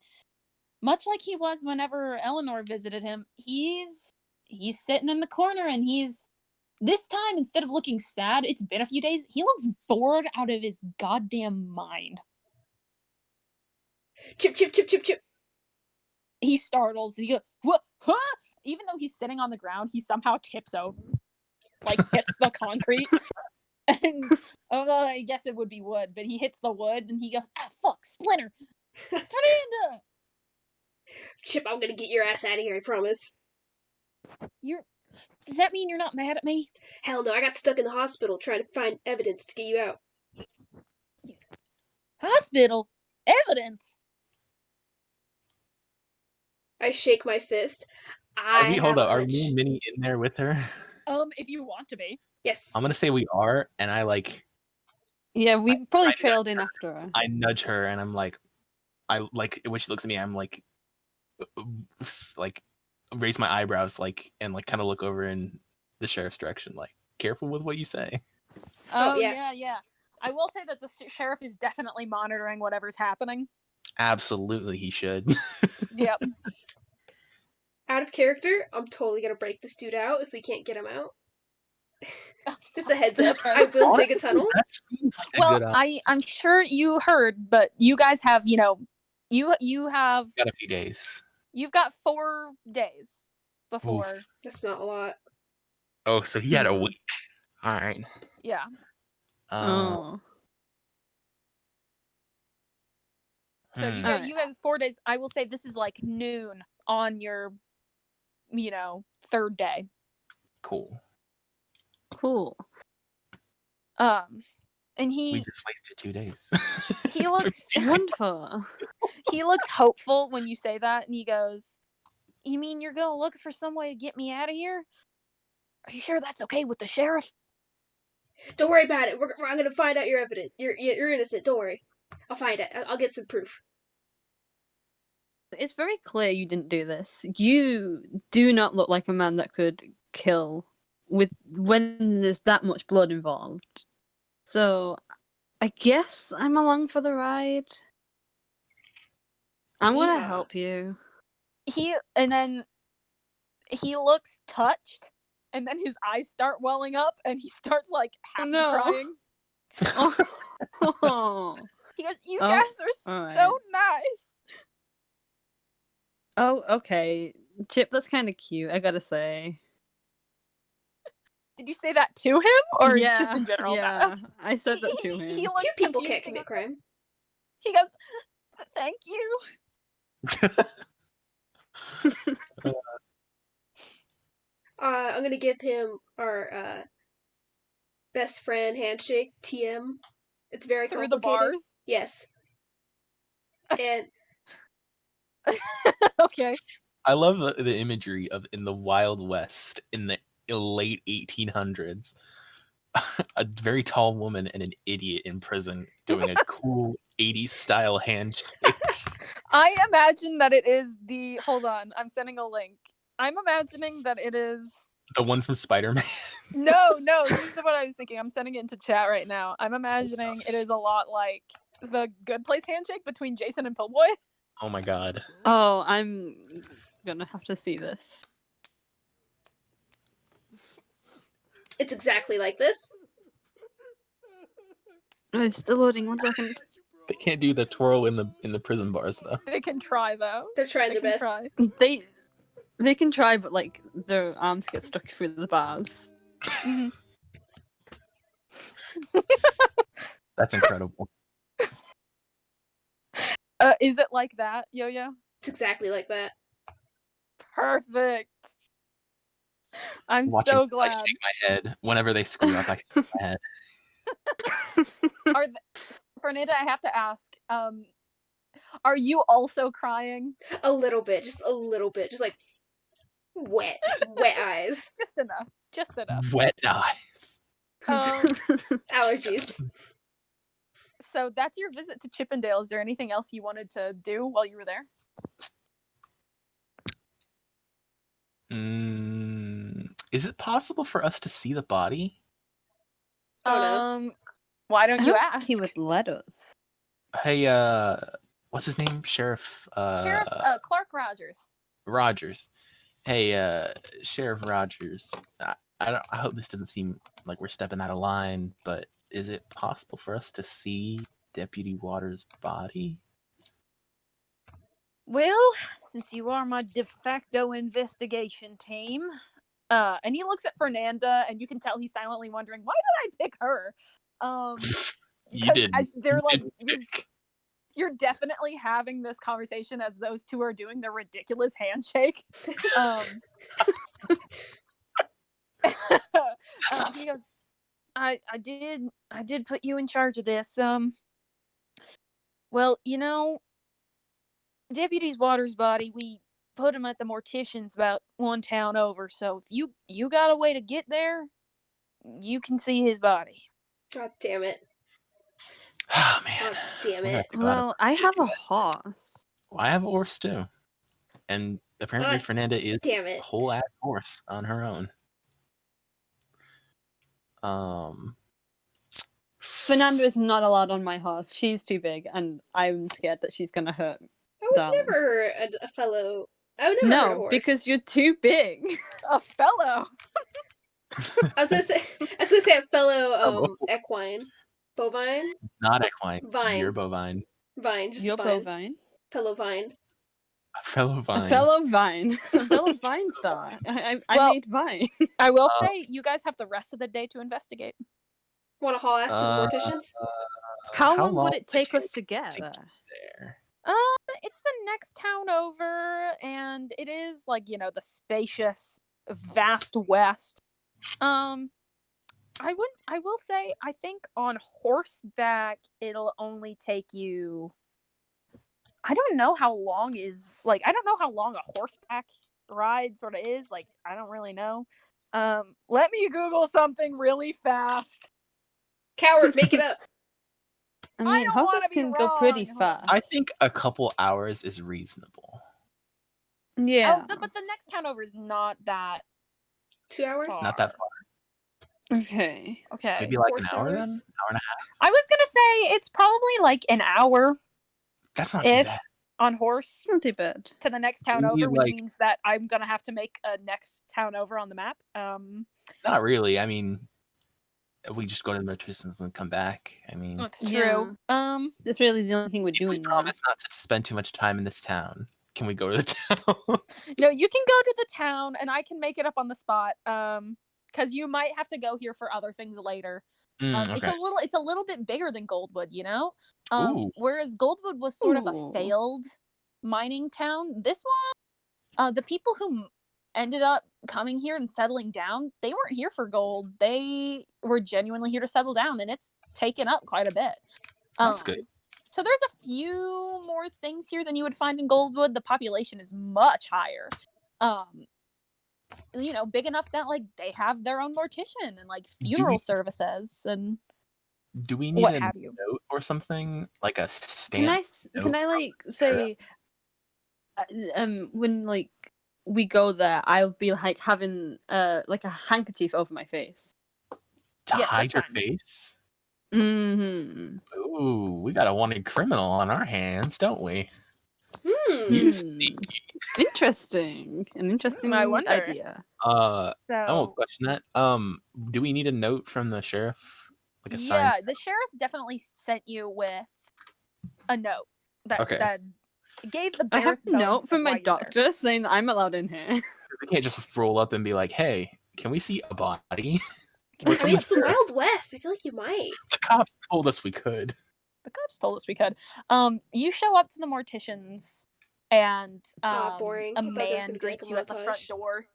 much like he was whenever Eleanor visited him, he's sitting in the corner, and this time, instead of looking sad, it's been a few days, he looks bored out of his goddamn mind. Chip, chip, chip, chip, chip. He startles, and he goes, what? Huh? Even though he's sitting on the ground, he somehow tips over, like hits the concrete. And, I guess it would be wood, but he hits the wood, and he goes, fuck, Splinter! Fernanda! Chip, I'm gonna get your ass out of here, I promise. Does that mean you're not mad at me? Hell no, I got stuck in the hospital trying to find evidence to get you out. Hospital? Evidence? I shake my fist. Hold up. Are me and Minnie in there with her? If you want to be. Yes. I'm gonna say we are, and I Yeah, we probably trailed in after her. I nudge her, and I'm like, when she looks at me, I'm like raise my eyebrows, and kind of look over in the sheriff's direction, like, careful with what you say. Oh yeah. I will say that the sheriff is definitely monitoring whatever's happening. Absolutely, he should. Yep. Out of character, I'm totally gonna break this dude out if we can't get him out. Just a heads up. I will dig a tunnel. Well, I'm sure you heard, but you guys have, you have got a few days. You've got 4 days before. Oof. That's not a lot. Oh, so he had a week. All right. Yeah. Oh. So you guys have 4 days. I will say this is like noon on your, 3rd day. Cool. And we just wasted 2 days. He looks wonderful. He looks hopeful when you say that, and he goes, "You mean you're gonna look for some way to get me out of here? Are you sure that's okay with the sheriff?" Don't worry about it. I'm gonna find out your evidence. You're innocent. Don't worry. I'll find it. I'll get some proof. It's very clear you didn't do this. You do not look like a man that could kill when there's that much blood involved. So, I guess I'm along for the ride. I'm gonna help you. And then he looks touched, and then his eyes start welling up, and he starts happy crying. Oh. He goes, "You guys are so nice." Oh, okay. Chip, that's kind of cute, I gotta say. Did you say that to him, or just in general? Yeah, I said that to him. Cute people can't commit crime. He goes, "Thank you." I'm gonna give him our best friend handshake, TM. It's very complicated. Through the bars? Yes. And okay. I love the imagery of in the Wild West in the late 1800s. A very tall woman and an idiot in prison doing a cool 80s style handshake. I imagine that it is hold on, I'm sending a link. I'm imagining that it is the one from Spider-Man. No, this is what I was thinking. I'm sending it into chat right now. I'm imagining it is a lot like the Good Place handshake between Jason and Pillboy. Oh my god. Oh, I'm gonna have to see this. It's exactly like this. I'm still loading. 1 second. They can't do the twirl in the prison bars though. They can try though. They're trying their best. Try. They can try, but like their arms get stuck through the bars. Mm-hmm. That's incredible. Is it like that, Yo-Yo? It's exactly like that. Perfect. I'm Watching so as I glad. shake my head whenever they screw up. I shake my head. Fernanda, I have to ask. Are you also crying? A little bit, just a little bit, just like wet eyes. Just enough. Wet eyes. Allergies. So that's your visit to Chippendale. Is there anything else you wanted to do while you were there? Is it possible for us to see the body? Oh no. Why don't you ask? He would let us. Hey, what's his name? Sheriff Clark Rodgers. Rodgers. Hey, Sheriff Rodgers. I hope this doesn't seem like we're stepping out of line, but is it possible for us to see Deputy Waters' body? Well, since you are my de facto investigation team, and he looks at Fernanda, and you can tell he's silently wondering, why did I pick her? You did. They're like, you're definitely having this conversation as those two are doing their ridiculous handshake. Awesome. He goes, I did put you in charge of this. Well, Deputy Waters' body, we put him at the morticians about one town over, so if you got a way to get there, you can see his body. God damn it. Oh man. God damn it. Well, I have a horse. Well, I have a horse too. And apparently Fernanda is Damn a it. whole ass horse on her own. Fernanda is not allowed on my horse. She's too big, and I'm scared that she's gonna hurt. I would never hurt a fellow. I would never hurt a horse. Because you're too big. A fellow. I was gonna say a fellow equine. Bovine? Not equine. Vine. You're bovine. Vine, just You're vine. bovine. Fellow vine. A fellow vine. A fellow vine. A fellow vine star. I made vine. I will say, you guys have the rest of the day to investigate. Want to haul ass to the morticians? How long would it take us to get there? It's the next town over, and it is like, the spacious, vast west. I will say, I think on horseback it'll only take you. I don't know how long a horseback ride sort of is. Like, I don't really know. Let me Google something really fast. Coward, make it up. I mean, don't horses wanna be can go pretty wrong. fast. I think a couple hours is reasonable. Yeah. Oh, but the next town over is not that 2 hours? far. Not that far. Okay. Maybe like Horse an hour then? hours? An hour and a half? I was gonna say it's probably like an hour That's not too if bad. on horse Not too bad. to the next town Maybe, over, which like- means that I'm gonna have to make a next town over on the map. Not really. I mean, we just go to the morticians and come back. I mean, That's Yeah. true. That's really the only thing we're if we doing now. promise not to spend too much time in this town, can we go to the town? No, you can go to the town, and I can make it up on the spot. Because you might have to go here for other things later. Okay. It's a little bit bigger than Goldwood, Ooh. Whereas Goldwood was sort of a Ooh. failed mining town. This one, the people who ended up coming here and settling down, they weren't here for gold. They were genuinely here to settle down, and it's taken up quite a bit. That's good. So there's a few more things here than you would find in Goldwood. The population is much higher. Big enough that like they have their own mortician and like funeral services and Do we need what a have you. note or something? Like a stamp? Can I like say when like we go there, I'll be like having like a handkerchief over my face. To Yes, hide your that's fine. face? Mm-hmm. Ooh, we got a wanted criminal on our hands, don't we? Hmm. Sneaky. Interesting. An interesting I wonder. idea. I won't So question that. Do we need a note from the sheriff Like a Yeah, sign? the sheriff definitely sent you with a note that Okay. said, gave the I have barest a bones note of from why my you're there. doctor saying that I'm allowed in here. We can't just roll up and be like, hey, can we see a body? Can we We're I see from mean, the it's the sheriff. Wild West. I feel like you might. The cops told us we could. The cops told us we could. You show up to the morticians, and Boring. a I thought there was man gonna be like a greets you at the front montage. door.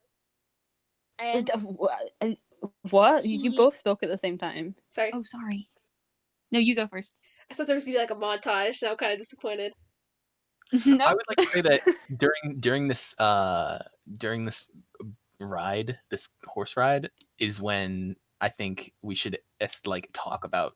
And What? You He- both spoke at the same time. Sorry. oh, sorry. No, you go first. I thought there was gonna be like a montage, and I'm kind of disappointed. No, I would like to say that during this ride, this horse ride, is when I think we should like talk about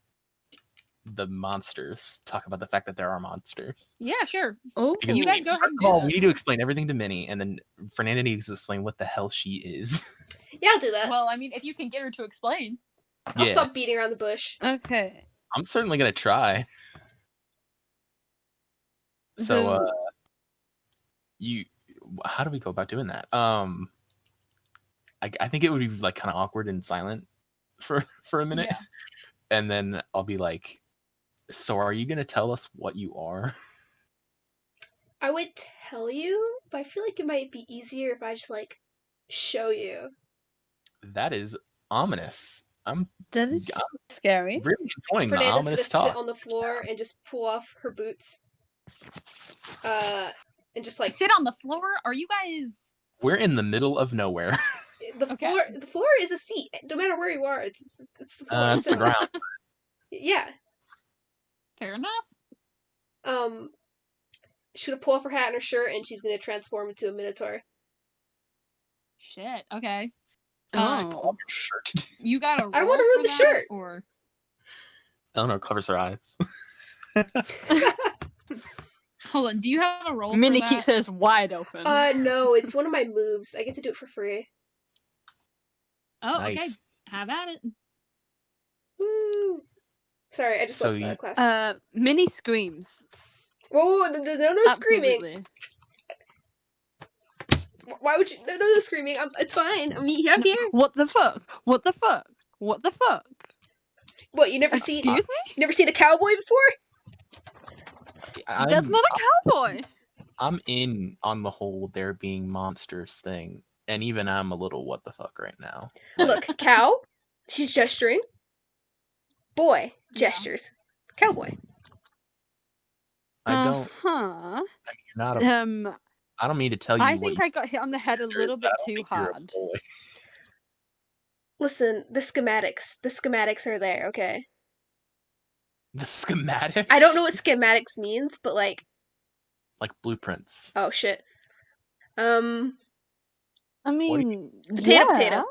the monsters. Talk about the fact that there are monsters. yeah, sure. Oh, Because You guys go ahead first and of all, do we this. need to explain everything to Minnie, and then Fernanda needs to explain what the hell she is. Yeah, I'll do that. Well, I mean, if you can get her to explain. I'll Yeah, stop beating around the bush. Okay. I'm certainly gonna try. So, how do we go about doing that? I think it would be like kind of awkward and silent for a minute, Yeah. and then I'll be like, "So, are you gonna tell us what you are?" I would tell you, but I feel like it might be easier if I just like show you. That is ominous. I'm that is scary. really enjoying the Fernanda's gonna ominous sit talk. on the floor and just pull off her boots. And just like Sit on the floor? Are you guys... We're in the middle of nowhere. the Okay. floor. The floor is a seat. No matter where you are, it's the floor. It's the So, ground. yeah. Fair enough. She's gonna pull off her hat and her shirt, and she's gonna transform into a minotaur. Shit, okay. Oh. Shirt. You got a I don't want to ruin the shirt. Or... Eleanor covers her eyes. Hold on, do you have a roll Minnie for that? keeps hers wide open. No, it's one of my moves. I get to do it for free. Oh, Nice. okay. Have at it. Woo! Sorry, I just So left class. Minnie screams. Whoa, no screaming. Absolutely. Why would you? No screaming. It's fine. I'm here. What the fuck? What the fuck? What the fuck? What, you never Excuse seen? me? Never seen a cowboy before? That's not a cowboy. I'm in on the whole there being monsters thing, and even I'm a little what the fuck right now. Look, cow. She's gesturing. Boy gestures. Cowboy. I don't. Huh. You're not a. I don't mean to tell you. I think I got hit on the head a little bit too hard. Listen, the schematics. The schematics are there, okay? The schematics? I don't know what schematics means, but like blueprints. Oh shit. I mean, potato.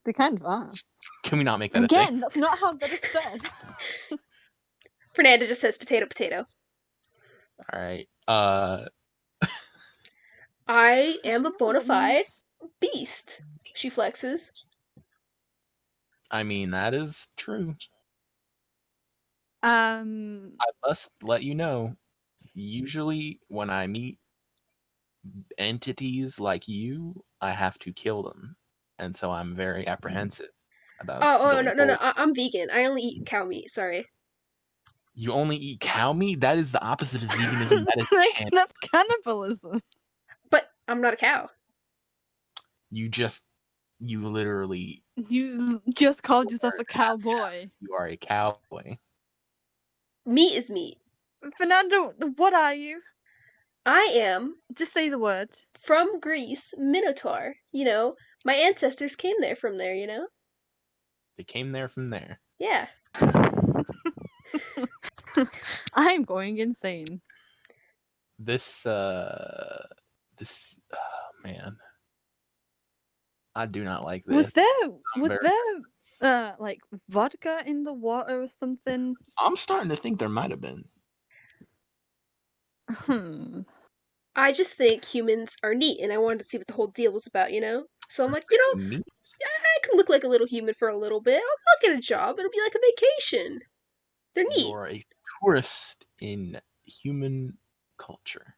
They kind of are. Can we not make that Again, a thing? that's not how that is said. Fernanda just says potato. All right. I am a bona fide beast. She flexes. I mean, that is true. I must let you know, usually when I meet entities like you, I have to kill them. And so I'm very apprehensive about No. I'm vegan. I only eat cow meat. Sorry. You only eat cow meat? That is the opposite of veganism. That is that's cannibalism. But I'm not a cow. You literally... You just called yourself a cowboy. You are a cowboy. Meat is meat. Fernando, what are you? I am... Just say the word. From Greece, Minotaur. You know, my ancestors came there from there, you know? They came there from there. Yeah. I'm going insane. This, man. I do not like this. Was there like vodka in the water or something? I'm starting to think there might have been. I just think humans are neat, and I wanted to see what the whole deal was about, you know? So I'm like, you know, Neat. I can look like a little human for a little bit. I'll get a job. It'll be like a vacation. They're neat. You're a tourist in human culture.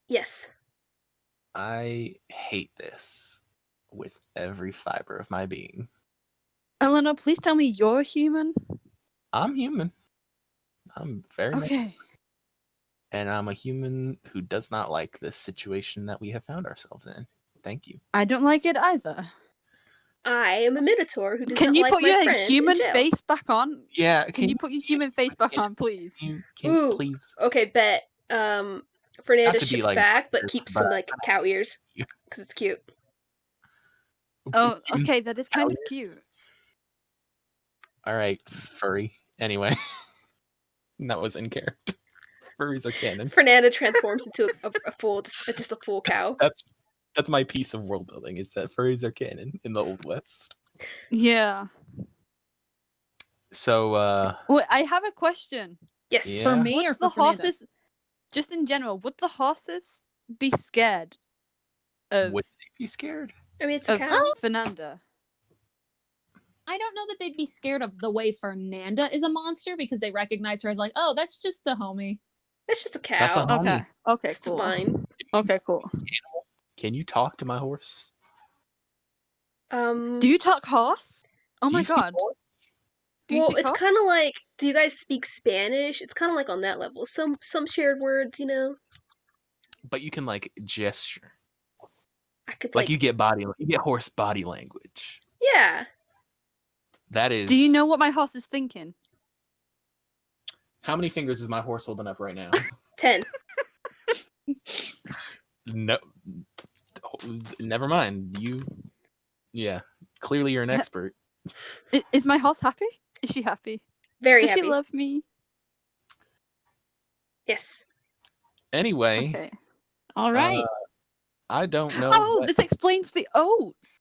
Yes. I hate this with every fiber of my being. Eleanor, please tell me you're human. I'm human. I'm very much. Okay. And I'm a human who does not like this situation that we have found ourselves in. Thank you. I don't like it either. I am a minotaur who does Can not you like put my your friend in human jail. face back on? Yeah, Can you put your human face back on, please? Can Ooh, please? okay, bet. Fernanda Not to be, ships like, back, but weird, keeps but some I like cow ears because it's cute. Oh, okay, that is kind of cute. All right, furry. Anyway, that was in character. Furries are canon. Fernanda transforms into a full, just a full cow. That's my piece of world building, is that furries are canon in the Old West. Yeah. So, Wait, I have a question. Yes. Yeah. For me or Would for the Fernanda? horses, just in general, would the horses be scared of Would they be scared? I mean, it's a of cow. Fernanda? I don't know that they'd be scared of the way Fernanda is a monster because they recognize her as like, oh, that's just a homie. That's just a cow. That's a homie. Okay, It's cool. fine. Okay, cool. Can you talk to my horse? Do you talk horse? Oh Do my you speak god. horse? Do you Well, speak it's horse? kind of like, do you guys speak Spanish? It's kind of like on that level. Some shared words, you know. But you can, like, gesture. I could Like, you get horse body language. Yeah. That is. Do you know what my horse is thinking? How many fingers is my horse holding up right now? 10. No. Never mind. Yeah. Clearly you're an expert. Is my horse happy? Is she happy? Very Does happy. she love me? Yes. Anyway. Okay. All right. I don't know. Oh, this explains the oats.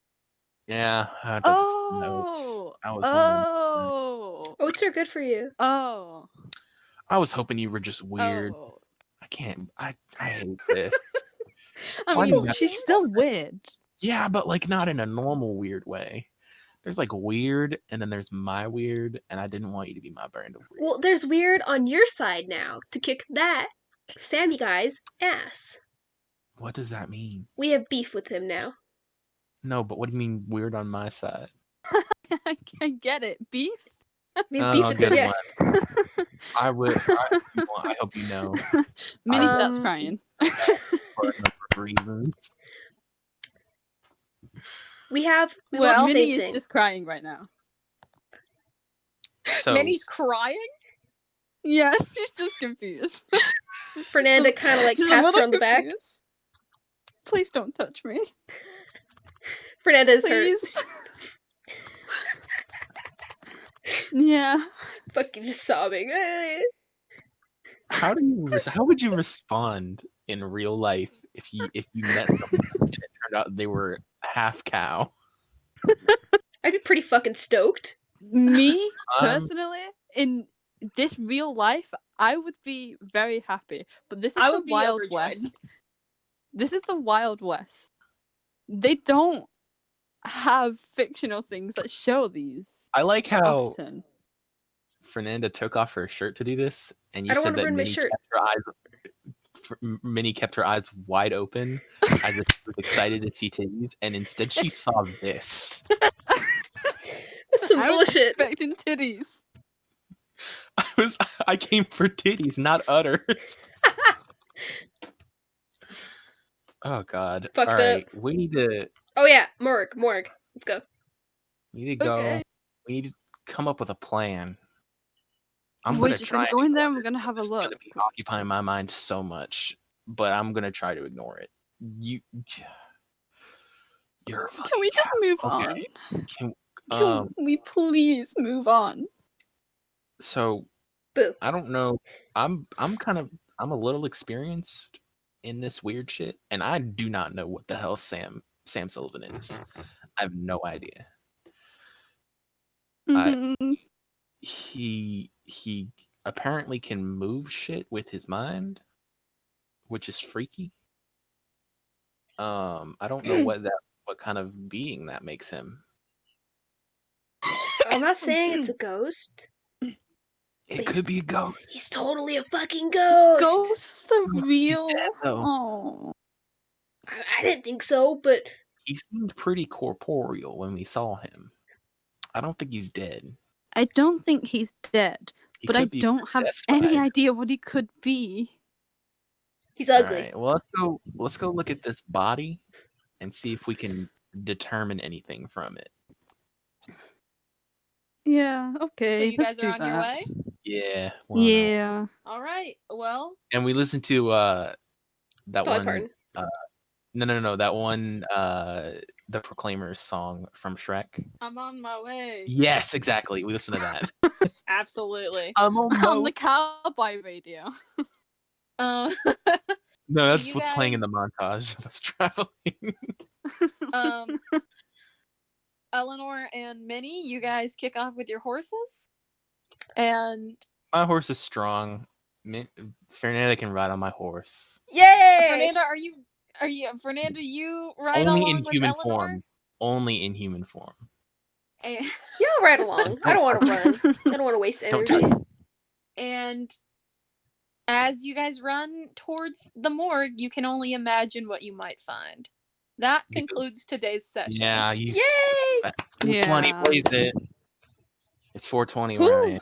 Yeah. That does explain the oats. I was wondering. Oh. Oats are good for you. Oh. I was hoping you were just weird. Oh. I can't. I hate this. I Why do you mean, have she's to still say- weird. Yeah, but, like, not in a normal weird way. There's, like, weird, and then there's my weird, and I didn't want you to be my brand of weird. Well, there's weird on your side now to kick that Sammy guy's ass. What does that mean? We have beef with him now. No, but what do you mean weird on my side? I get it. Beef? We have beef with him, good yeah. one. I hope you know. Minnie I- starts crying. For a number of reasons. We want the Minnie same is thing. just crying right now. So Minnie's crying? Yeah, she's just confused. Fernanda kind of like She's a pats her little on the back. confused. Please don't touch me. Fernanda is hurt. Please. Yeah. Fucking just sobbing. how would you respond in real life if you met someone and it turned out they were half cow? I'd be pretty fucking stoked. Me, personally, in this real life, I would be very happy. But this is I the would be Wild overjoyed. West. This is the Wild West. They don't have fictional things that show these. I like how often. Fernanda took off her shirt to do this, and you I don't said wanna that burn my Minnie shirt. Minnie kept her eyes wide open as if she was excited to see titties, and instead she saw this. That's some I was bullshit. expecting titties. I came for titties, not udders. Oh god. Fucked All right, we need to Oh yeah, morgue. Let's go. go. Okay. We need to come up with a plan. I'm We're gonna just try. gonna go and in there ignore and we're gonna this. have a This is gonna look. be occupying my mind so much, but I'm gonna try to ignore it. You're a fucking Can we just cow. move Okay. on? Can, Can we please move on? so Boo. I don't know. I'm a little experienced in this weird shit, and I do not know what the hell Sam Sullivan is. I have no idea. Mhm. He apparently can move shit with his mind, which is freaky. I don't know what kind of being that makes him. I'm not saying it's a ghost. It could be a ghost. He's totally a fucking ghost. Ghosts are real. dead, though. Oh. I didn't think so, but He seemed pretty corporeal when we saw him. I don't think he's dead. I don't think he's dead, He but I could be don't have possessed by any a idea what ghost. he could be. He's ugly. Alright, well, let's go look at this body and see if we can determine anything from it. Yeah, okay. So you let's guys do are on your that. way? Yeah. Well, no. Yeah. All right. Well, And we listened to that Dolly one. Parton. No. That one, the Proclaimers song from Shrek. I'm on my way. Yes, exactly. We listened to that. Absolutely. I'm on my On way. the cowboy radio. No, that's you what's playing in the guys- montage of us traveling. Eleanor and Minnie, you guys kick off with your horses, and My horse is strong. Fernanda can ride on my horse. Yay! Fernanda, are you Fernanda? You ride Only along in with human Eleanor? form. Only in human form. And, Yeah, I'll ride along. I don't want to run. I don't want to waste Don't energy. touch. and as you guys run towards the morgue, you can only imagine what you might find. That concludes today's session. Yeah, you. Yay! 420 Yeah. plays it. It's 420 where I am.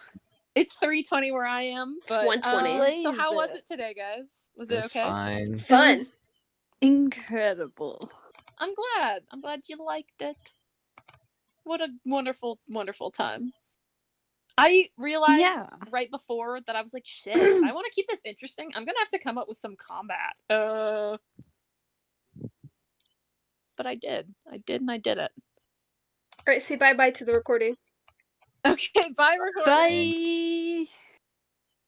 It's 3:20 where I am. But 1:20. so how was Blaze it today, guys? Was it It's okay? fine. Fun. was incredible. I'm glad. I'm glad you liked it. What a wonderful, wonderful time. I realized Yeah. right before that I was like, shit, if I want to keep this interesting, I'm gonna have to come up with some combat. But I did. I did and I did it. Alright, say bye-bye to the recording. Okay, bye recording. Bye.